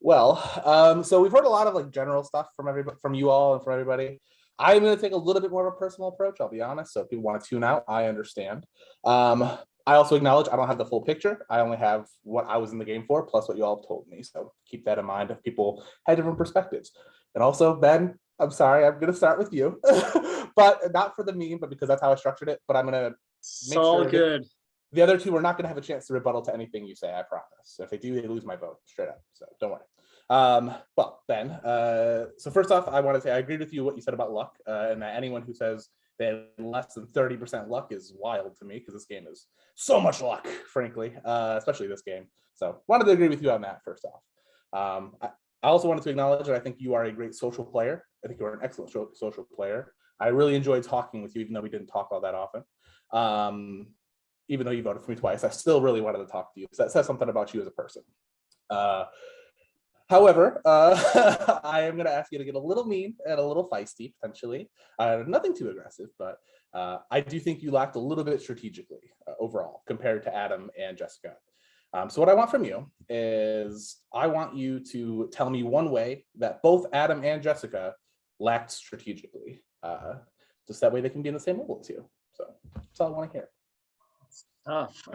So we've heard a lot of like general stuff from you all and from everybody. I'm going to take a little bit more of a personal approach, I'll be honest. So if people want to tune out, I understand. I also acknowledge I don't have the full picture. I only have what I was in the game for, plus what you all have told me. So keep that in mind if people had different perspectives. And also, Ben, I'm sorry, I'm going to start with you, but not for the meme, but because that's how I structured it. But I'm going to make all sure good. The other two are not going to have a chance to rebuttal to anything you say, I promise. So if they do, they lose my vote straight up. So don't worry. Well, Ben, so first off, I want to say I agree with you what you said about luck, and that anyone who says they had less than 30% luck is wild to me, because this game is so much luck, frankly, especially this game. So wanted to agree with you on that first off. I also wanted to acknowledge that I think you are a great social player. I think you are an excellent social player. I really enjoyed talking with you, even though we didn't talk all that often. Even though you voted for me twice, I still really wanted to talk to you. So that says something about you as a person. However, I am going to ask you to get a little mean and a little feisty, potentially. Nothing too aggressive, but I do think you lacked a little bit strategically overall compared to Adam and Jessica. So what I want from you is I want you to tell me one way that both Adam and Jessica lacked strategically. Just that way they can be in the same level as you. So that's all I want to hear. Tough.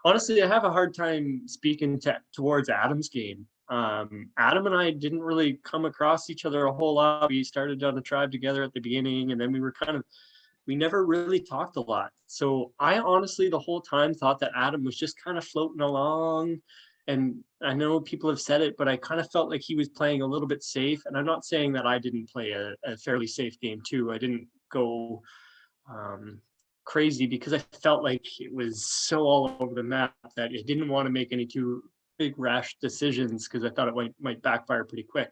Honestly, I have a hard time speaking towards Adam's game. Adam and I didn't really come across each other a whole lot. We started on the tribe together at the beginning, and then we never really talked a lot. So I honestly, the whole time thought that Adam was just kind of floating along. And I know people have said it, but I kind of felt like he was playing a little bit safe. And I'm not saying that I didn't play a fairly safe game too. I didn't go crazy because I felt like it was so all over the map that I didn't want to make any too big rash decisions because I thought it might backfire pretty quick.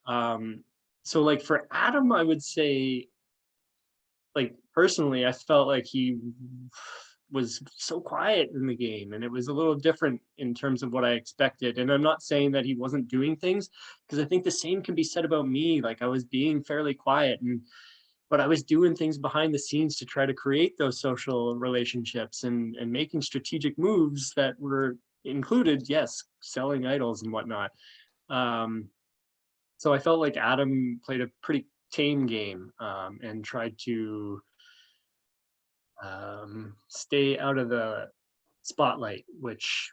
So like for Adam, I would say, like personally, I felt like he was so quiet in the game, and it was a little different in terms of what I expected. And I'm not saying that he wasn't doing things, because I think the same can be said about me. Like I was being fairly quiet, but I was doing things behind the scenes to try to create those social relationships and making strategic moves that were included, yes, selling idols and whatnot. So I felt like Adam played a pretty tame game and tried to stay out of the spotlight, which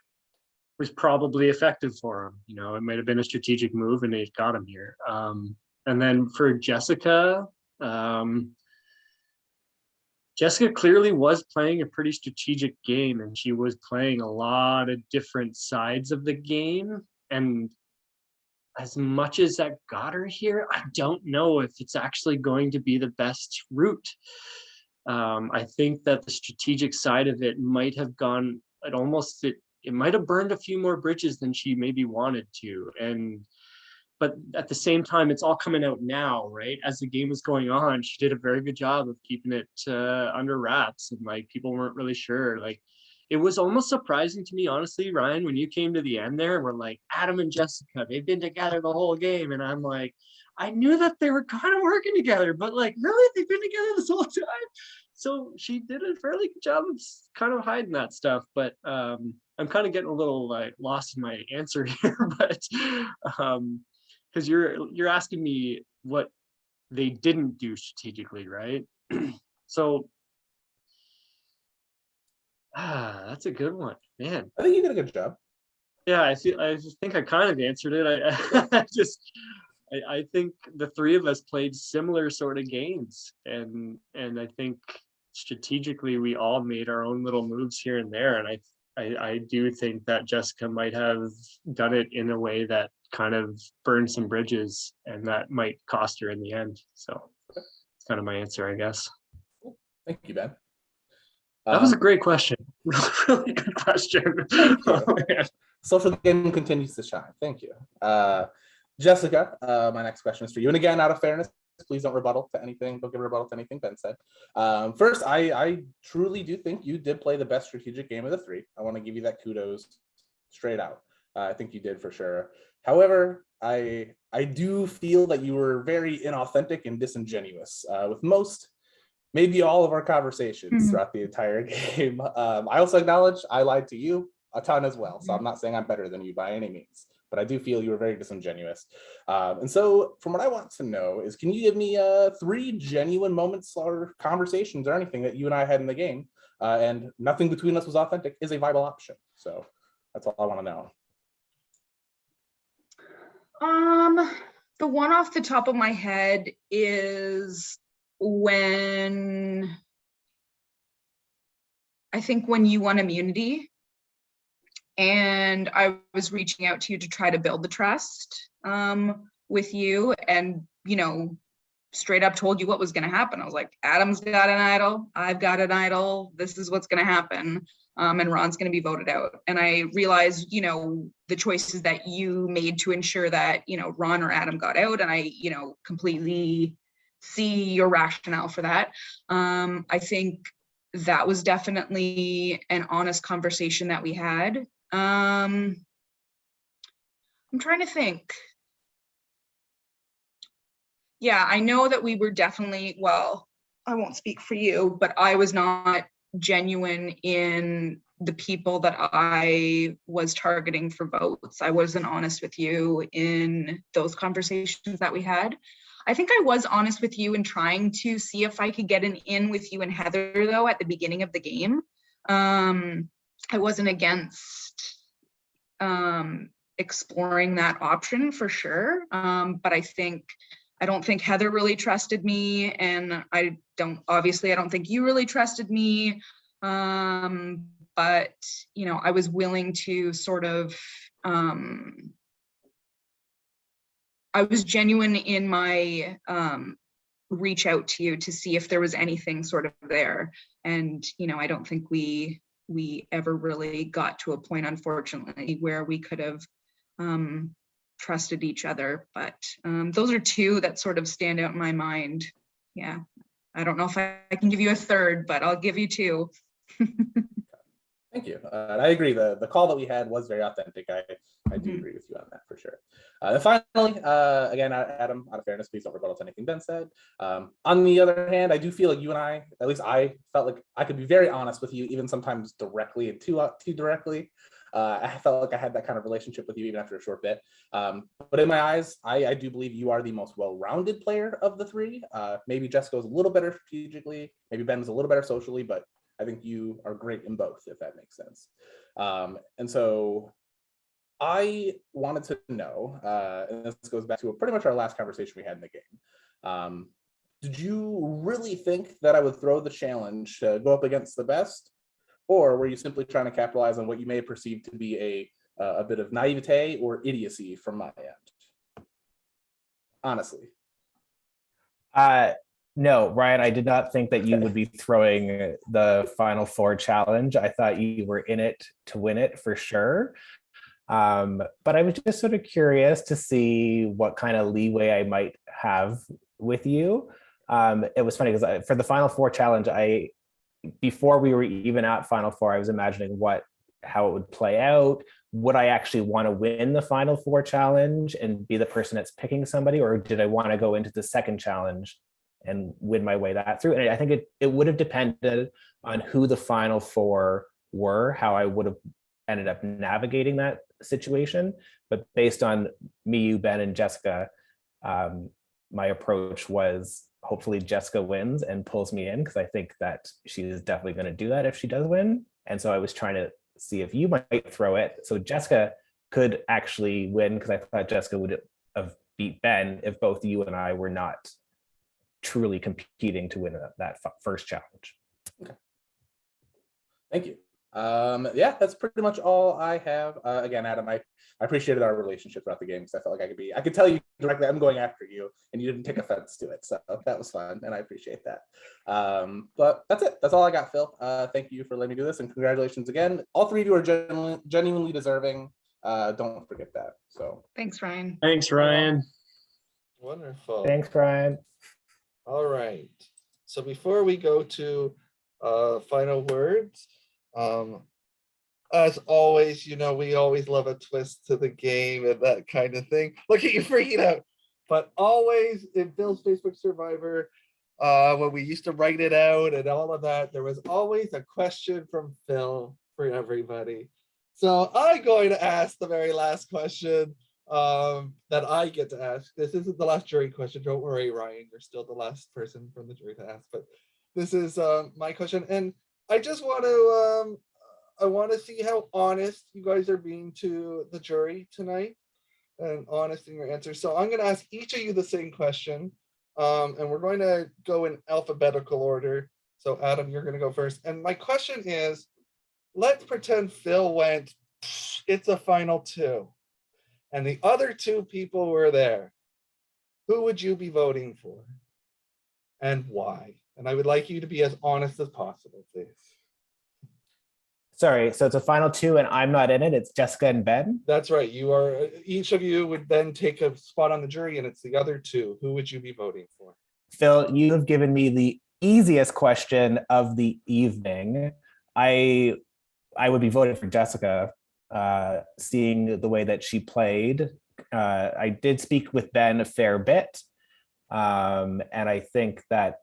was probably effective for him. You know, it might have been a strategic move and it got him here. And then for Jessica, Jessica clearly was playing a pretty strategic game, and she was playing a lot of different sides of the game. And as much as that got her here, I don't know if it's actually going to be the best route. I think that the strategic side of it might have gone, it might have burned a few more bridges than she maybe wanted to. But at the same time, it's all coming out now, right? As the game was going on, she did a very good job of keeping it under wraps, and like people weren't really sure. Like it was almost surprising to me, honestly, Ryan, when you came to the end there and we're like, Adam and Jessica, they've been together the whole game. And I'm like, I knew that they were kind of working together, but like, really, they've been together this whole time? So she did a fairly good job of kind of hiding that stuff. But I'm kind of getting a little like lost in my answer here, but because you're asking me what they didn't do strategically, right? So that's a good one, man. I think you did a good job. Yeah, I think I kind of answered it. I think the three of us played similar sort of games, and I think strategically we all made our own little moves here and there, and I do think that Jessica might have done it in a way that kind of burned some bridges, and that might cost her in the end. So it's kind of my answer, I guess. Thank you, Ben. That was a great question. Really good question. Oh, social game continues to shine. Thank you. Jessica, my next question is for you. And again, out of fairness, please don't rebuttal to anything. Don't give a rebuttal to anything Ben said. First, I truly do think you did play the best strategic game of the three. I want to give you that kudos straight out. I think you did for sure. However, I do feel that you were very inauthentic and disingenuous with most, maybe all of our conversations throughout the entire game. I also acknowledge I lied to you a ton as well. So I'm not saying I'm better than you by any means, but I do feel you were very disingenuous. And so from what I want to know is, can you give me 3 genuine moments or conversations or anything that you and I had in the game, and nothing between us was authentic, is a viable option? So that's all I want to know. The one off the top of my head is when you won immunity, and I was reaching out to you to try to build the trust with you, and straight up told you what was going to happen. I was like, Adam's got an idol, I've got an idol, this is what's going to happen, and Ron's going to be voted out. And I realized the choices that you made to ensure that Ron or Adam got out, and I completely see your rationale for that. I think that was definitely an honest conversation that we had. I'm trying to think. Yeah, I know that we were definitely, well, I won't speak for you, but I was not genuine in the people that I was targeting for votes. I wasn't honest with you in those conversations that we had. I think I was honest with you in trying to see if I could get an in with you and Heather, though, at the beginning of the game. I wasn't against exploring that option for sure. But I don't think Heather really trusted me, and I don't think you really trusted me. But, you know, I was willing to sort of, I was genuine in my reach out to you to see if there was anything sort of there. And, you know, I don't think we ever really got to a point, unfortunately, where we could have trusted each other. But those are two that sort of stand out in my mind. Yeah. I don't know if I can give you a third, but I'll give you two. Thank you. And I agree. The call that we had was very authentic. I do agree with you on that for sure. And finally, again, Adam, out of fairness, please don't rebuttal to anything Ben said. On the other hand, I do feel like you and I, at least I felt like I could be very honest with you, even sometimes directly and too directly. I felt like I had that kind of relationship with you even after a short bit. But in my eyes, I do believe you are the most well-rounded player of the three. Maybe Jessica was a little better strategically, maybe Ben was a little better socially, but I think you are great in both, if that makes sense. And so I wanted to know, and this goes back to pretty much our last conversation we had in the game. Did you really think that I would throw the challenge to go up against the best? Or were you simply trying to capitalize on what you may have perceived to be a bit of naivete or idiocy from my end? Honestly. No, Ryan, I did not think that you would be throwing the Final Four challenge. I thought you were in it to win it for sure. But I was just sort of curious to see what kind of leeway I might have with you. It was funny because for the Final Four challenge, before we were even at Final Four, I was imagining how it would play out. Would I actually want to win the Final Four challenge and be the person that's picking somebody, or did I want to go into the second challenge and win my way that through? And I think it would have depended on who the Final Four were, how I would have ended up navigating that situation. But based on me, you, Ben, and Jessica, my approach was hopefully Jessica wins and pulls me in, because I think that she is definitely going to do that if she does win. And so I was trying to see if you might throw it so Jessica could actually win, because I thought Jessica would have beat Ben if both you and I were not truly competing to win that first challenge. Okay. Thank you. Yeah, that's pretty much all I have. Again, Adam, I appreciated our relationship throughout the game, because I felt like I could tell you directly, I'm going after you, and you didn't take offense to it. So that was fun, and I appreciate that. But that's it. That's all I got, Phil. Thank you for letting me do this, and congratulations again. All three of you are genuinely deserving. Don't forget that. So thanks, Ryan. Thanks, Ryan. Wonderful. Thanks, Ryan. All right. So before we go to final words, as always, you know, we always love a twist to the game and that kind of thing. Look at you freaking out. But always in Phil's Facebook Survivor, when we used to write it out and all of that, there was always a question from Phil for everybody. So I'm going to ask the very last question that I get to ask. This isn't the last jury question. Don't worry, Ryan. You're still the last person from the jury to ask. But this is my question. And I just want to I want to see how honest you guys are being to the jury tonight, and honest in your answers. So I'm going to ask each of you the same question, and we're going to go in alphabetical order. So Adam, you're going to go first. And my question is, let's pretend Phil went, it's a final two, and the other two people were there. Who would you be voting for, and why? And I would like you to be as honest as possible, please. Sorry, so it's a final two and I'm not in it. It's Jessica and Ben. That's right. You are, each of you would then take a spot on the jury, and it's the other two. Who would you be voting for? Phil, you have given me the easiest question of the evening. I would be voting for Jessica, seeing the way that she played. I did speak with Ben a fair bit, and I think that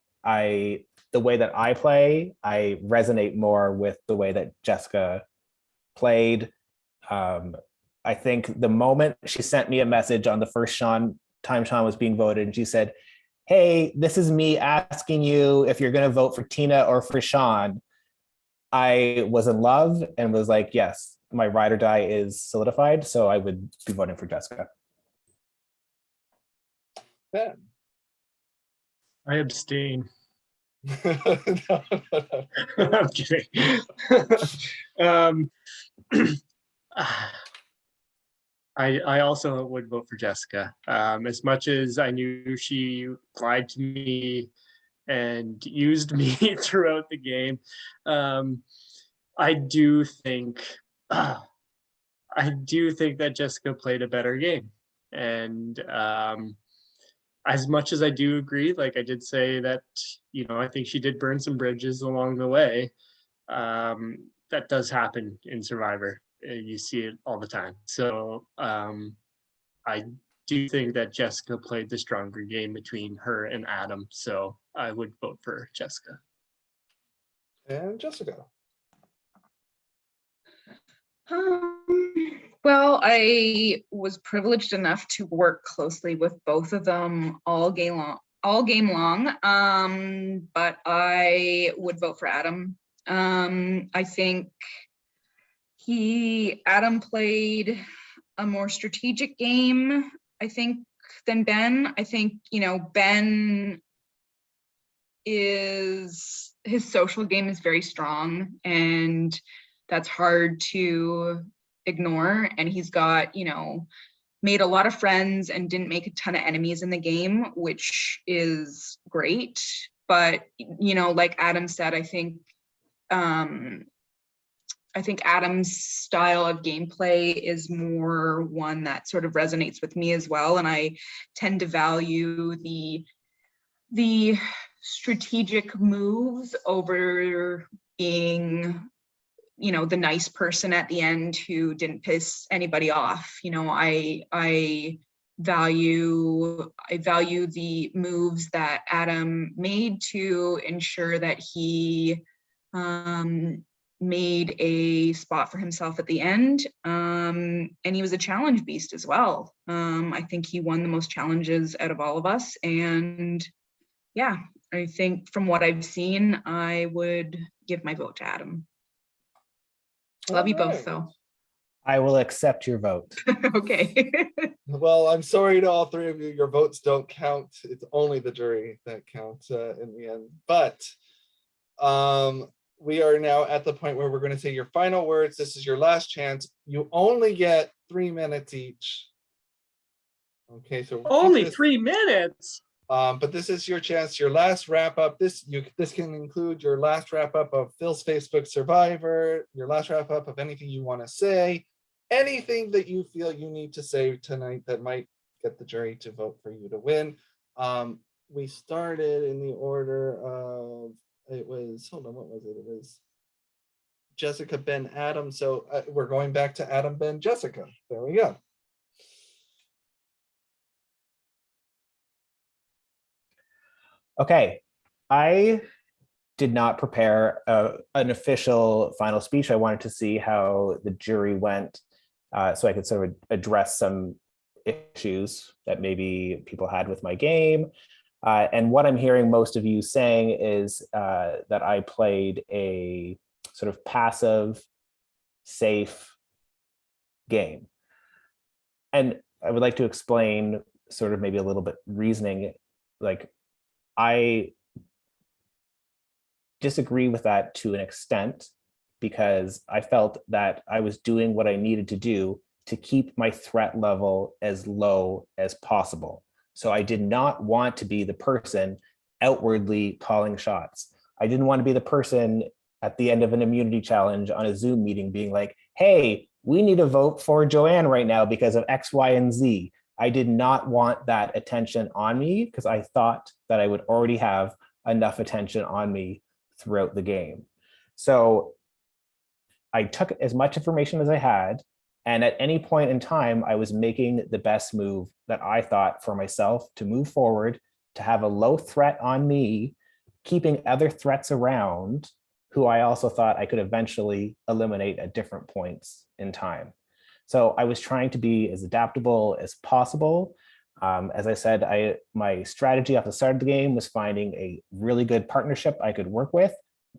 the way that I play, I resonate more with the way that Jessica played. I think the moment she sent me a message on the first time Sean was being voted, and she said, hey, this is me asking you if you're going to vote for Tina or for Sean, I was in love and was like, yes, my ride or die is solidified. So I would be voting for Jessica. Ben. I abstain. No. I'm kidding. I also would vote for Jessica. As much as I knew she lied to me and used me throughout the game, I do think that Jessica played a better game. And as much as I do agree, like I did say that, I think she did burn some bridges along the way. That does happen in Survivor. You see it all the time. So I do think that Jessica played the stronger game between her and Adam. So I would vote for Jessica. And Jessica. Well, I was privileged enough to work closely with both of them all game long. But I would vote for Adam. I think Adam played a more strategic game, I think, than Ben. I think, Ben his social game is very strong, and that's hard to ignore. And he's got, made a lot of friends and didn't make a ton of enemies in the game, which is great. But, like Adam said, I think Adam's style of gameplay is more one that sort of resonates with me as well. And I tend to value the strategic moves over being, the nice person at the end who didn't piss anybody off. I value the moves that Adam made to ensure that he made a spot for himself at the end. And he was a challenge beast as well. I think he won the most challenges out of all of us. And yeah, I think from what I've seen, I would give my vote to Adam. Love you both, though. I will accept your vote. Okay. Well, I'm sorry to all three of you. Your votes don't count. It's only the jury that counts in the end. But we are now at the point where we're going to say your final words. This is your last chance. You only get 3 minutes each. Okay, so only 3 minutes. But this is your chance, your last wrap up. This can include your last wrap up of Phil's Facebook Survivor, your last wrap up of anything you want to say, anything that you feel you need to say tonight that might get the jury to vote for you to win. We started in the order of, it was, hold on, what was it? It was Jessica, Ben, Adam. So we're going back to Adam, Ben, Jessica. There we go. Okay, I did not prepare an official final speech. I wanted to see how the jury went so I could sort of address some issues that maybe people had with my game. And what I'm hearing most of you saying is that I played a sort of passive, safe game. And I would like to explain sort of maybe a little bit reasoning, like I disagree with that to an extent because I felt that I was doing what I needed to do to keep my threat level as low as possible. So I did not want to be the person outwardly calling shots. I didn't want to be the person at the end of an immunity challenge on a Zoom meeting being like, hey, we need to vote for Joanne right now because of X, Y, and Z. I did not want that attention on me because I thought that I would already have enough attention on me throughout the game. So I took as much information as I had, and at any point in time, I was making the best move that I thought for myself to move forward, to have a low threat on me, keeping other threats around who I also thought I could eventually eliminate at different points in time. So I was trying to be as adaptable as possible. As I said, my strategy off the start of the game was finding a really good partnership I could work with,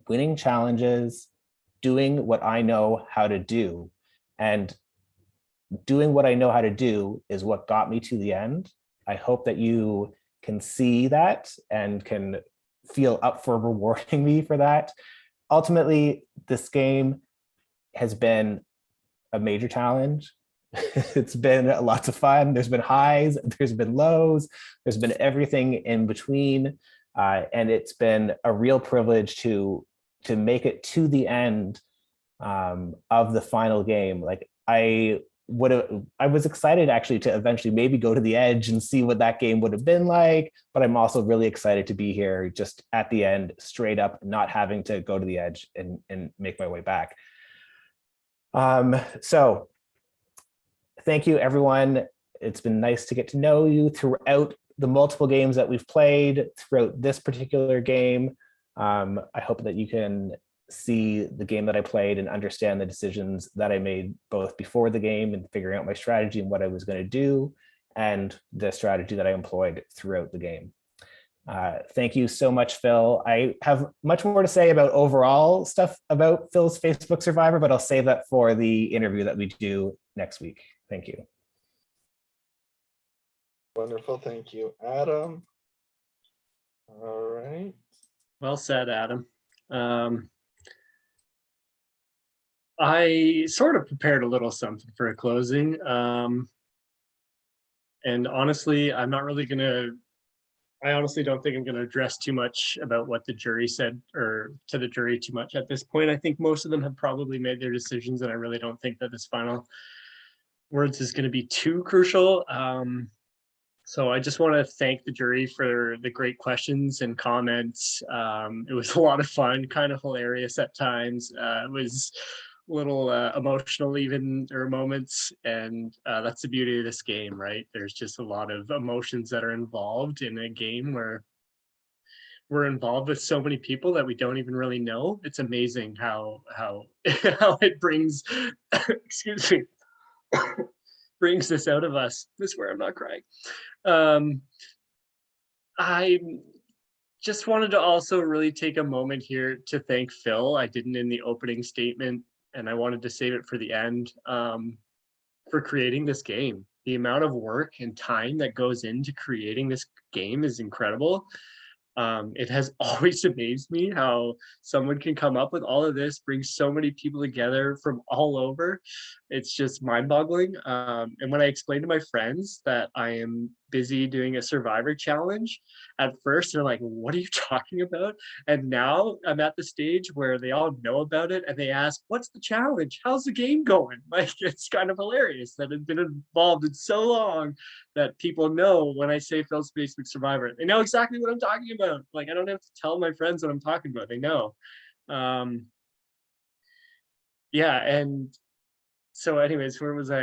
winning challenges, doing what I know how to do. And doing what I know how to do is what got me to the end. I hope that you can see that and can feel up for rewarding me for that. Ultimately, this game has been a major challenge. It's been lots of fun. There's been highs, there's been lows, there's been everything in between. And it's been a real privilege to make it to the end of the final game. Like I was excited actually to eventually maybe go to the edge and see what that game would have been like, but I'm also really excited to be here just at the end, straight up, not having to go to the edge and make my way back. So thank you, everyone. It's been nice to get to know you throughout the multiple games that we've played, throughout this particular game. I hope that you can see the game that I played and understand the decisions that I made both before the game and figuring out my strategy and what I was going to do, and the strategy that I employed throughout the game. Thank you so much, Phil. I have much more to say about overall stuff about Phil's Facebook Survivor, but I'll save that for the interview that we do next week. Thank you. Wonderful. Thank you, Adam. All right. Well said, Adam. I sort of prepared a little something for a closing. And honestly, I honestly don't think I'm going to address too much about what the jury said, or to the jury too much at this point. I think most of them have probably made their decisions, and I really don't think that this final words is going to be too crucial. So I just want to thank the jury for the great questions and comments. It was a lot of fun, kind of hilarious at times. It was a little emotional even, there were moments, and that's the beauty of this game, right? There's just a lot of emotions that are involved in a game where we're involved with so many people that we don't even really know. It's amazing how how it brings excuse me brings this out of us. I swear I'm not crying. I just wanted to also really take a moment here to thank Phil. I didn't in the opening statement, and I wanted to save it for the end, for creating this game. The amount of work and time that goes into creating this game is incredible. It has always amazed me how someone can come up with all of this, bring so many people together from all over. It's just mind-boggling. And when I explained to my friends that I am busy doing a Survivor challenge, at first they're like, what are you talking about? And now I'm at the stage where they all know about it, and they ask, what's the challenge? How's the game going? Like, it's kind of hilarious that it's been involved in so long that people know when I say Phil's Facebook Survivor, they know exactly what I'm talking about. Like, I don't have to tell my friends what I'm talking about. They know. Yeah, and so anyways, where was I?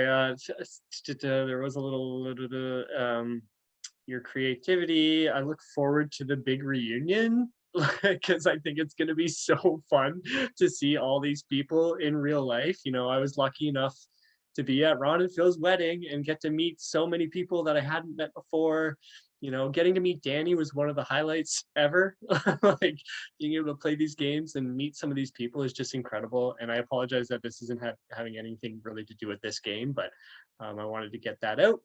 There was a little your creativity. I look forward to the big reunion because I think it's going to be so fun to see all these people in real life. You know, I was lucky enough to be at Ron and Phil's wedding and get to meet so many people that I hadn't met before. You know, getting to meet Danny was one of the highlights ever. Like, being able to play these games and meet some of these people is just incredible. And I apologize that this isn't having anything really to do with this game, but I wanted to get that out.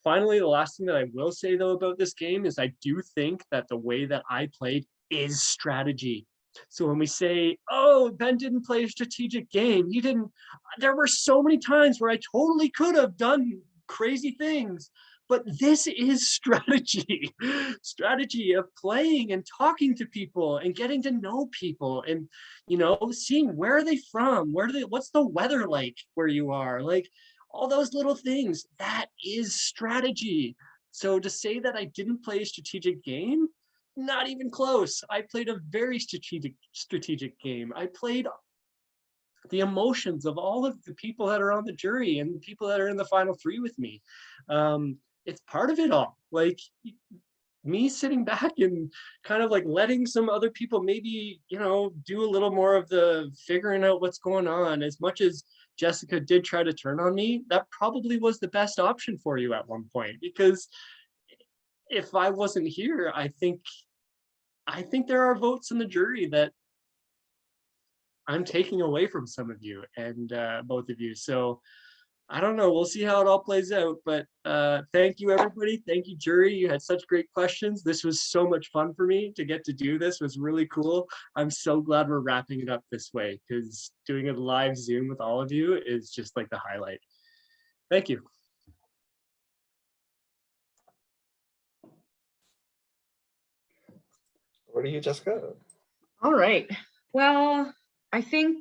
Finally, the last thing that I will say though about this game is I do think that the way that I played is strategy. So when we say, oh, Ben didn't play a strategic game, he didn't, there were so many times where I totally could have done crazy things. But this is strategy, strategy of playing and talking to people and getting to know people and, you know, seeing where are they from, what's the weather like where you are, like all those little things. That is strategy. So to say that I didn't play a strategic game, not even close. I played a very strategic game. I played the emotions of all of the people that are on the jury and the people that are in the final three with me. It's part of it all. Like, me sitting back and kind of like letting some other people maybe, you know, do a little more of the figuring out what's going on. As much as Jessica did try to turn on me, that probably was the best option for you at one point, because if I wasn't here, I think there are votes in the jury that I'm taking away from some of you and both of you. So I don't know. We'll see how it all plays out. But thank you, everybody. Thank you, jury. You had such great questions. This was so much fun for me to get to do this. It was really cool. I'm so glad we're wrapping it up this way, because doing a live Zoom with all of you is just like the highlight. Thank you. Where do you, Jessica? All right. Well, I think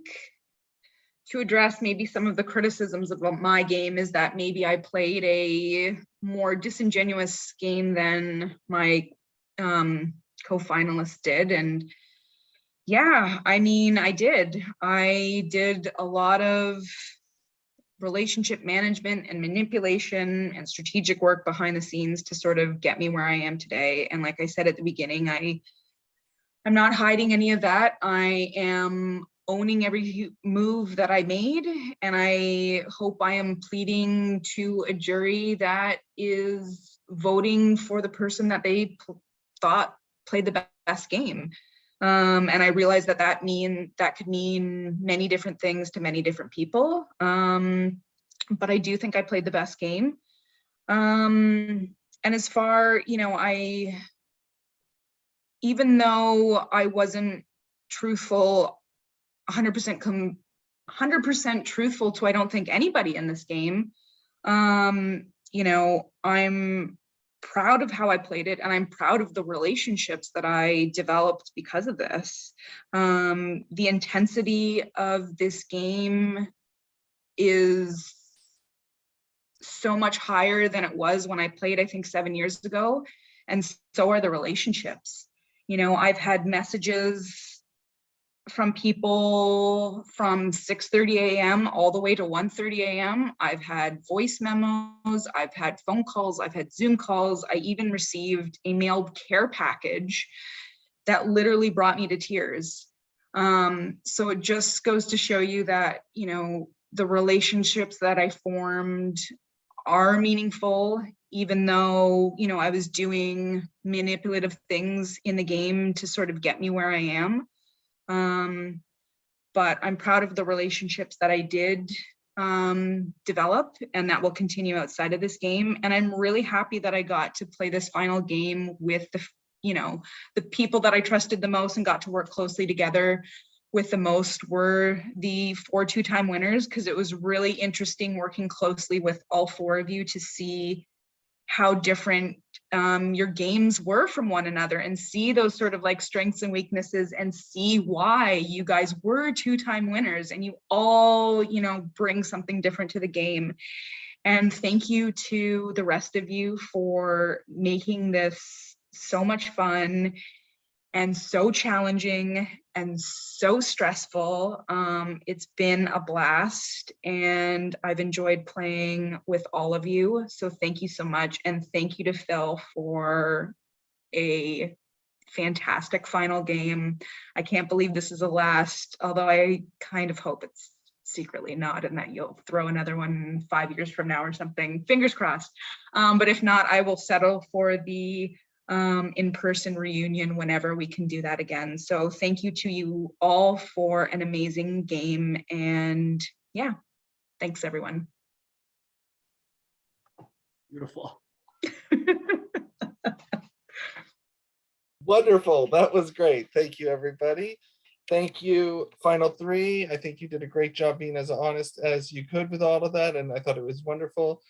to address maybe some of the criticisms about my game is that maybe I played a more disingenuous game than my co-finalists did. And yeah, I mean, I did a lot of relationship management and manipulation and strategic work behind the scenes to sort of get me where I am today. And like I said at the beginning, I'm not hiding any of that. I am owning every move that I made, and I hope I am pleading to a jury that is voting for the person that they thought played the best game. And I realize that could mean many different things to many different people. But I do think I played the best game. And as far, you know, even though I wasn't truthful, 100% truthful to, I don't think, anybody in this game, you know, I'm proud of how I played it, and I'm proud of the relationships that I developed because of this. The intensity of this game is so much higher than it was when I played, I think, 7 years ago. And so are the relationships. You know, I've had messages from people from 6:30 a.m. all the way to 1:30 a.m. I've had voice memos, I've had phone calls, I've had Zoom calls. I even received a mailed care package that literally brought me to tears. So it just goes to show you that, you know, the relationships that I formed are meaningful, even though, you know, I was doing manipulative things in the game to sort of get me where I am. But I'm proud of the relationships that I did develop, and that will continue outside of this game. And I'm really happy that I got to play this final game with the, you know, the people that I trusted the most and got to work closely together with the most were the 4 two-time winners, because it was really interesting working closely with all 4 of you to see how different your games were from one another, and see those sort of like strengths and weaknesses, and see why you guys were 2-time winners, and you all, you know, bring something different to the game. And thank you to the rest of you for making this so much fun and so challenging and so stressful. It's been a blast, and I've enjoyed playing with all of you. So thank you so much. And thank you to Phil for a fantastic final game. I can't believe this is the last, although I kind of hope it's secretly not, and that you'll throw another one 5 years from now or something. Fingers crossed. But if not, I will settle for the in-person reunion whenever we can do that again. So thank you to you all for an amazing game, and yeah, thanks everyone. Beautiful. Wonderful. That was great. Thank you, everybody. Thank you, Final 3. I think you did a great job being as honest as you could with all of that, and I thought it was wonderful.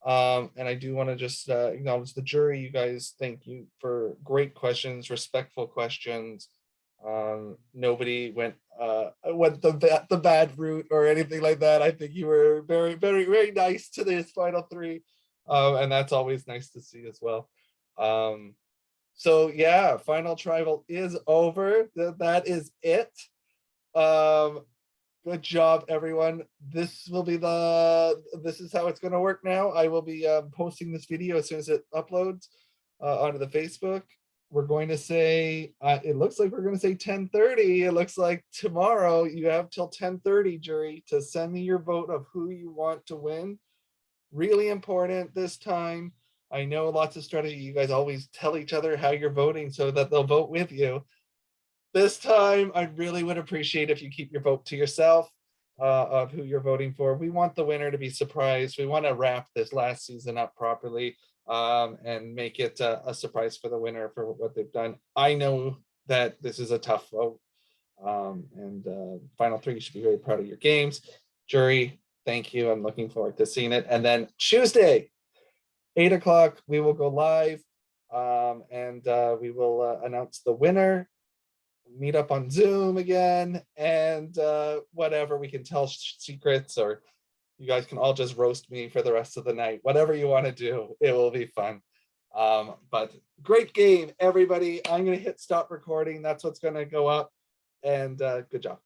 And I do want to just acknowledge the jury. You guys, thank you for great questions, respectful questions. Nobody went the bad route or anything like that. I think you were very, very, very nice to this Final 3. And that's always nice to see as well. So yeah, Final Tribal is over. That is it. Good job, everyone. This is how it's going to work now. I will be posting this video as soon as it uploads. onto the Facebook. We're going to say, it looks like we're going to say 10:30. It looks like tomorrow you have till 10:30, jury, to send me your vote of who you want to win. Really important this time. I know lots of strategy. You guys always tell each other how you're voting so that they'll vote with you. This time, I really would appreciate if you keep your vote to yourself of who you're voting for. We want the winner to be surprised. We want to wrap this last season up properly and make it a surprise for the winner for what they've done. I know that this is a tough vote. Final three, you should be very proud of your games. Jury, thank you. I'm looking forward to seeing it. And then Tuesday, 8 o'clock, we will go live and we will announce the winner, meet up on Zoom again, and whatever, we can tell secrets, or you guys can all just roast me for the rest of the night. Whatever you want to do, it will be fun. But great game, everybody. I'm going to hit stop recording. That's what's going to go up. And good job.